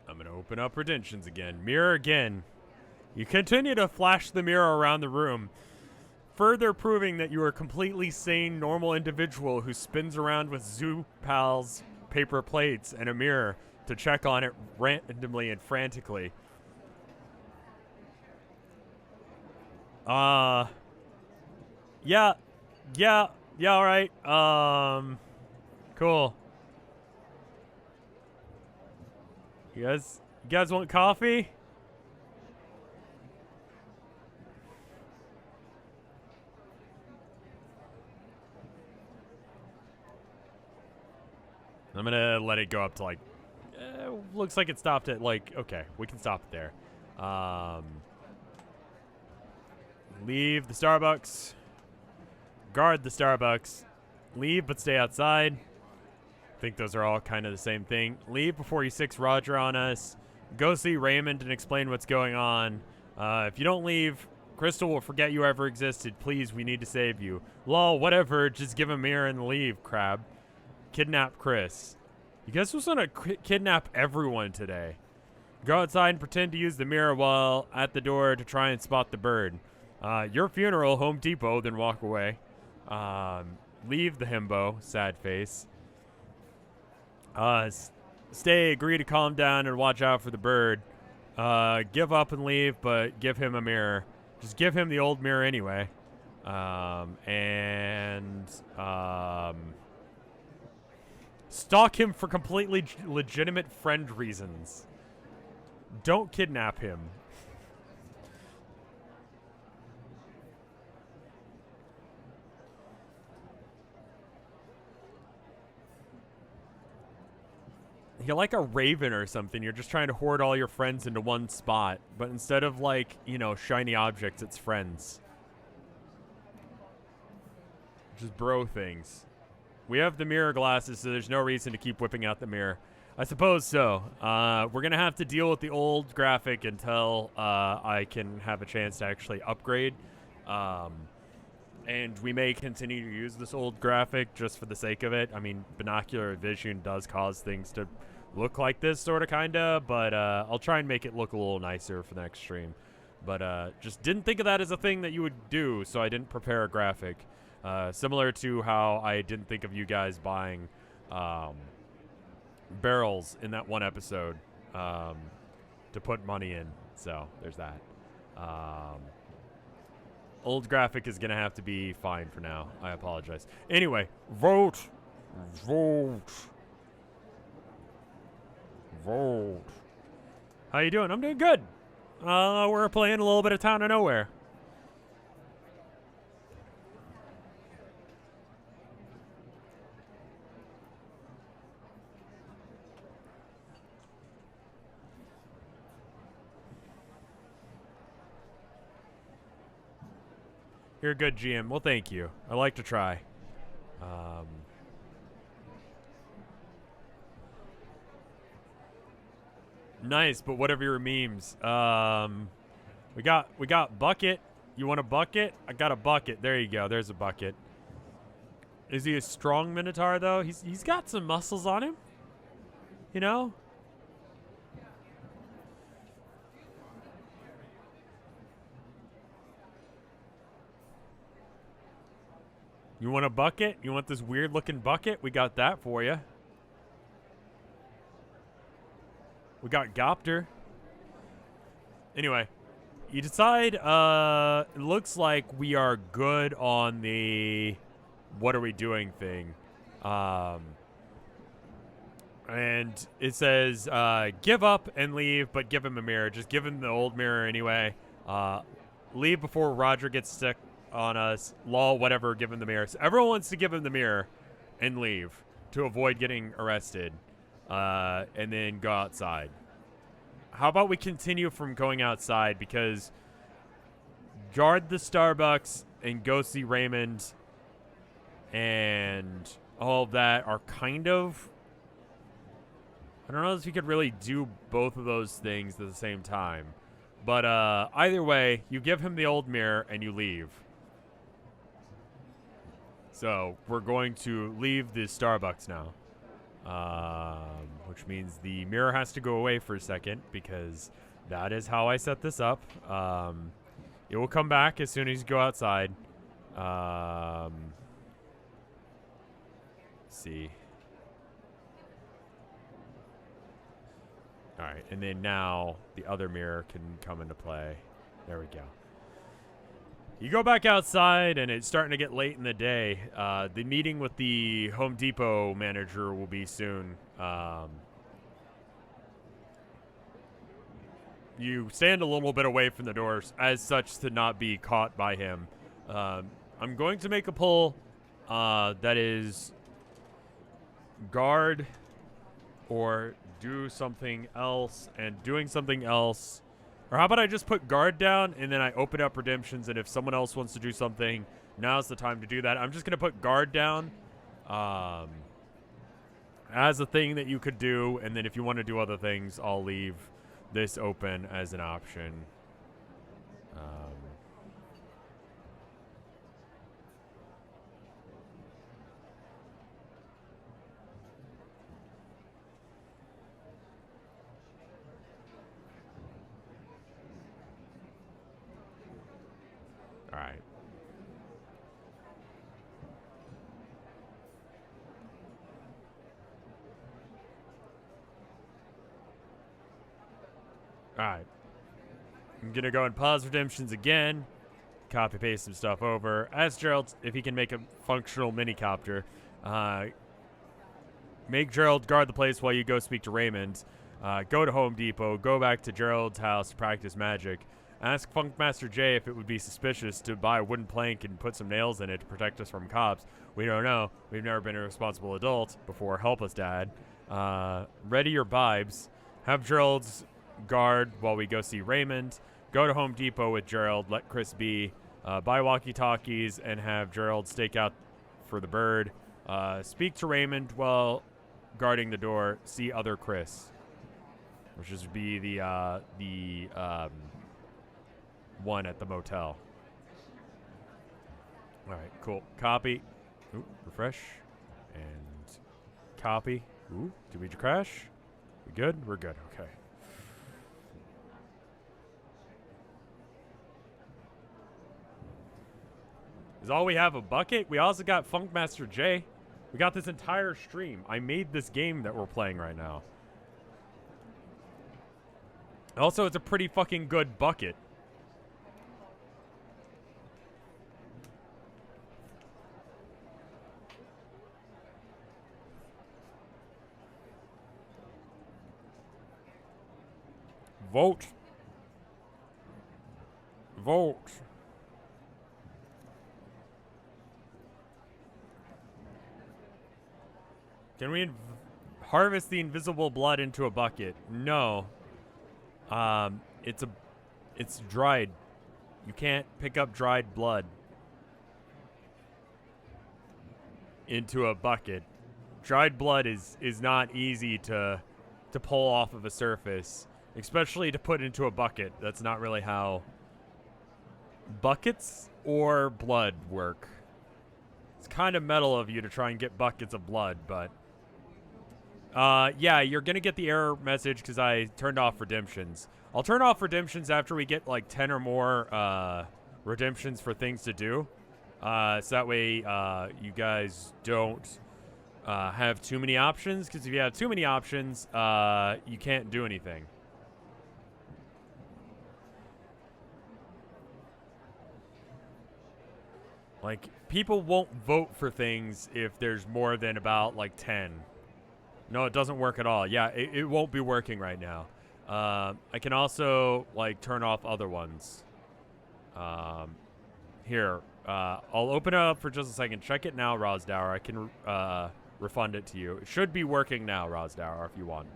I'm going to open up retentions again. Mirror again. You continue to flash the mirror around the room, further proving that you are a completely sane, normal individual who spins around with Zoo Pal's paper plates and a mirror to check on it randomly and frantically. Yeah, all right. Cool. You guys want coffee? I'm gonna let it go up to like, looks like it stopped at like, okay, we can stop it there. Leave the Starbucks. Guard the Starbucks. Leave but stay outside. I think those are all kind of the same thing. Leave before you 6 Roger on us. Go see Raymond and explain what's going on. If you don't leave, Crystal will forget you ever existed. Please, we need to save you. Lol, whatever. Just give him a mirror and leave, Crab. Kidnap Chris. You guys just want to kidnap everyone today. Go outside and pretend to use the mirror while at the door to try and spot the bird. Your funeral, Home Depot, then walk away. Leave the himbo, sad face. Stay, agree to calm down and watch out for the bird. Give up and leave, but give him a mirror. Just give him the old mirror anyway. Stalk him for completely legitimate friend reasons. Don't kidnap him. You're like a raven or something. You're just trying to hoard all your friends into one spot. But instead of like, you know, shiny objects, it's friends. Just bro things. We have the mirror glasses, so there's no reason to keep whipping out the mirror. I suppose so. We're going to have to deal with the old graphic until I can have a chance to actually upgrade. And we may continue to use this old graphic just for the sake of it. I mean, binocular vision does cause things to look like this, sort of, kind of. But I'll try and make it look a little nicer for the next stream. But just didn't think of that as a thing that you would do, so I didn't prepare a graphic. Similar to how I didn't think of you guys buying barrels in that one episode to put money in. So there's that. Old graphic is going to have to be fine for now. I apologize. Anyway, vote. Vote. Vote. How you doing? I'm doing good. We're playing a little bit of Town of Nowhere. You're a good GM. Well, thank you. I like to try. Nice, but whatever your memes. We got bucket. You want a bucket? I got a bucket. There you go. There's a bucket. Is he a strong Minotaur though? He's got some muscles on him. You know? You want a bucket? You want this weird looking bucket? We got that for you. We got Gopter. Anyway, you decide, it looks like we are good on the what are we doing thing. And it says, give up and leave, but give him a mirror. Just give him the old mirror anyway. Leave before Roger gets sick on us. Lol, whatever, give him the mirror. So everyone wants to give him the mirror and leave to avoid getting arrested. And then go outside. How about we continue from going outside, because guard the Starbucks and go see Raymond and all of that are kind of... I don't know if you could really do both of those things at the same time. But either way, you give him the old mirror and you leave. So we're going to leave the Starbucks now. Which means the mirror has to go away for a second, because that is how I set this up. It will come back as soon as you go outside. Let's see. Alright, and then now the other mirror can come into play. There we go. You go back outside, and it's starting to get late in the day. The meeting with the Home Depot manager will be soon. You stand a little bit away from the doors, as such, to not be caught by him. I'm going to make a pull that is guard or do something else, and doing something else. Or how about I just put guard down, and then I open up redemptions, and if someone else wants to do something, now's the time to do that. I'm just going to put guard down as a thing that you could do, and then if you want to do other things, I'll leave this open as an option. All right. All right. I'm going to go and pause redemptions again. Copy paste some stuff over. Ask Gerald if he can make a functional minicopter. Make Gerald guard the place while you go speak to Raymond. Go to Home Depot. Go back to Gerald's house to practice magic. Ask Funkmaster J if it would be suspicious to buy a wooden plank and put some nails in it to protect us from cops. We don't know. We've never been a responsible adult before. Help us, Dad. Ready your vibes. Have Gerald's guard while we go see Raymond. Go to Home Depot with Gerald. Let Chris be. Buy walkie-talkies and have Gerald stake out for the bird. Speak to Raymond while guarding the door. See other Chris. Which would be the one at the motel. All right, cool. Copy. Ooh, refresh. And copy. Ooh, did we crash? We good? We're good. Okay. Is all we have a bucket? We also got Funkmaster J. We got this entire stream. I made this game that we're playing right now. Also, it's a pretty fucking good bucket. Vote. Vote. Can we harvest the invisible blood into a bucket? No. It's dried. You can't pick up dried blood. into a bucket. Dried blood is not easy to pull off of a surface, especially to put into a bucket. That's not really how buckets or blood work. It's kind of metal of you to try and get buckets of blood, but yeah, you're gonna get the error message because I turned off redemptions. I'll turn off redemptions after we get like 10 or more redemptions for things to do, so that way you guys don't have too many options, because if you have too many options, you can't do anything. Like, people won't vote for things if there's more than about, like, 10. No, it doesn't work at all. Yeah, it won't be working right now. I can also, like, turn off other ones. Here, I'll open it up for just a second. Check it now, Rosdower. I can refund it to you. It should be working now, Rosdower, if you want.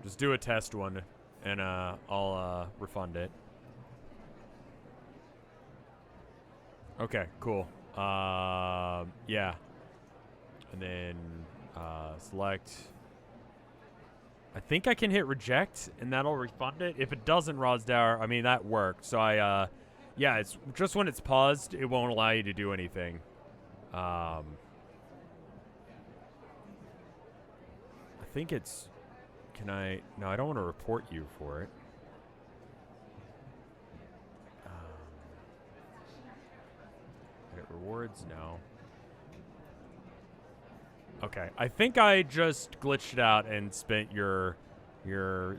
Just do a test one, and I'll refund it. Okay, cool. Yeah. And then select. I think I can hit reject, and that'll refund it. If it doesn't, Rosdower, I mean, that worked. So yeah, it's just when it's paused, it won't allow you to do anything. I think it's, no, I don't want to report you for it. Edit rewards, no. Okay, I think I just glitched it out and spent your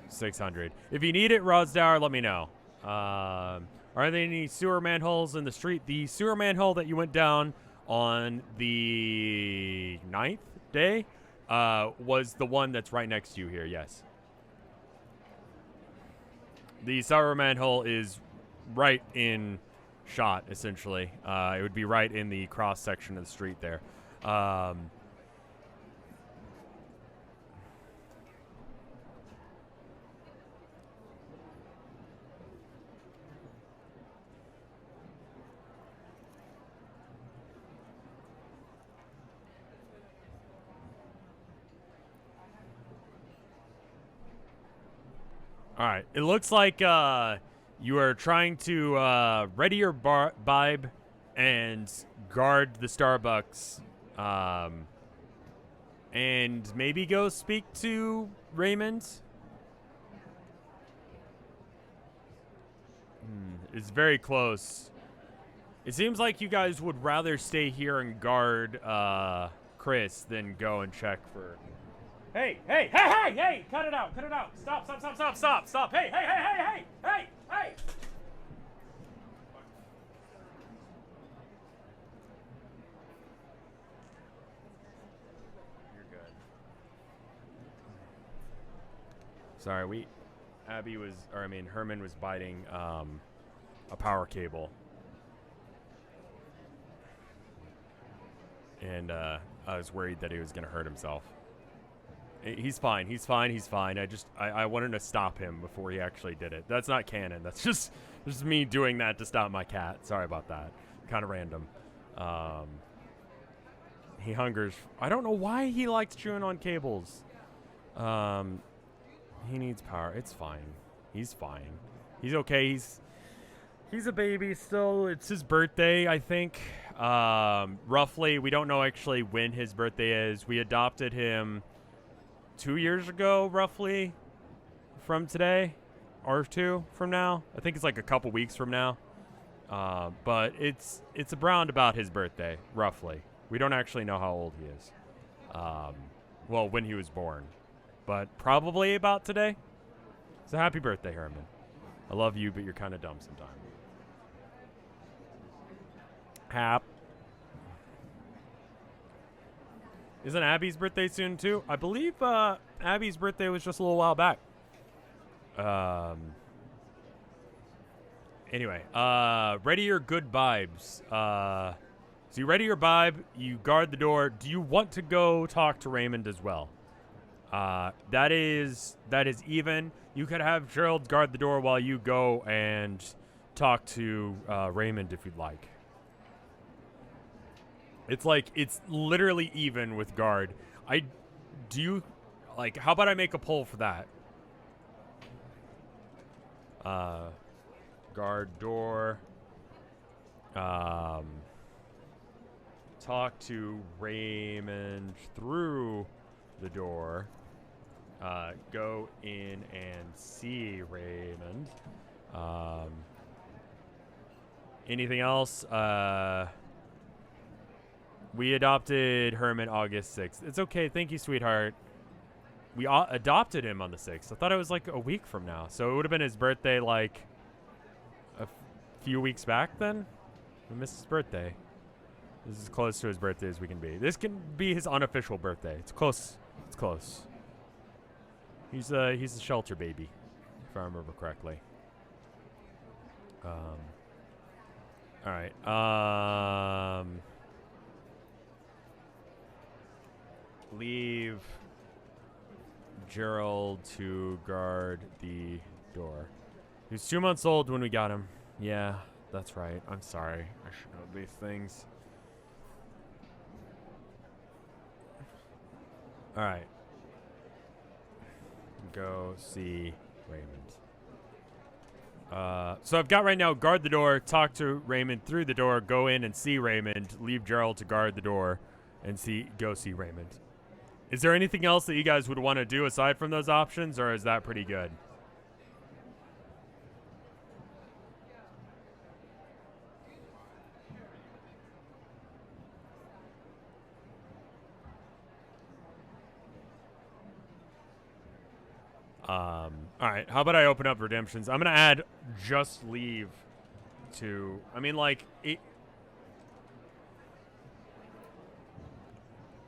600. If you need it, Rosdower, let me know. Are there any sewer manholes in the street? The sewer manhole that you went down on the 9th day was the one that's right next to you here, yes. The sewer manhole is right in shot, essentially. It would be right in the cross section of the street there. All right. It looks like you are trying to ready your bibe and guard the Starbucks, and maybe go speak to Raymond. It's very close. It seems like you guys would rather stay here and guard Chris than go and check for... Hey! Cut it out! Stop! Hey! You're good. Sorry, Herman was biting a power cable. And I was worried that he was going to hurt himself. He's fine. I wanted to stop him before he actually did it. That's not canon. That's just me doing that to stop my cat. Sorry about that. Kind of random. He hungers. I don't know why he likes chewing on cables. He needs power. It's fine. He's fine. He's okay. He's a baby still. It's his birthday, I think. Roughly. We don't know actually when his birthday is. We adopted him 2 years ago, roughly, from today, or 2 from now. I think it's like a couple weeks from now. But it's around about his birthday, roughly. We don't actually know how old he is. Well, when he was born. But probably about today. So happy birthday, Herman. I love you, but you're kind of dumb sometimes. Hap. Isn't Abby's birthday soon, too? I believe Abby's birthday was just a little while back. Anyway, ready your good vibes. So you ready your vibe, you guard the door. Do you want to go talk to Raymond as well? That is even. You could have Gerald guard the door while you go and talk to Raymond if you'd like. It's like, it's literally even with guard. How about I make a poll for that? Guard door. Talk to Raymond through the door. Go in and see Raymond. Anything else? We adopted Herman August 6th. It's okay. Thank you, sweetheart. We adopted him on the 6th. I thought it was like a week from now. So it would have been his birthday like a few weeks back then. We missed his birthday. This is as close to his birthday as we can be. This can be his unofficial birthday. It's close. It's close. He's a shelter baby, if I remember correctly. All right. Leave Gerald to guard the door. He was 2 months old when we got him. Yeah, that's right. I'm sorry. I should know these things. All right. Go see Raymond. So I've got right now, guard the door, talk to Raymond through the door, go in and see Raymond, leave Gerald to guard the door, and go see Raymond. Is there anything else that you guys would want to do aside from those options, or is that pretty good? All right, how about I open up redemptions? I'm going to add just leave to, I mean, like,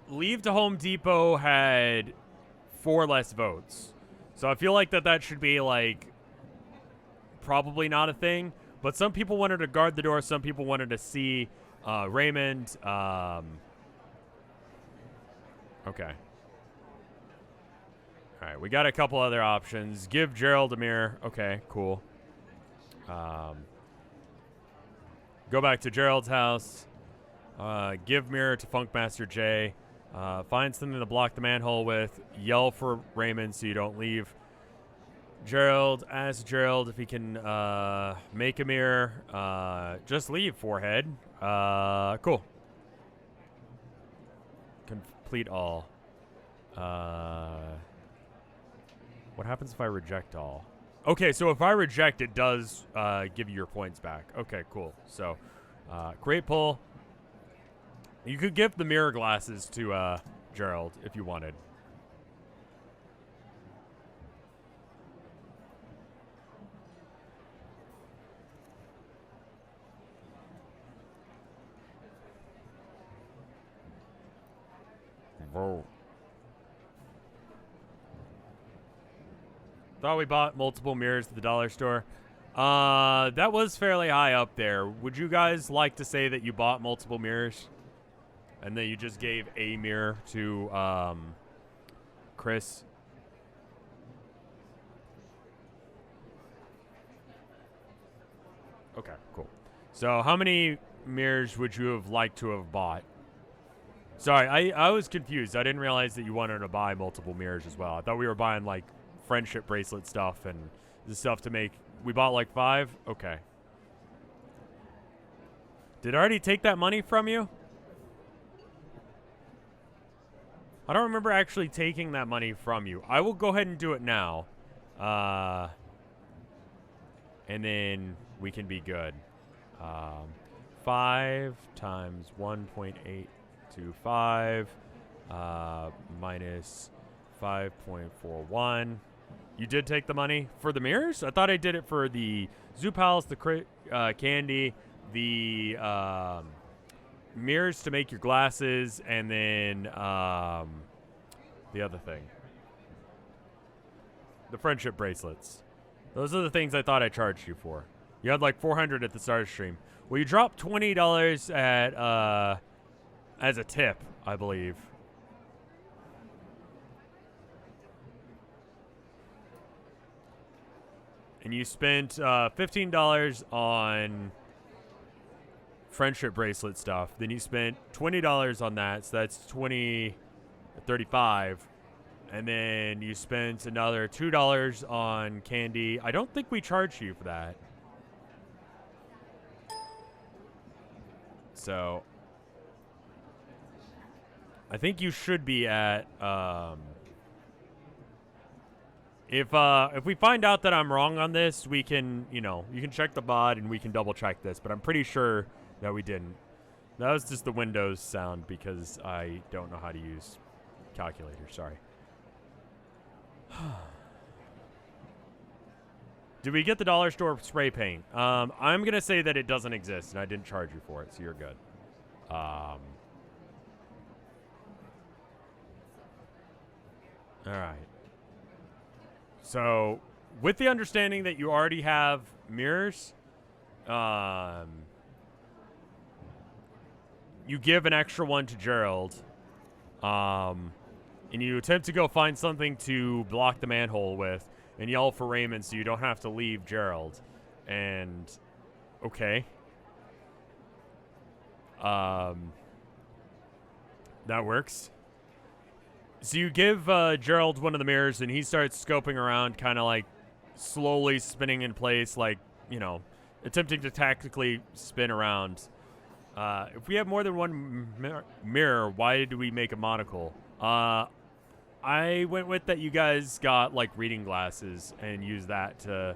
leave to Home Depot had 4 less votes. So I feel like that should be, like, probably not a thing. But some people wanted to guard the door. Some people wanted to see Raymond. Okay. All right, we got a couple other options. Give Gerald a mirror. Okay, cool. Go back to Gerald's house. Give mirror to Funkmaster J. Find something to block the manhole with. Yell for Raymond so you don't leave. Gerald, ask Gerald if he can make a mirror. Just leave, forehead. Cool. Complete all. What happens if I reject all? Okay, so if I reject, it does give you your points back. Okay, cool. So, great pull. You could give the mirror glasses to Gerald if you wanted. Whoa. Thought we bought multiple mirrors at the dollar store. That was fairly high up there. Would you guys like to say that you bought multiple mirrors? And then you just gave a mirror to Chris? Okay, cool. So how many mirrors would you have liked to have bought? Sorry, I was confused. I didn't realize that you wanted to buy multiple mirrors as well. I thought we were buying, like, friendship bracelet stuff and the stuff to make. We bought like 5? Okay. Did I already take that money from you? I don't remember actually taking that money from you. I will go ahead and do it now. And then we can be good. 5 times 1.825 minus 5.41. You did take the money for the mirrors? I thought I did it for the Zoo Palace, the candy, the mirrors to make your glasses, and then the other thing. The friendship bracelets. Those are the things I thought I charged you for. You had like 400 at the start of stream. Well, you dropped $20 at as a tip, I believe. and you spent $15 on friendship bracelet stuff. Then you spent $20 on that, so that's $35. And then you spent another $2 on candy. I don't think we charged you for that. So I think you should be at if we find out that I'm wrong on this, we can, you can check the VOD and we can double check this, but I'm pretty sure that we didn't. That was just the Windows sound because I don't know how to use calculator, sorry. Did we get the dollar store spray paint? I'm going to say that it doesn't exist and I didn't charge you for it, so you're good. All right. So, with the understanding that you already have mirrors, you give an extra one to Gerald, and you attempt to go find something to block the manhole with, and yell for Raymond so you don't have to leave Gerald. And, okay. That works. So you give Gerald one of the mirrors, and he starts scoping around, kind of like slowly spinning in place, like, attempting to tactically spin around. If we have more than one mirror, why did we make a monocle? I went with that you guys got, like, reading glasses and used that to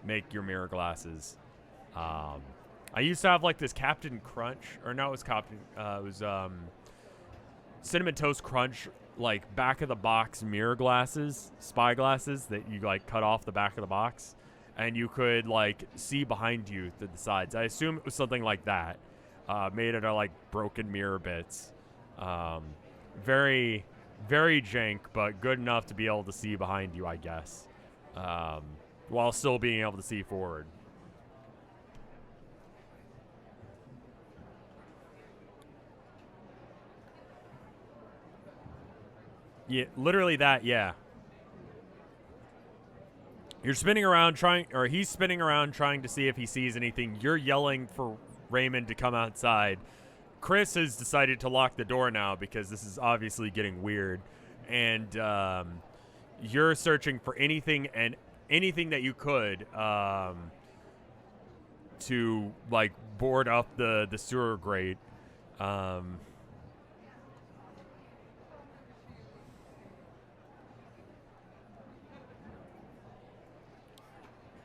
make your mirror glasses. I used to have, like, this Captain Crunch, or no, it was Captain, it was Cinnamon Toast Crunch, like, back of the box mirror glasses, spy glasses that you, like, cut off the back of the box, and you could, like, see behind you through the sides. I assume it was something like that, made out of, like, broken mirror bits. Very, very jank, but good enough to be able to see behind you, I guess, while still being able to see forward. Yeah, literally that, yeah. You're spinning around he's spinning around trying to see if he sees anything. You're yelling for Raymond to come outside. Chris has decided to lock the door now because this is obviously getting weird. And you're searching for anything that you could to, like, board up the sewer grate.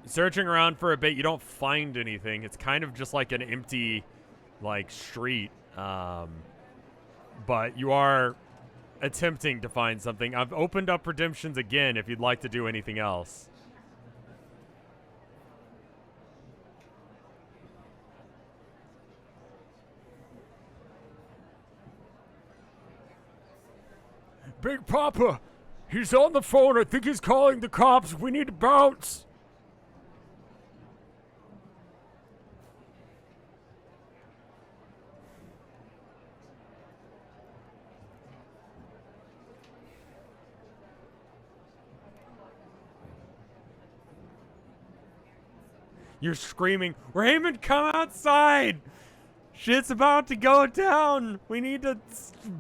Searching around for a bit, you don't find anything. It's kind of just like an empty, like, street. But you are attempting to find something. I've opened up redemptions again if you'd like to do anything else. Big Papa, he's on the phone. I think he's calling the cops. We need to bounce. You're screaming, Raymond, come outside! Shit's about to go down! We need to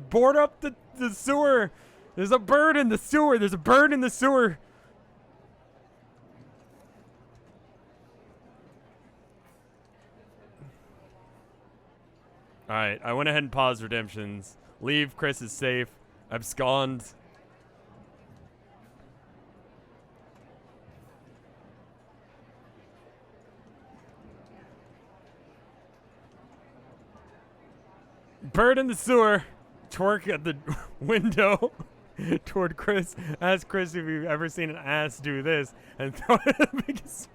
board up the sewer! There's a bird in the sewer! There's a bird in the sewer! Alright, I went ahead and paused redemptions. Leave, Chris is safe. Abscond. Bird in the sewer. Twerk at the window toward Chris. Ask Chris if you've ever seen an ass do this and throw it at the biggest.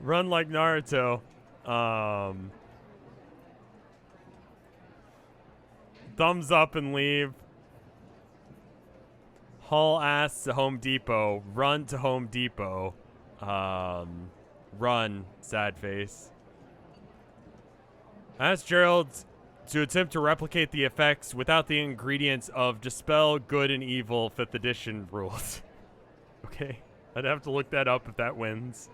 Run like Naruto. Thumbs up and leave. Haul ass to Home Depot. Run to Home Depot. Run, sad face. Ask Gerald to attempt to replicate the effects without the ingredients of Dispel Good and Evil 5th edition rules. Okay. I'd have to look that up if that wins.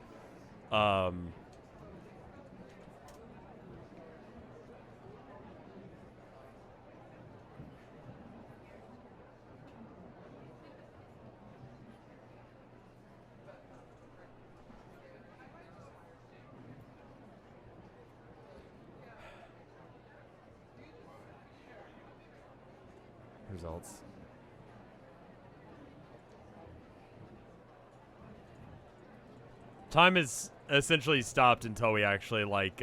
Results. Time is essentially stopped until we actually like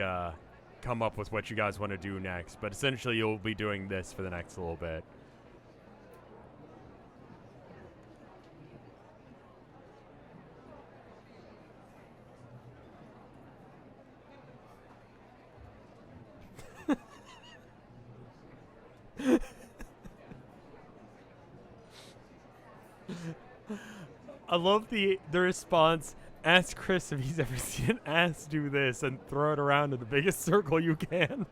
come up with what you guys want to do next. But essentially, you'll be doing this for the next little bit. I love the response. Ask Chris if he's ever seen an ass do this and throw it around in the biggest circle you can.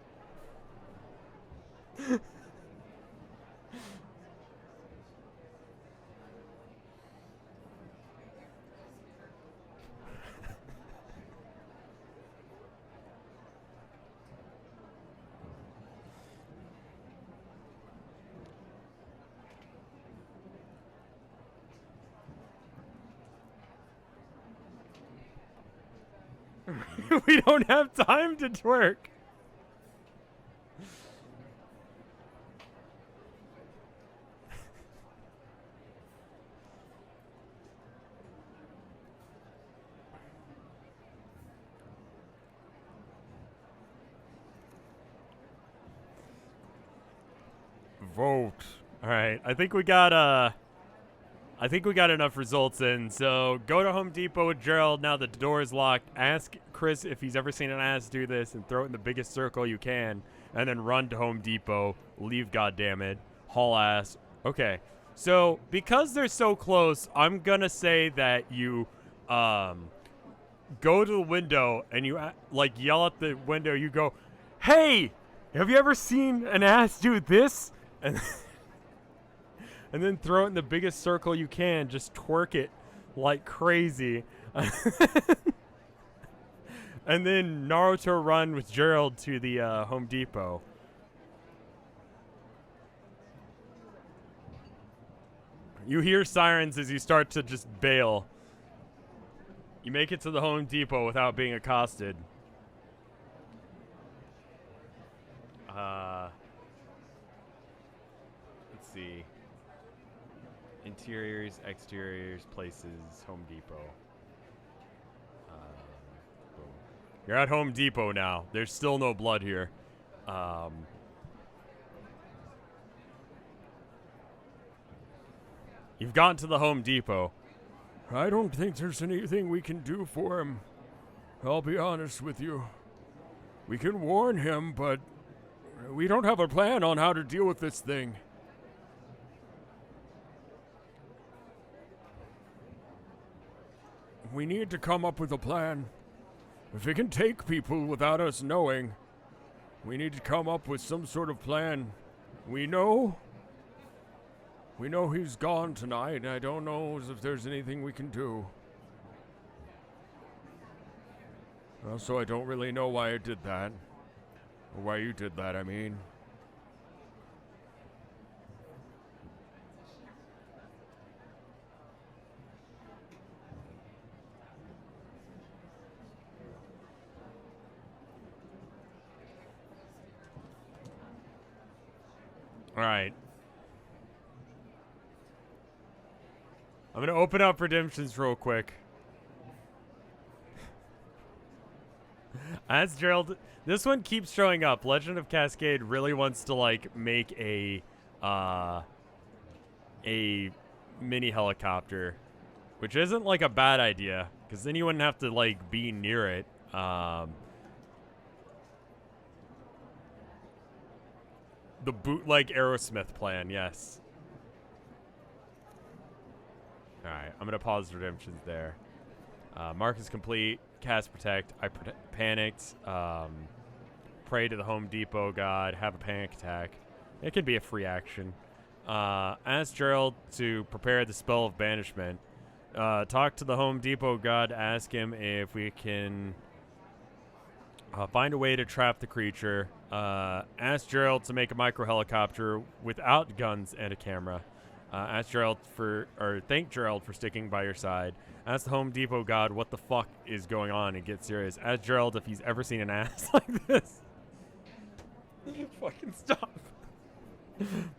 We don't have time to twerk. Vote. All right, I think we got enough results in. So go to Home Depot with Gerald now that the door is locked. Ask Chris if he's ever seen an ass do this and throw it in the biggest circle you can, and then run to Home Depot. Leave, goddammit. Haul ass. Okay. So because they're so close, I'm gonna say that you go to the window and you like yell at the window. You go, "Hey, have you ever seen an ass do this?" And and then throw it in the biggest circle you can. Just twerk it like crazy. And then Naruto run with Gerald to the Home Depot. You hear sirens as you start to just bail. You make it to the Home Depot without being accosted. Let's see. Interiors, exteriors, places, Home Depot. Boom. You're at Home Depot now. There's still no blood here. You've gotten to the Home Depot. I don't think there's anything we can do for him. I'll be honest with you. We can warn him, but we don't have a plan on how to deal with this thing. We need to come up with a plan. If it can take people without us knowing, we need to come up with some sort of plan. We know he's gone tonight. I don't know if there's anything we can do. Also, I don't really know why I did that. Or why you did that, I mean. All right. I'm going to open up redemptions real quick. As Gerald, this one keeps showing up. Legend of Cascade really wants to like make a mini helicopter, which isn't like a bad idea because then you wouldn't have to like be near it. The bootleg Aerosmith plan, yes. Alright, I'm going to pause redemptions there. Mark is complete. Cast Protect. I panicked. Pray to the Home Depot god. Have a panic attack. It can be a free action. Ask Gerald to prepare the spell of banishment. talk to the Home Depot god, ask him if we can find a way to trap the creature. Ask Gerald to make a micro helicopter without guns and a camera. Thank Gerald for sticking by your side. Ask the Home Depot god what the fuck is going on and get serious. Ask Gerald if he's ever seen an ass like this. Fucking stop.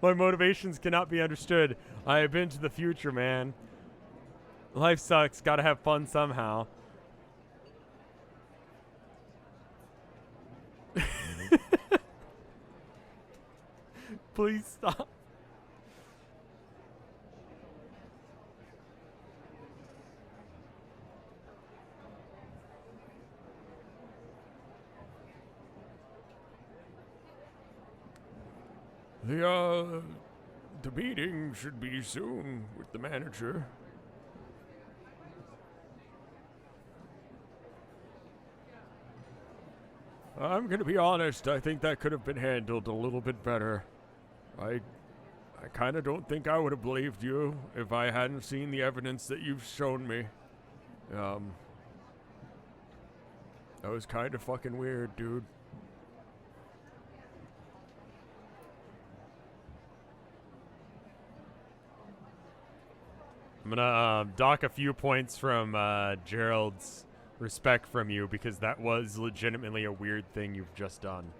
My motivations cannot be understood. I have been to the future, man. Life sucks. Gotta have fun somehow. Please stop. The meeting should be soon with the manager. I'm gonna be honest, I think that could have been handled a little bit better. I kind of don't think I would have believed you if I hadn't seen the evidence that you've shown me. That was kind of fucking weird, dude. I'm gonna dock a few points from Gerald's respect from you because that was legitimately a weird thing you've just done.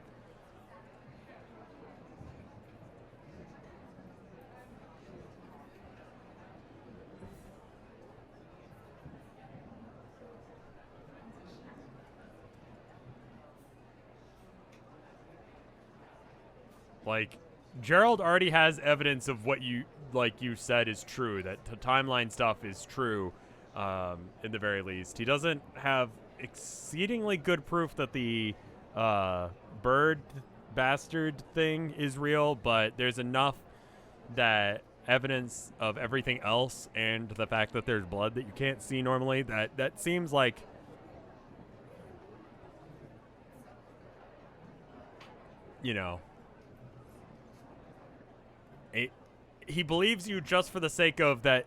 Like, Gerald already has evidence of what you said is true, that the timeline stuff is true, in the very least. He doesn't have exceedingly good proof that the bird bastard thing is real, but there's enough that evidence of everything else and the fact that there's blood that you can't see normally, that seems like, you know, he believes you just for the sake of that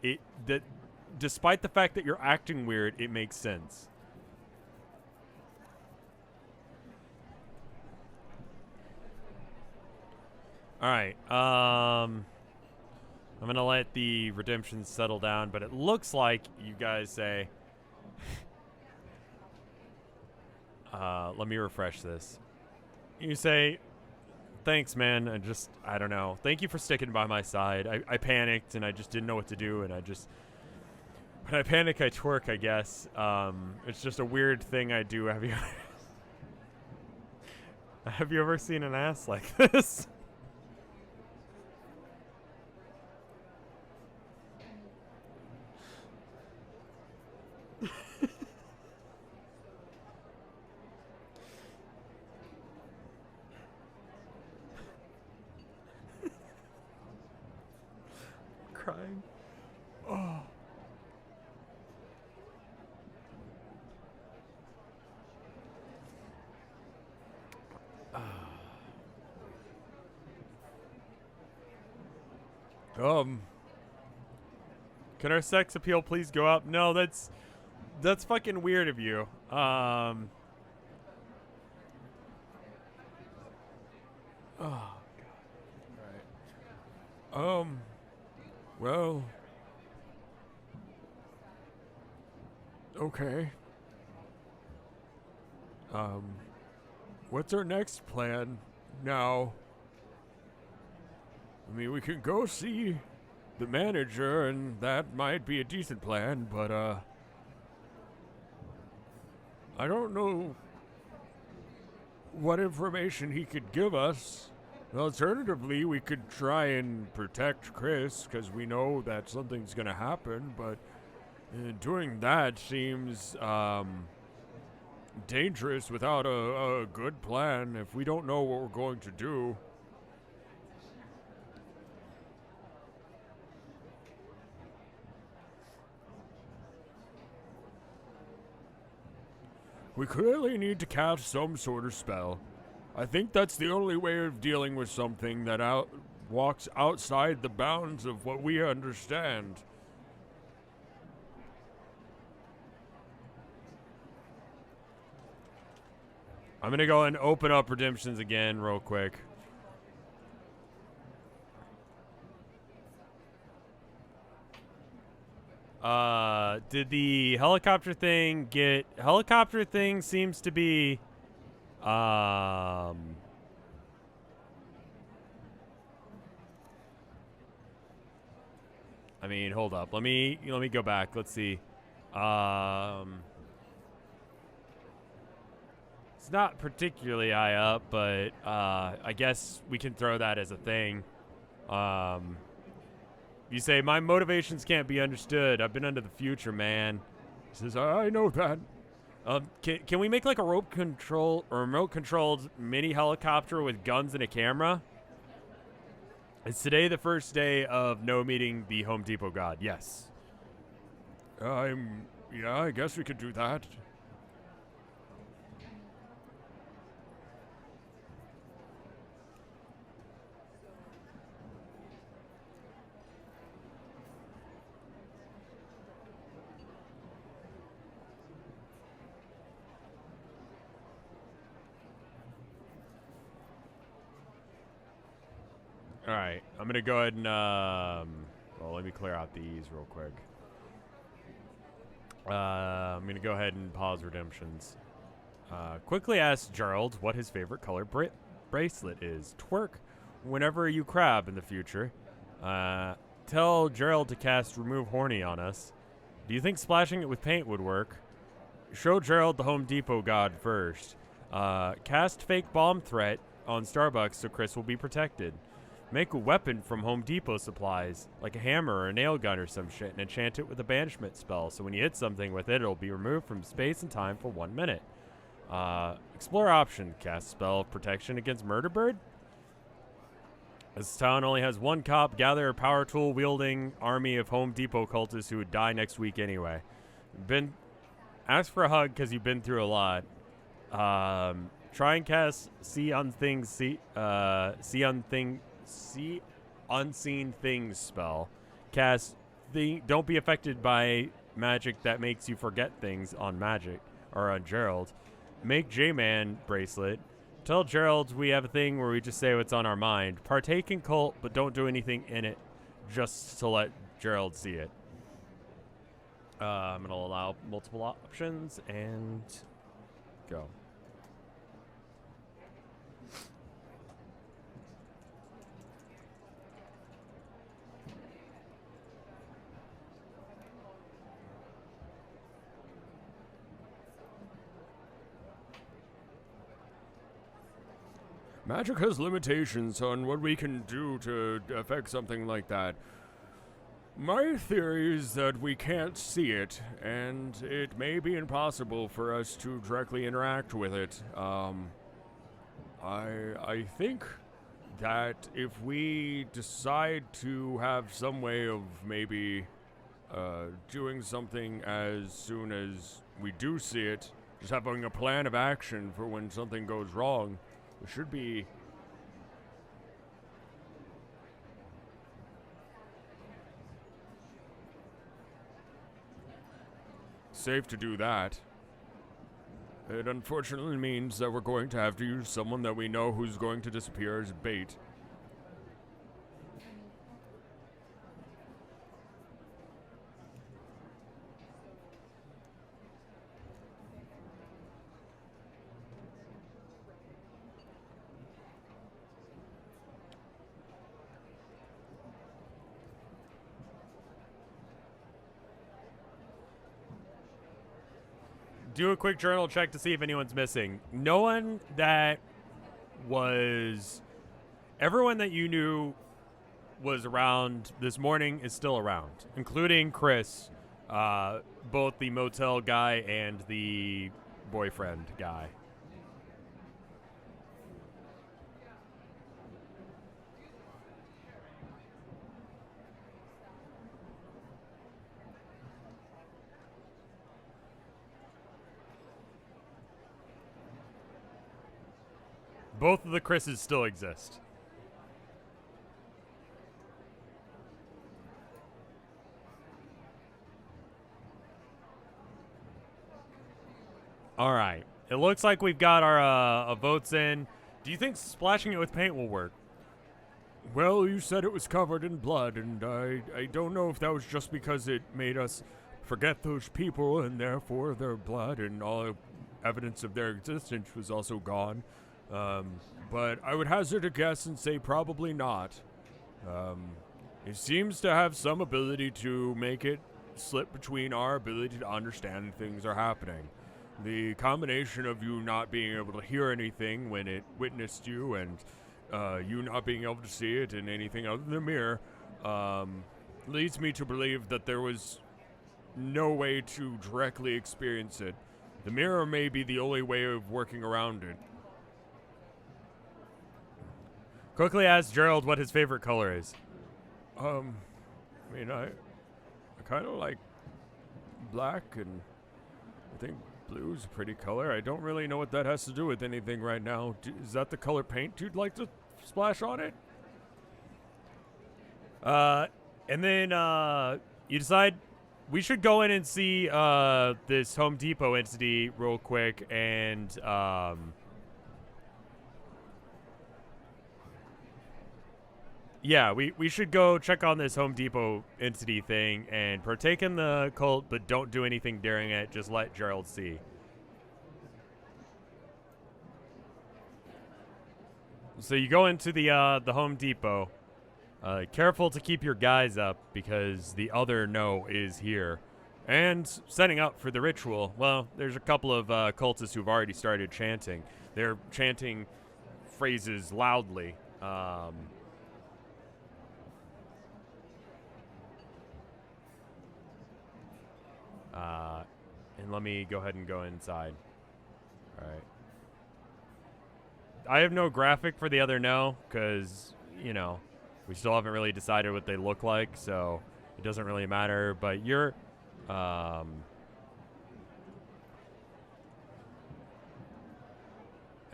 despite the fact that you're acting weird, it makes sense. All right. I'm going to let the redemption settle down, but it looks like you guys say let me refresh this. You say, thanks, man. I don't know. Thank you for sticking by my side. I panicked and I just didn't know what to do, and when I panic, I twerk, I guess. It's just a weird thing I do. Have you ever seen an ass like this? Crying. Oh. Can our sex appeal please go up? No, that's fucking weird of you. Oh god. Right. Well. Okay. What's our next plan now? I mean, we can go see the manager, and that might be a decent plan, but, I don't know what information he could give us. Alternatively, we could try and protect Chris, because we know that something's gonna happen, but doing that seems, dangerous without a good plan if we don't know what we're going to do. We clearly need to cast some sort of spell. I think that's the only way of dealing with something that walks outside the bounds of what we understand. I'm going to go and open up redemptions again real quick. Did the helicopter thing get... Helicopter thing seems to be... I mean, hold up. Let me go back. Let's see. It's not particularly high up, but I guess we can throw that as a thing. You say, my motivations can't be understood. I've been under the future, man. He says, I know that. Can we make like a remote-controlled mini helicopter with guns and a camera? Is today the first day of no meeting the Home Depot god? Yes. Yeah, I guess we could do that. All right, I'm gonna go ahead and well, let me clear out these real quick. I'm gonna go ahead and pause redemptions. Quickly ask Gerald what his favorite color bracelet is. Twerk whenever you crab in the future. Tell Gerald to cast Remove Horny on us. Do you think splashing it with paint would work? Show Gerald the Home Depot god first. Cast fake bomb threat on Starbucks so Chris will be protected. Make a weapon from Home Depot supplies, like a hammer or a nail gun or some shit, and enchant it with a banishment spell, so when you hit something with it, it'll be removed from space and time for 1 minute. Explore option. Cast spell of protection against Murderbird. This town only has one cop. Gather a power tool wielding army of Home Depot cultists who would die next week anyway. Ask for a hug because you've been through a lot. Try and cast See Unseen Things spell. Cast Don't be affected by magic that makes you forget things on magic or on Gerald. Make J-Man bracelet. Tell Gerald we have a thing where we just say what's on our mind. Partake in cult, but don't do anything in it, just to let Gerald see it. I'm gonna allow multiple options and go. Magic has limitations on what we can do to affect something like that. My theory is that we can't see it, and it may be impossible for us to directly interact with it. I think that if we decide to have some way of maybe doing something as soon as we do see it, just having a plan of action for when something goes wrong, it should be safe to do that. It unfortunately means that we're going to have to use someone that we know who's going to disappear as bait. Do a quick journal check to see if anyone's missing. No one that was... Everyone that you knew was around this morning is still around, including Chris, both the motel guy and the boyfriend guy. Both of the Chris's still exist. All right. It looks like we've got our votes in. Do you think splashing it with paint will work? Well, you said it was covered in blood, and I don't know if that was just because it made us forget those people, and therefore their blood and all evidence of their existence was also gone. But I would hazard a guess and say probably not. It seems to have some ability to make it slip between our ability to understand things are happening. The combination of you not being able to hear anything when it witnessed you and you not being able to see it in anything other than the mirror leads me to believe that there was no way to directly experience it. The mirror may be the only way of working around it. Quickly ask Gerald what his favorite color is. I mean, I kind of like black, and I think blue's a pretty color. I don't really know what that has to do with anything right now. Is that the color paint you'd like to splash on it? And then you decide we should go in and see this Home Depot entity real quick, and yeah, we should go check on this Home Depot entity thing and partake in the cult, but don't do anything during it. Just let Gerald see. So you go into the Home Depot. Careful to keep your guys up because the other no is here. And setting up for the ritual, well, there's a couple of cultists who've already started chanting. They're chanting phrases loudly. And let me go ahead and go inside. All right. I have no graphic for the other no, because, you know, we still haven't really decided what they look like, so it doesn't really matter. But you're, there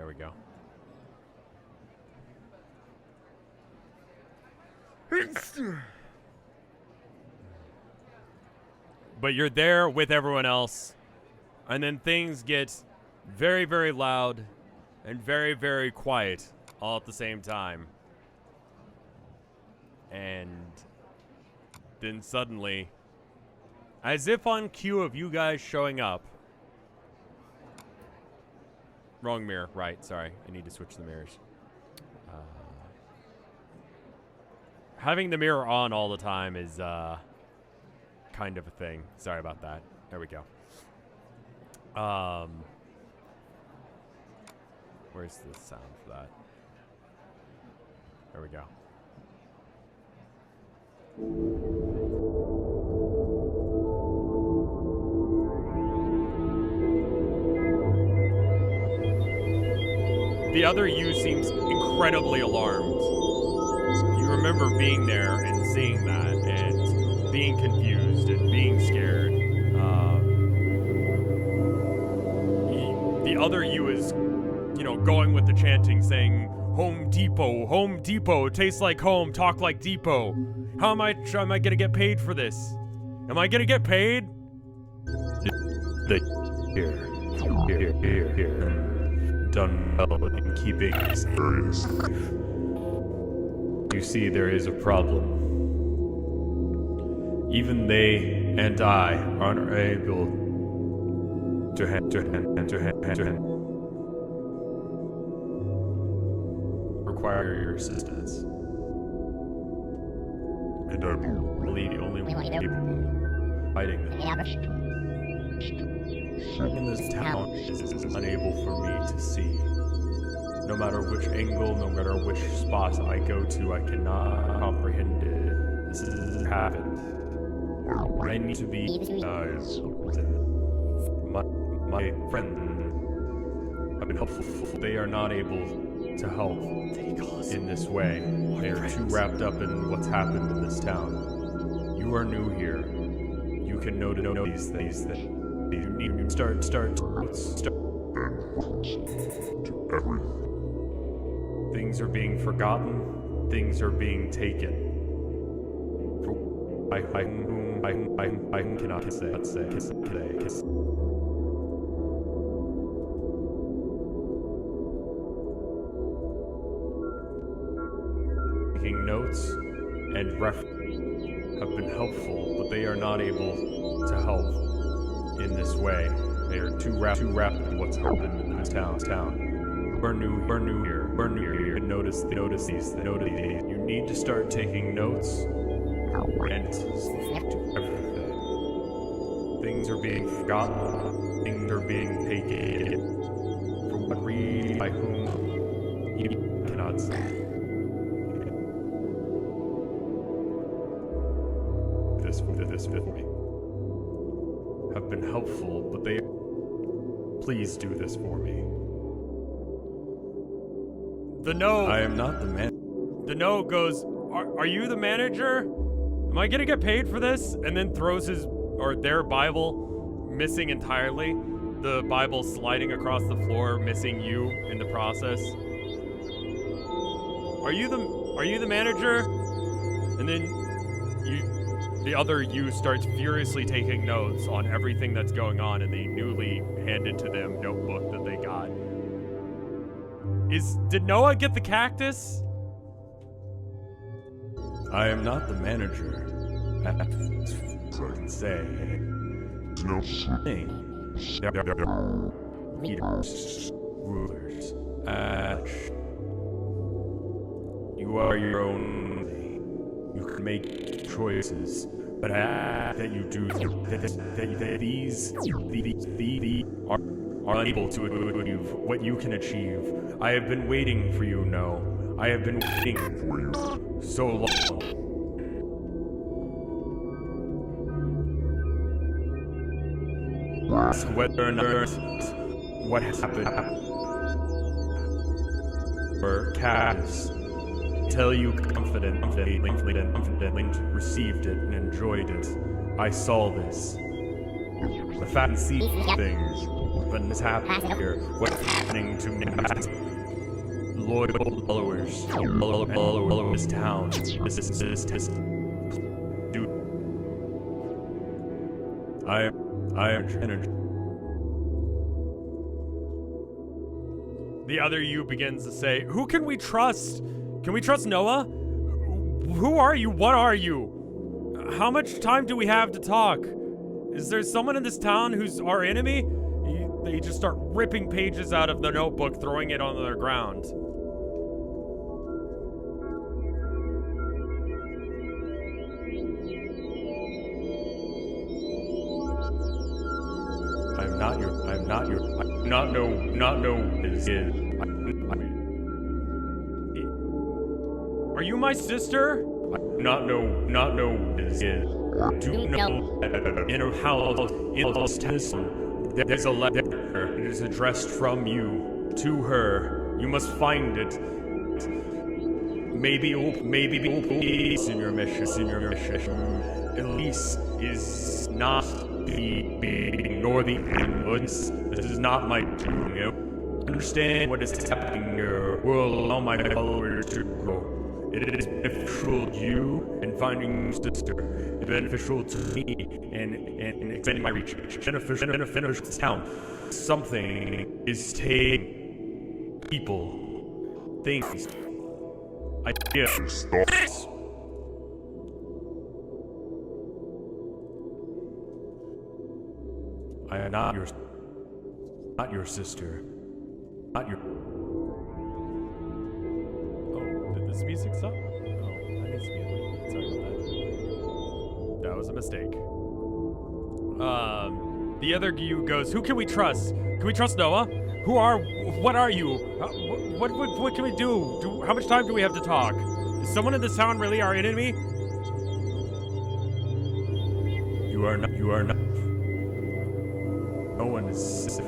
we go. But you're there with everyone else, and then things get very, very loud and very, very quiet all at the same time. And then suddenly, as if on cue of you guys showing up. Wrong mirror, right, sorry. I need to switch the mirrors. Having the mirror on all the time is kind of a thing. Sorry about that. There we go. Where's the sound for that? There we go. The other you seems incredibly alarmed. You remember being there and seeing that and being confused and being scared. The other you is, you know, going with the chanting, saying, Home Depot, tastes like home, talk like depot. How am I gonna get paid for this? Am I gonna get paid? Here. Done well in keeping serious. You see, there is a problem. Even they and I are unable to hand require your assistance. And I believe the only one capable of fighting them in this town is unable for me to see. No matter which angle, no matter which spot I go to, I cannot comprehend it. This has happened. I need to be guys. My friend have been helpful. They are not able to help in this way. They are too wrapped up in what's happened in this town. You are new here. You can know these things that you need to start to everything. Things are being forgotten. Things are being taken. I cannot say today. notes and have been helpful, but they are not able to help in this way. They are too wrapped in what's happened in this town. We're new here. Notice these. You need to start taking notes and everything. Things are being forgotten. Things are being taken. For what reason, by whom, you cannot say. This for me have been helpful, but they please do this for me. The no. I am not the man. The no goes, are you the manager? Am I gonna get paid for this? And then throws their Bible missing entirely. The Bible sliding across the floor, missing you in the process. Are you the manager? And then the other you starts furiously taking notes on everything that's going on in the newly handed to them notebook that they got. Did Noah get the cactus? I am not the manager. I can say. No leaders, rulers. You are your own. You can make choices, but that you do that these are unable to achieve what you can achieve. I have been waiting for you, no. I have been waiting for you so long. So whether or not what has happened or Cass tell you confidently received it and enjoyed it. I saw this. The fancy things when this happened here. What's happening to me? Loyal followers of this town. This dude. I am energy. The other you begins to say, who can we trust? Can we trust Noah? Who are you? What are you? How much time do we have to talk? Is there someone in this town who's our enemy? They just start ripping pages out of the notebook, throwing it on the ground. I'm not Are you my sister? Not know is it. Do know in a house there's a letter. It is addressed from you to her. You must find it. Maybe Elise in your mission. Elise is not the being nor the influence. This is not my doing. Understand what is happening here. Will allow my followers to grow. It is beneficial to you and finding your sister. It's beneficial to me and expanding my reach. Beneficial to this town. Something is taking people, things, ideas. I am not your sister. Not your. Did this music stop? Oh, that needs to be a little bit. Sorry about that. That was a mistake. The other you goes, who can we trust? Can we trust Noah? What are you? What can we do? How much time do we have to talk? Is someone in this town really our enemy? You are not. No one is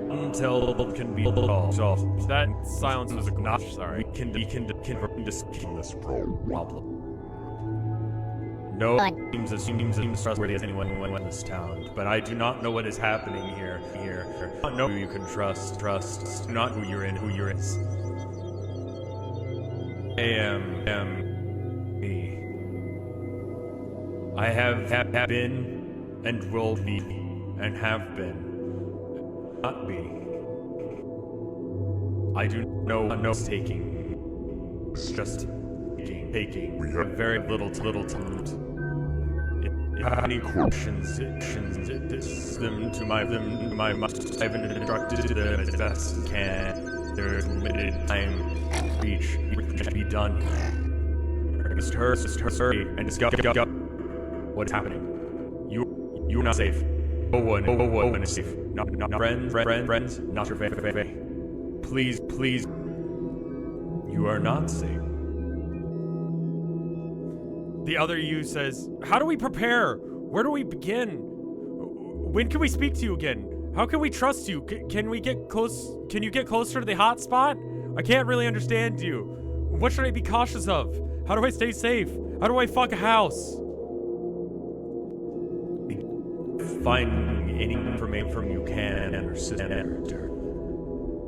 until can be solved. That silence was a glitch, sorry. We can discuss this problem. No one seems as trustworthy as anyone in this town, but I do not know what is happening here. I don't know who you can trust, not who you're in. Me. I have been and will be and have been. Not me. I do know what's taking. It's just taking very little time. If you have any questions, them to my must. I've instructed them as best can. There's limited time reach be done. Hurry and discuss what's happening. You're not safe. No one is safe. Not friends, not your family. Please, you are not safe. The other you says, how do we prepare? Where do we begin? When can we speak to you again? How can we trust you? Can we get close? Can you get closer to the hot spot? I can't really understand you. What should I be cautious of? How do I stay safe? How do I fuck a house? Find any information from you can or sister.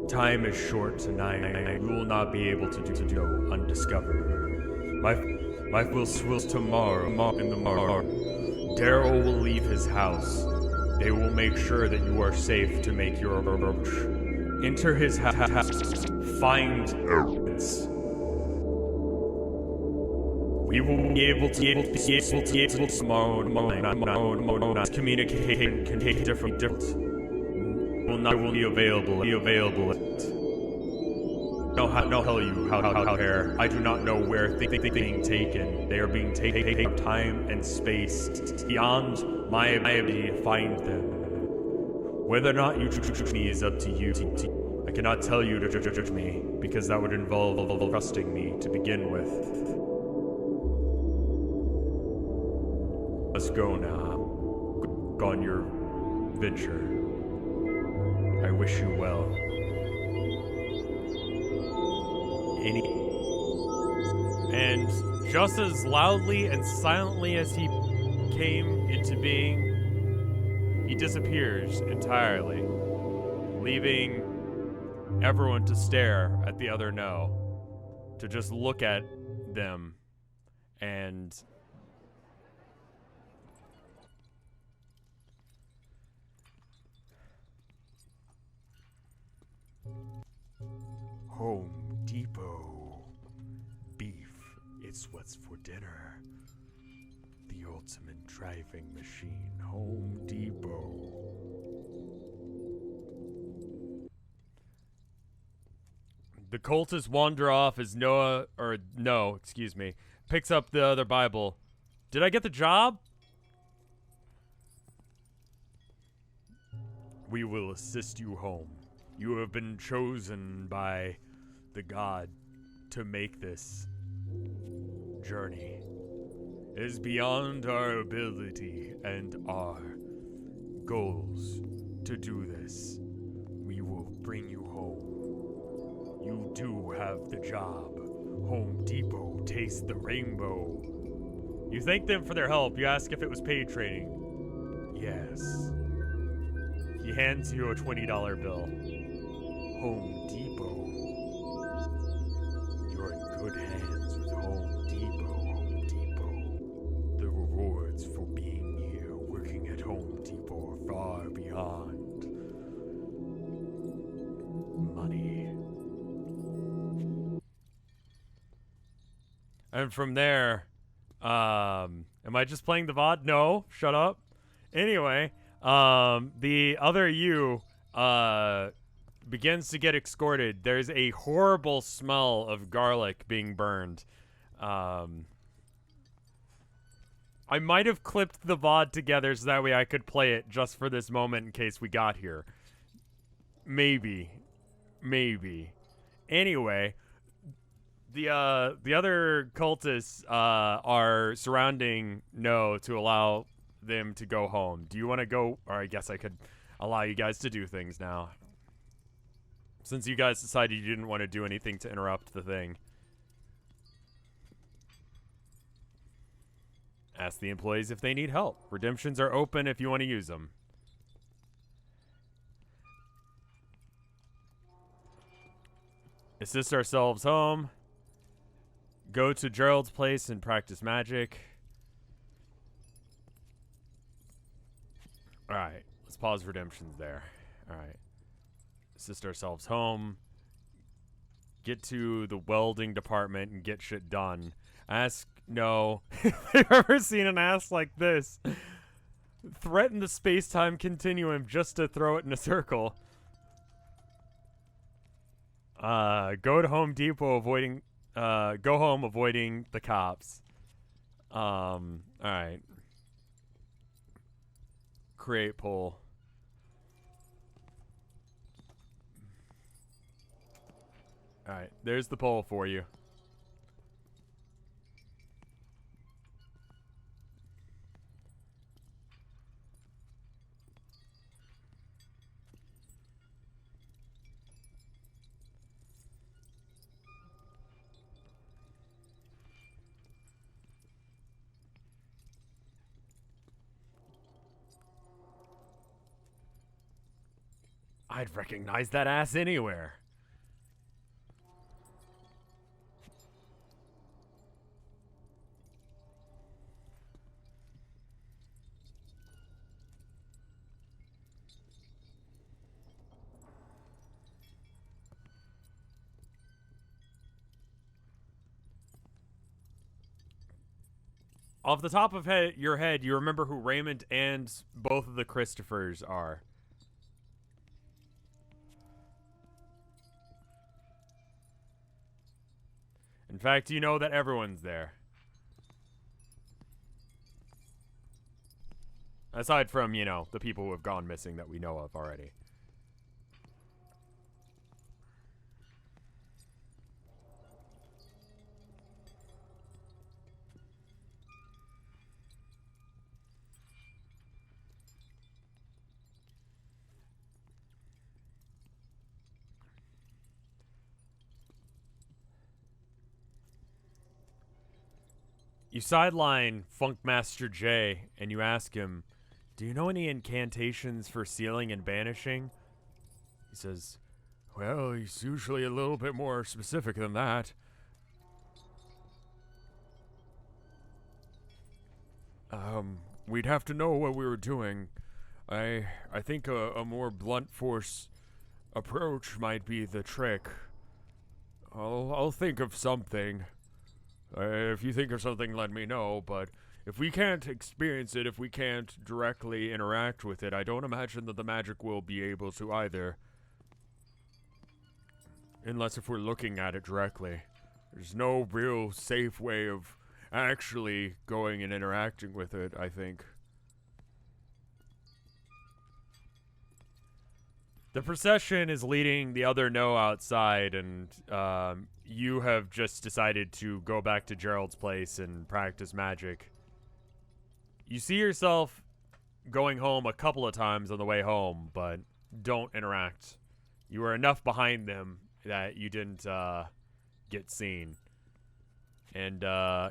Time is short tonight. You will not be able to do undiscovered. My will tomorrow in the morning. Daryl will leave his house. They will make sure that you are safe to make your approach. Enter his house. Find errands. We will be able to tomorrow communication can take different will not be available. No tell you how here. I do not know where things being taken. They are being taken time and space beyond my ability to find them. Whether or not you judge me is up to you. I cannot tell you to judge me because that would involve trusting me to begin with. Let's go now. Go on your venture. I wish you well. And just as loudly and silently as he came into being, he disappears entirely, leaving everyone to stare at the other no, to just look at them and Home Depot. Beef, it's what's for dinner. The ultimate driving machine. Home Depot. the cultists wander off as picks up the other Bible. Did I get the job? We will assist you home. You have been chosen by the god to make this journey. It is beyond our ability and our goals to do this. We will bring you home. You do have the job. Home Depot, taste the rainbow. You thank them for their help. You ask if it was paid training. Yes. He hands you a $20 bill. Home Depot. You're in good hands with Home Depot. Home Depot. The rewards for being here, working at Home Depot, are far beyond money. And from there, am I just playing the VOD? No, shut up. Anyway, the other you, begins to get escorted. There's a horrible smell of garlic being burned. I might have clipped the VOD together so that way I could play it just for this moment in case we got here. Maybe. Anyway, the other cultists are surrounding No to allow them to go home. Do you want to go? Or I guess I could allow you guys to do things now, since you guys decided you didn't want to do anything to interrupt the thing. Ask the employees if they need help. Redemptions are open if you want to use them. Assist ourselves home. Go to Gerald's place and practice magic. Alright, let's pause redemptions there. Alright. Assist ourselves home. get to the welding department and get shit done. No. I've ever seen an ask like this. Threaten the space-time continuum just to throw it in a circle. Go to Home Depot avoiding... go home avoiding the cops. Alright. Create poll. Alright, there's the poll for you. I'd recognize that ass anywhere. Off the top of your head, you remember who Raymond and both of the Christophers are. In fact, you know that everyone's there. Aside from, you know, the people who have gone missing that we know of already. You sideline Funkmaster J and you ask him, do you know any incantations for sealing and banishing? He says, well, he's usually a little bit more specific than that. We'd have to know what we were doing. I think a more blunt force approach might be the trick. I'll think of something. If you think of something, let me know, but if we can't experience it, if we can't directly interact with it, I don't imagine that the magic will be able to either. Unless if we're looking at it directly. There's no real safe way of actually going and interacting with it, I think. The procession is leading the other no outside, and you have just decided to go back to Gerald's place and practice magic. You see yourself going home a couple of times on the way home, but don't interact. You were enough behind them that you didn't get seen. And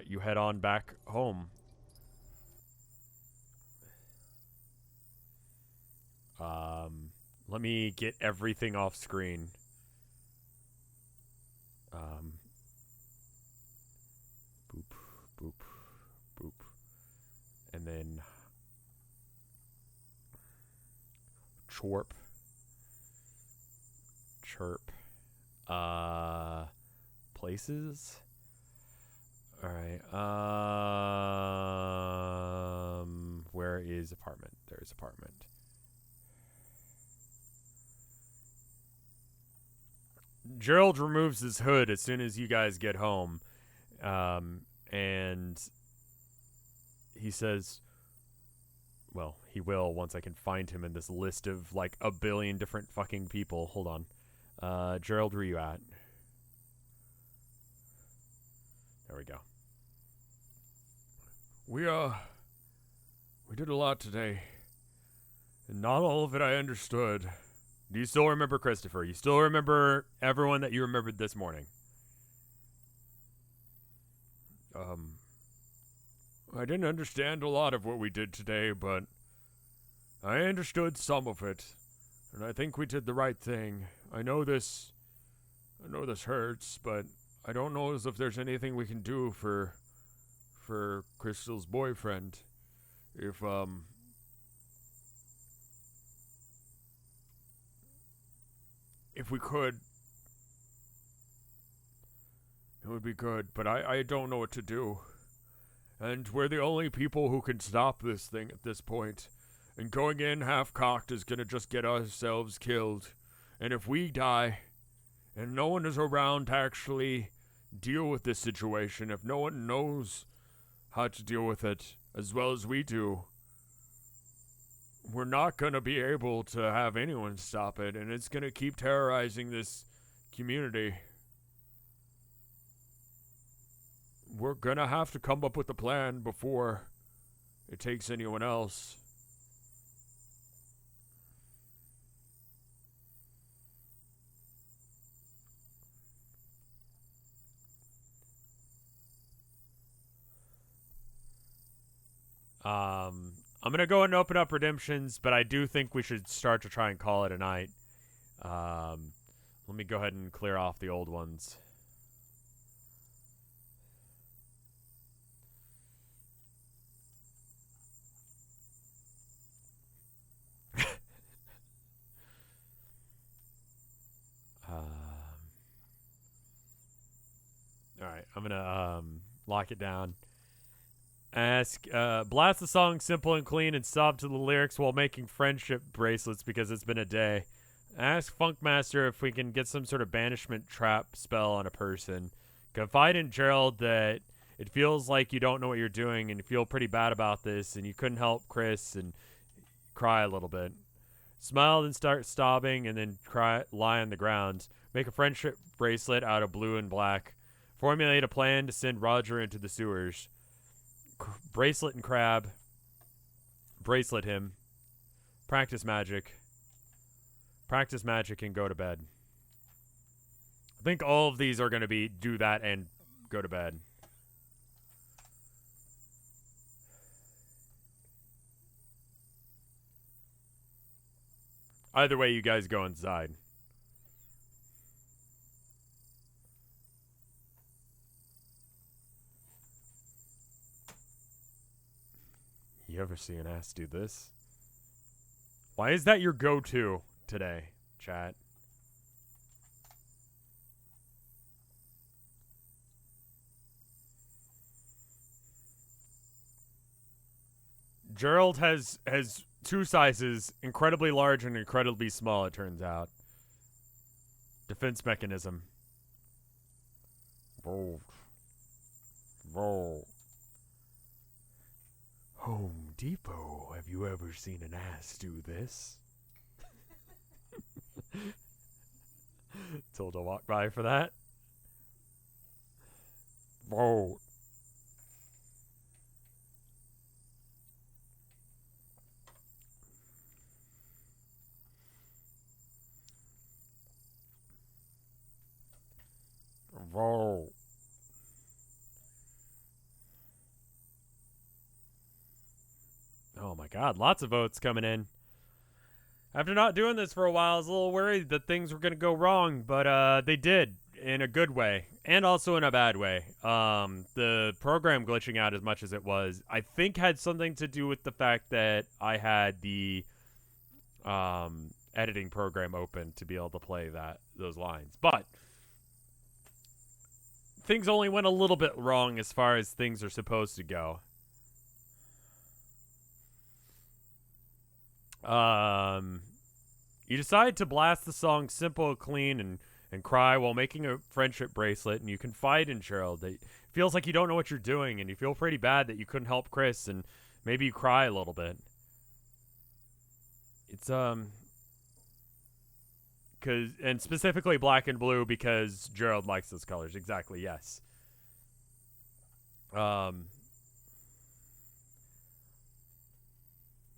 you head on back home. Let me get everything off screen. Boop, boop, boop. And then chorp. Chirp. Places. Alright. Where is apartment? There's apartment. Gerald removes his hood as soon as you guys get home. And he says, well, he will once I can find him in this list of like a billion different fucking people. Hold on. Gerald, where you at? There we go. We did a lot today. And not all of it I understood. Do you still remember Christopher? You still remember everyone that you remembered this morning? I didn't understand a lot of what we did today, but I understood some of it. And I think we did the right thing. I know this hurts, but I don't know as if there's anything we can do for Crystal's boyfriend. If we could It would be good, but I don't know what to do. And we're the only people who can stop this thing at this point. And going in half-cocked is gonna just get ourselves killed. And if we die, and no one is around to actually deal with this situation, if no one knows how to deal with it as well as we do, we're not gonna be able to have anyone stop it, and it's gonna keep terrorizing this community. We're gonna have to come up with a plan before it takes anyone else. I'm gonna go and open up redemptions, but I do think we should start to try and call it a night. Let me go ahead and clear off the old ones. Alright, I'm gonna lock it down. Blast the song simple and clean and sob to the lyrics while making friendship bracelets because it's been a day. Ask Funkmaster if we can get some sort of banishment trap spell on a person. Confide in Gerald that it feels like you don't know what you're doing and you feel pretty bad about this and you couldn't help Chris and cry a little bit. Smile and start sobbing and then lie on the ground. Make a friendship bracelet out of blue and black. Formulate a plan to send Roger into the sewers. Bracelet and crab. Bracelet him. Practice magic. Practice magic and go to bed. I think all of these are going to be do that and go to bed. Either way, you guys go inside. You ever see an ass do this? Why is that your go-to today, chat? Gerald has two sizes, incredibly large and incredibly small, it turns out. Defense mechanism. Roll. Roll. Home Depot, have you ever seen an ass do this? Told to walk by for that. Whoa. Whoa. Oh my god, lots of votes coming in. After not doing this for a while, I was a little worried that things were going to go wrong, but they did in a good way and also in a bad way. The program glitching out as much as it was, I think had something to do with the fact that I had the editing program open to be able to play those lines. But things only went a little bit wrong as far as things are supposed to go. You decide to blast the song simple, clean, and cry while making a friendship bracelet, and you confide in Gerald that it feels like you don't know what you're doing, and you feel pretty bad that you couldn't help Chris, and maybe you cry a little bit. It's, and specifically black and blue because Gerald likes those colors. Exactly, yes.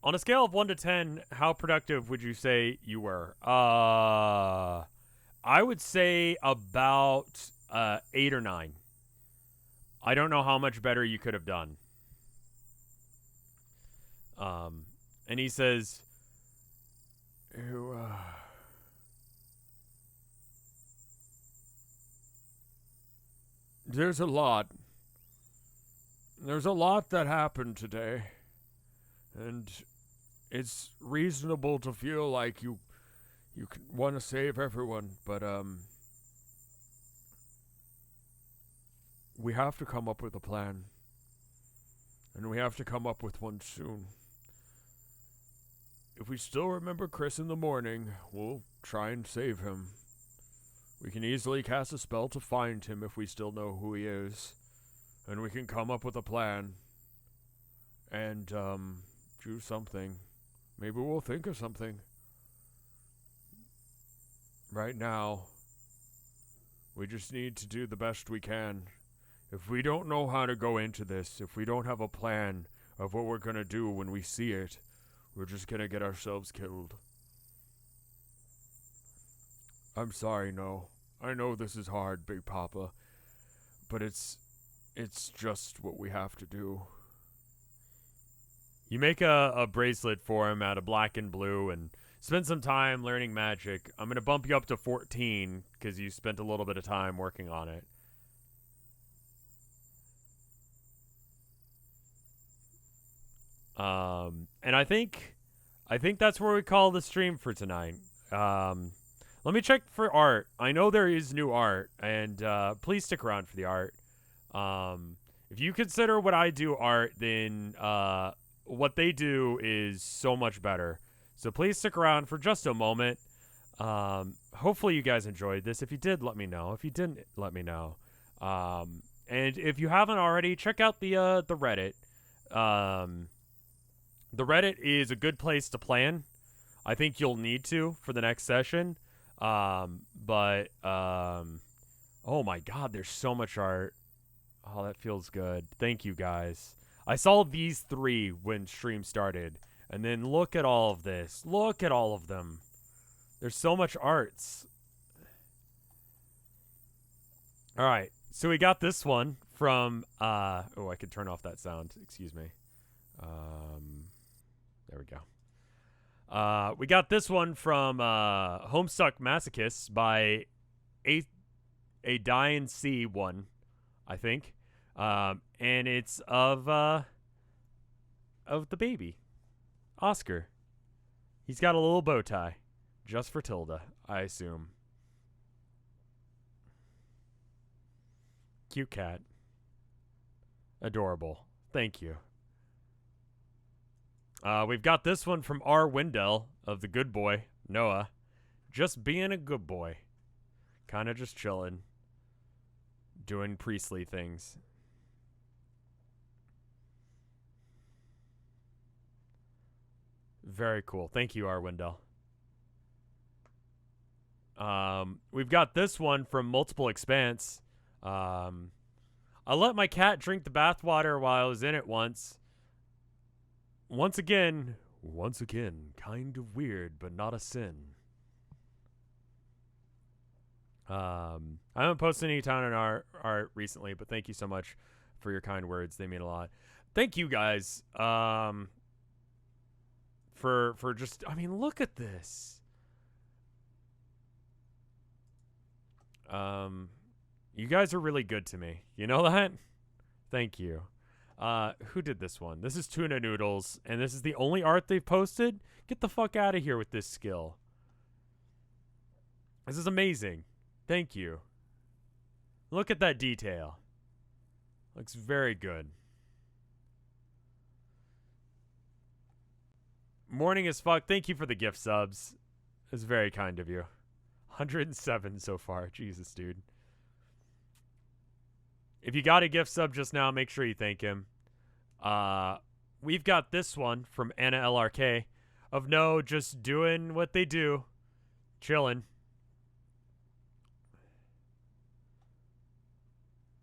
On a scale of 1 to 10, how productive would you say you were? I would say about 8 or 9. I don't know how much better you could have done. And he says, There's a lot. There's a lot that happened today. And it's reasonable to feel like you want to save everyone, but we have to come up with a plan. And we have to come up with one soon. If we still remember Chris in the morning, we'll try and save him. We can easily cast a spell to find him if we still know who he is. And we can come up with a plan. And, do something. Maybe we'll think of something. Right now, we just need to do the best we can. If we don't know how to go into this, if we don't have a plan of what we're gonna do when we see it, we're just gonna get ourselves killed. I'm sorry, no. I know this is hard, Big Papa, but it's just what we have to do. You make a bracelet for him out of black and blue and spend some time learning magic. I'm going to bump you up to 14 because you spent a little bit of time working on it. And I think that's where we call the stream for tonight. Let me check for art. I know there is new art, and please stick around for the art. If you consider what I do art, then what they do is so much better. So please stick around for just a moment. Hopefully you guys enjoyed this. If you did, let me know. If you didn't, let me know. And if you haven't already, check out the Reddit. The Reddit is a good place to plan. I think you'll need to for the next session. Oh my God, there's so much art. Oh, that feels good. Thank you, guys. I saw these 3 when stream started. And then look at all of this. Look at all of them. There's so much arts. All right. So we got this one from... oh, I could turn off that sound. Excuse me. There we go. We got this one from Homestuck Masochists by a Dying C one, I think. And it's of the baby, Oscar. He's got a little bow tie, just for Tilda, I assume. Cute cat. Adorable. Thank you. We've got this one from R. Wendell of the Good Boy, Noah. Just being a good boy. Kind of just chilling. Doing priestly things. Very cool. Thank you, R. Wendell. We've got this one from Multiple Expanse. I let my cat drink the bathwater while I was in it once. Once again, kind of weird, but not a sin. I haven't posted any time on our art recently, but thank you so much for your kind words. They mean a lot. Thank you guys. For just, I mean, look at this. You guys are really good to me. You know that? Thank you. Who did this one? This is Tuna Noodles, and this is the only art they've posted? Get the fuck out of here with this skill. This is amazing. Thank you. Look at that detail. Looks very good. Morning as fuck. Thank you for the gift subs. It's very kind of you. 107 so far. Jesus, dude. If you got a gift sub just now, make sure you thank him. We've got this one from Anna LRK of no, just doing what they do. Chilling.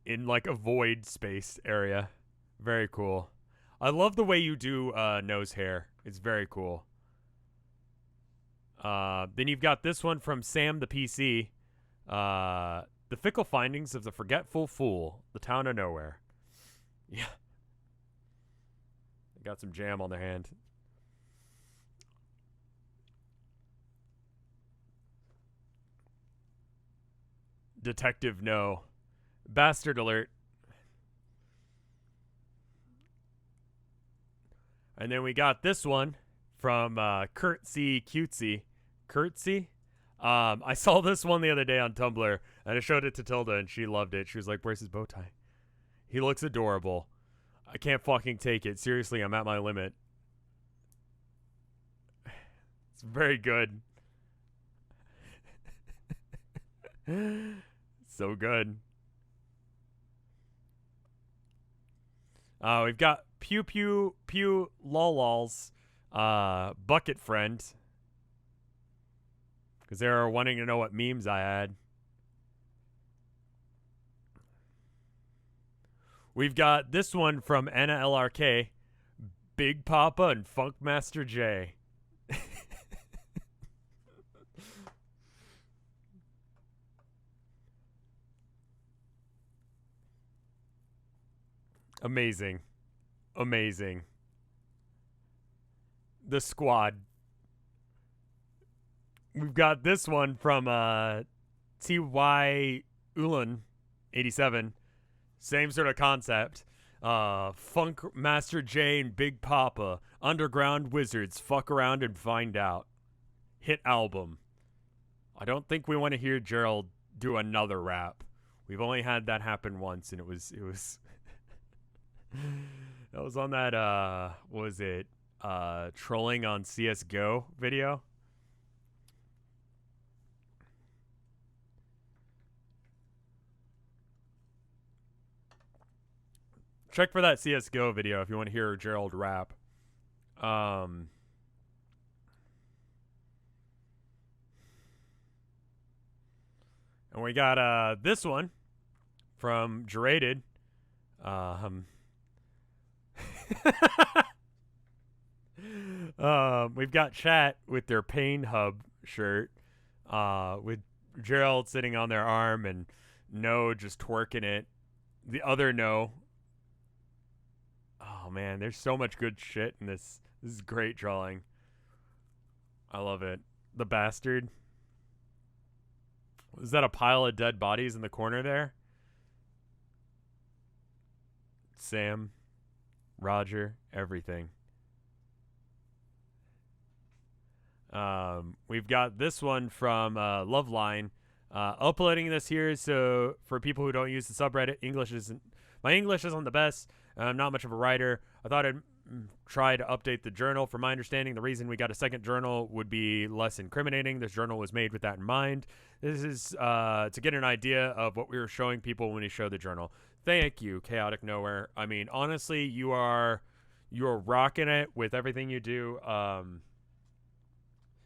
In like a void space area. Very cool. I love the way you do nose hair. It's very cool. Then you've got this one from Sam the PC. The Fickle Findings of the Forgetful Fool, the Town of Nowhere. Yeah. They got some jam on their hand. Detective No. Bastard alert. And then we got this one from Curtsy Cutesy. Curtsy? I saw this one the other day on Tumblr, and I showed it to Tilda, and she loved it. She was like, where's his bow tie? He looks adorable. I can't fucking take it. Seriously, I'm at my limit. It's very good. So good. We've got Pew Pew Pew Lolol's bucket friend. Because they were wanting to know what memes I had. We've got this one from Anna LRK, Big Papa and Funkmaster J. Amazing. Amazing. The squad. We've got this one from TY Ulan 87. Same sort of concept. Funk Master J and Big Papa, Underground Wizards, fuck around and find out. Hit album. I don't think we want to hear Gerald do another rap. We've only had that happen once, and it was that was on that what was it? Trolling on CS:GO video. Check for that CS:GO video if you want to hear Gerald rap. And we got this one from Geraded. We've got chat with their Pain Hub shirt, with Gerald sitting on their arm and No just twerking it. The other No. Oh man, there's so much good shit in this. This is great drawing. I love it. The bastard. Is that a pile of dead bodies in the corner there? Sam, Roger, everything. We've got this one from Loveline. Uploading this here so for people who don't use the subreddit, my English isn't the best. I'm not much of a writer. I thought I'd try to update the journal. From my understanding, the reason we got a second journal would be less incriminating. This journal was made with that in mind. This is to get an idea of what we were showing people when we showed the journal. Thank you, Chaotic Nowhere. I mean, honestly, you're rocking it with everything you do.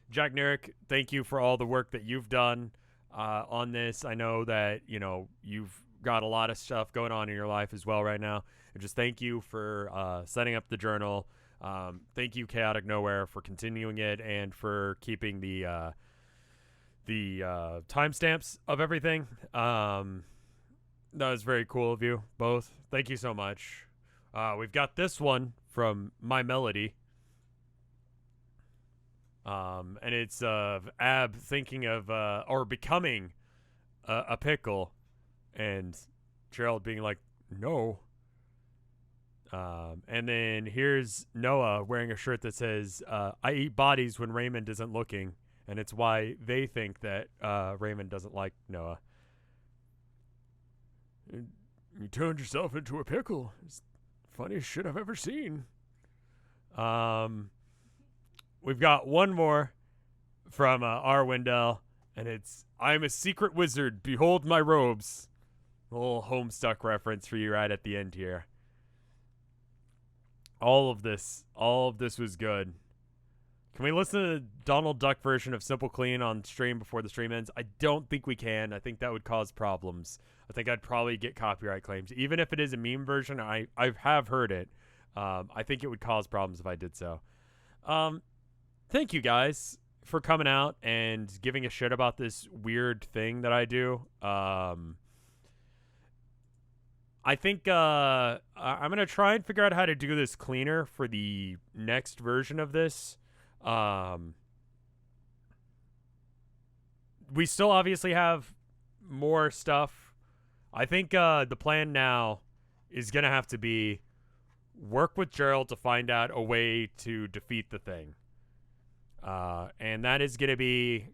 Jack Narek, thank you for all the work that you've done on this. I know that, you've got a lot of stuff going on in your life as well right now. And just thank you for setting up the journal. Thank you, Chaotic Nowhere, for continuing it and for keeping the timestamps of everything. That was very cool of you both. Thank you so much. We've got this one from My Melody. And it's Ab thinking of or becoming a pickle, and Gerald being like, no. And then here's Noah wearing a shirt that says, I eat bodies when Raymond isn't looking, and it's why they think that Raymond doesn't like Noah. You turned yourself into a pickle. It's the funniest shit I've ever seen. We've got one more from R. Wendell, and it's, I'm a secret wizard, behold my robes. A little Homestuck reference for you right at the end here. All of this was good. Can we listen to the Donald Duck version of Simple Clean on stream before the stream ends? I don't think we can. I think that would cause problems. I think I'd probably get copyright claims. Even if it is a meme version, I have heard it. I think it would cause problems if I did so. Thank you guys for coming out and giving a shit about this weird thing that I do. I think I'm going to try and figure out how to do this cleaner for the next version of this. We still obviously have more stuff. I think the plan now is going to have to be work with Gerald to find out a way to defeat the thing. And that is going to be,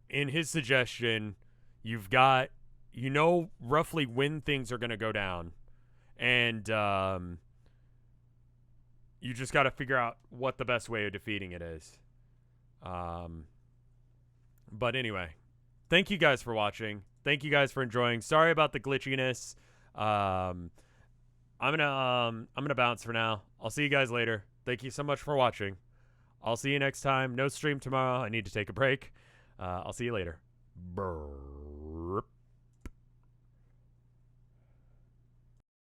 in his suggestion, you've got you know roughly when things are going to go down. And you just got to figure out what the best way of defeating it is. But anyway, thank you guys for watching. Thank you guys for enjoying. Sorry about the glitchiness. I'm gonna bounce for now. I'll see you guys later. Thank you so much for watching. I'll see you next time. No stream tomorrow. I need to take a break. I'll see you later. Brr.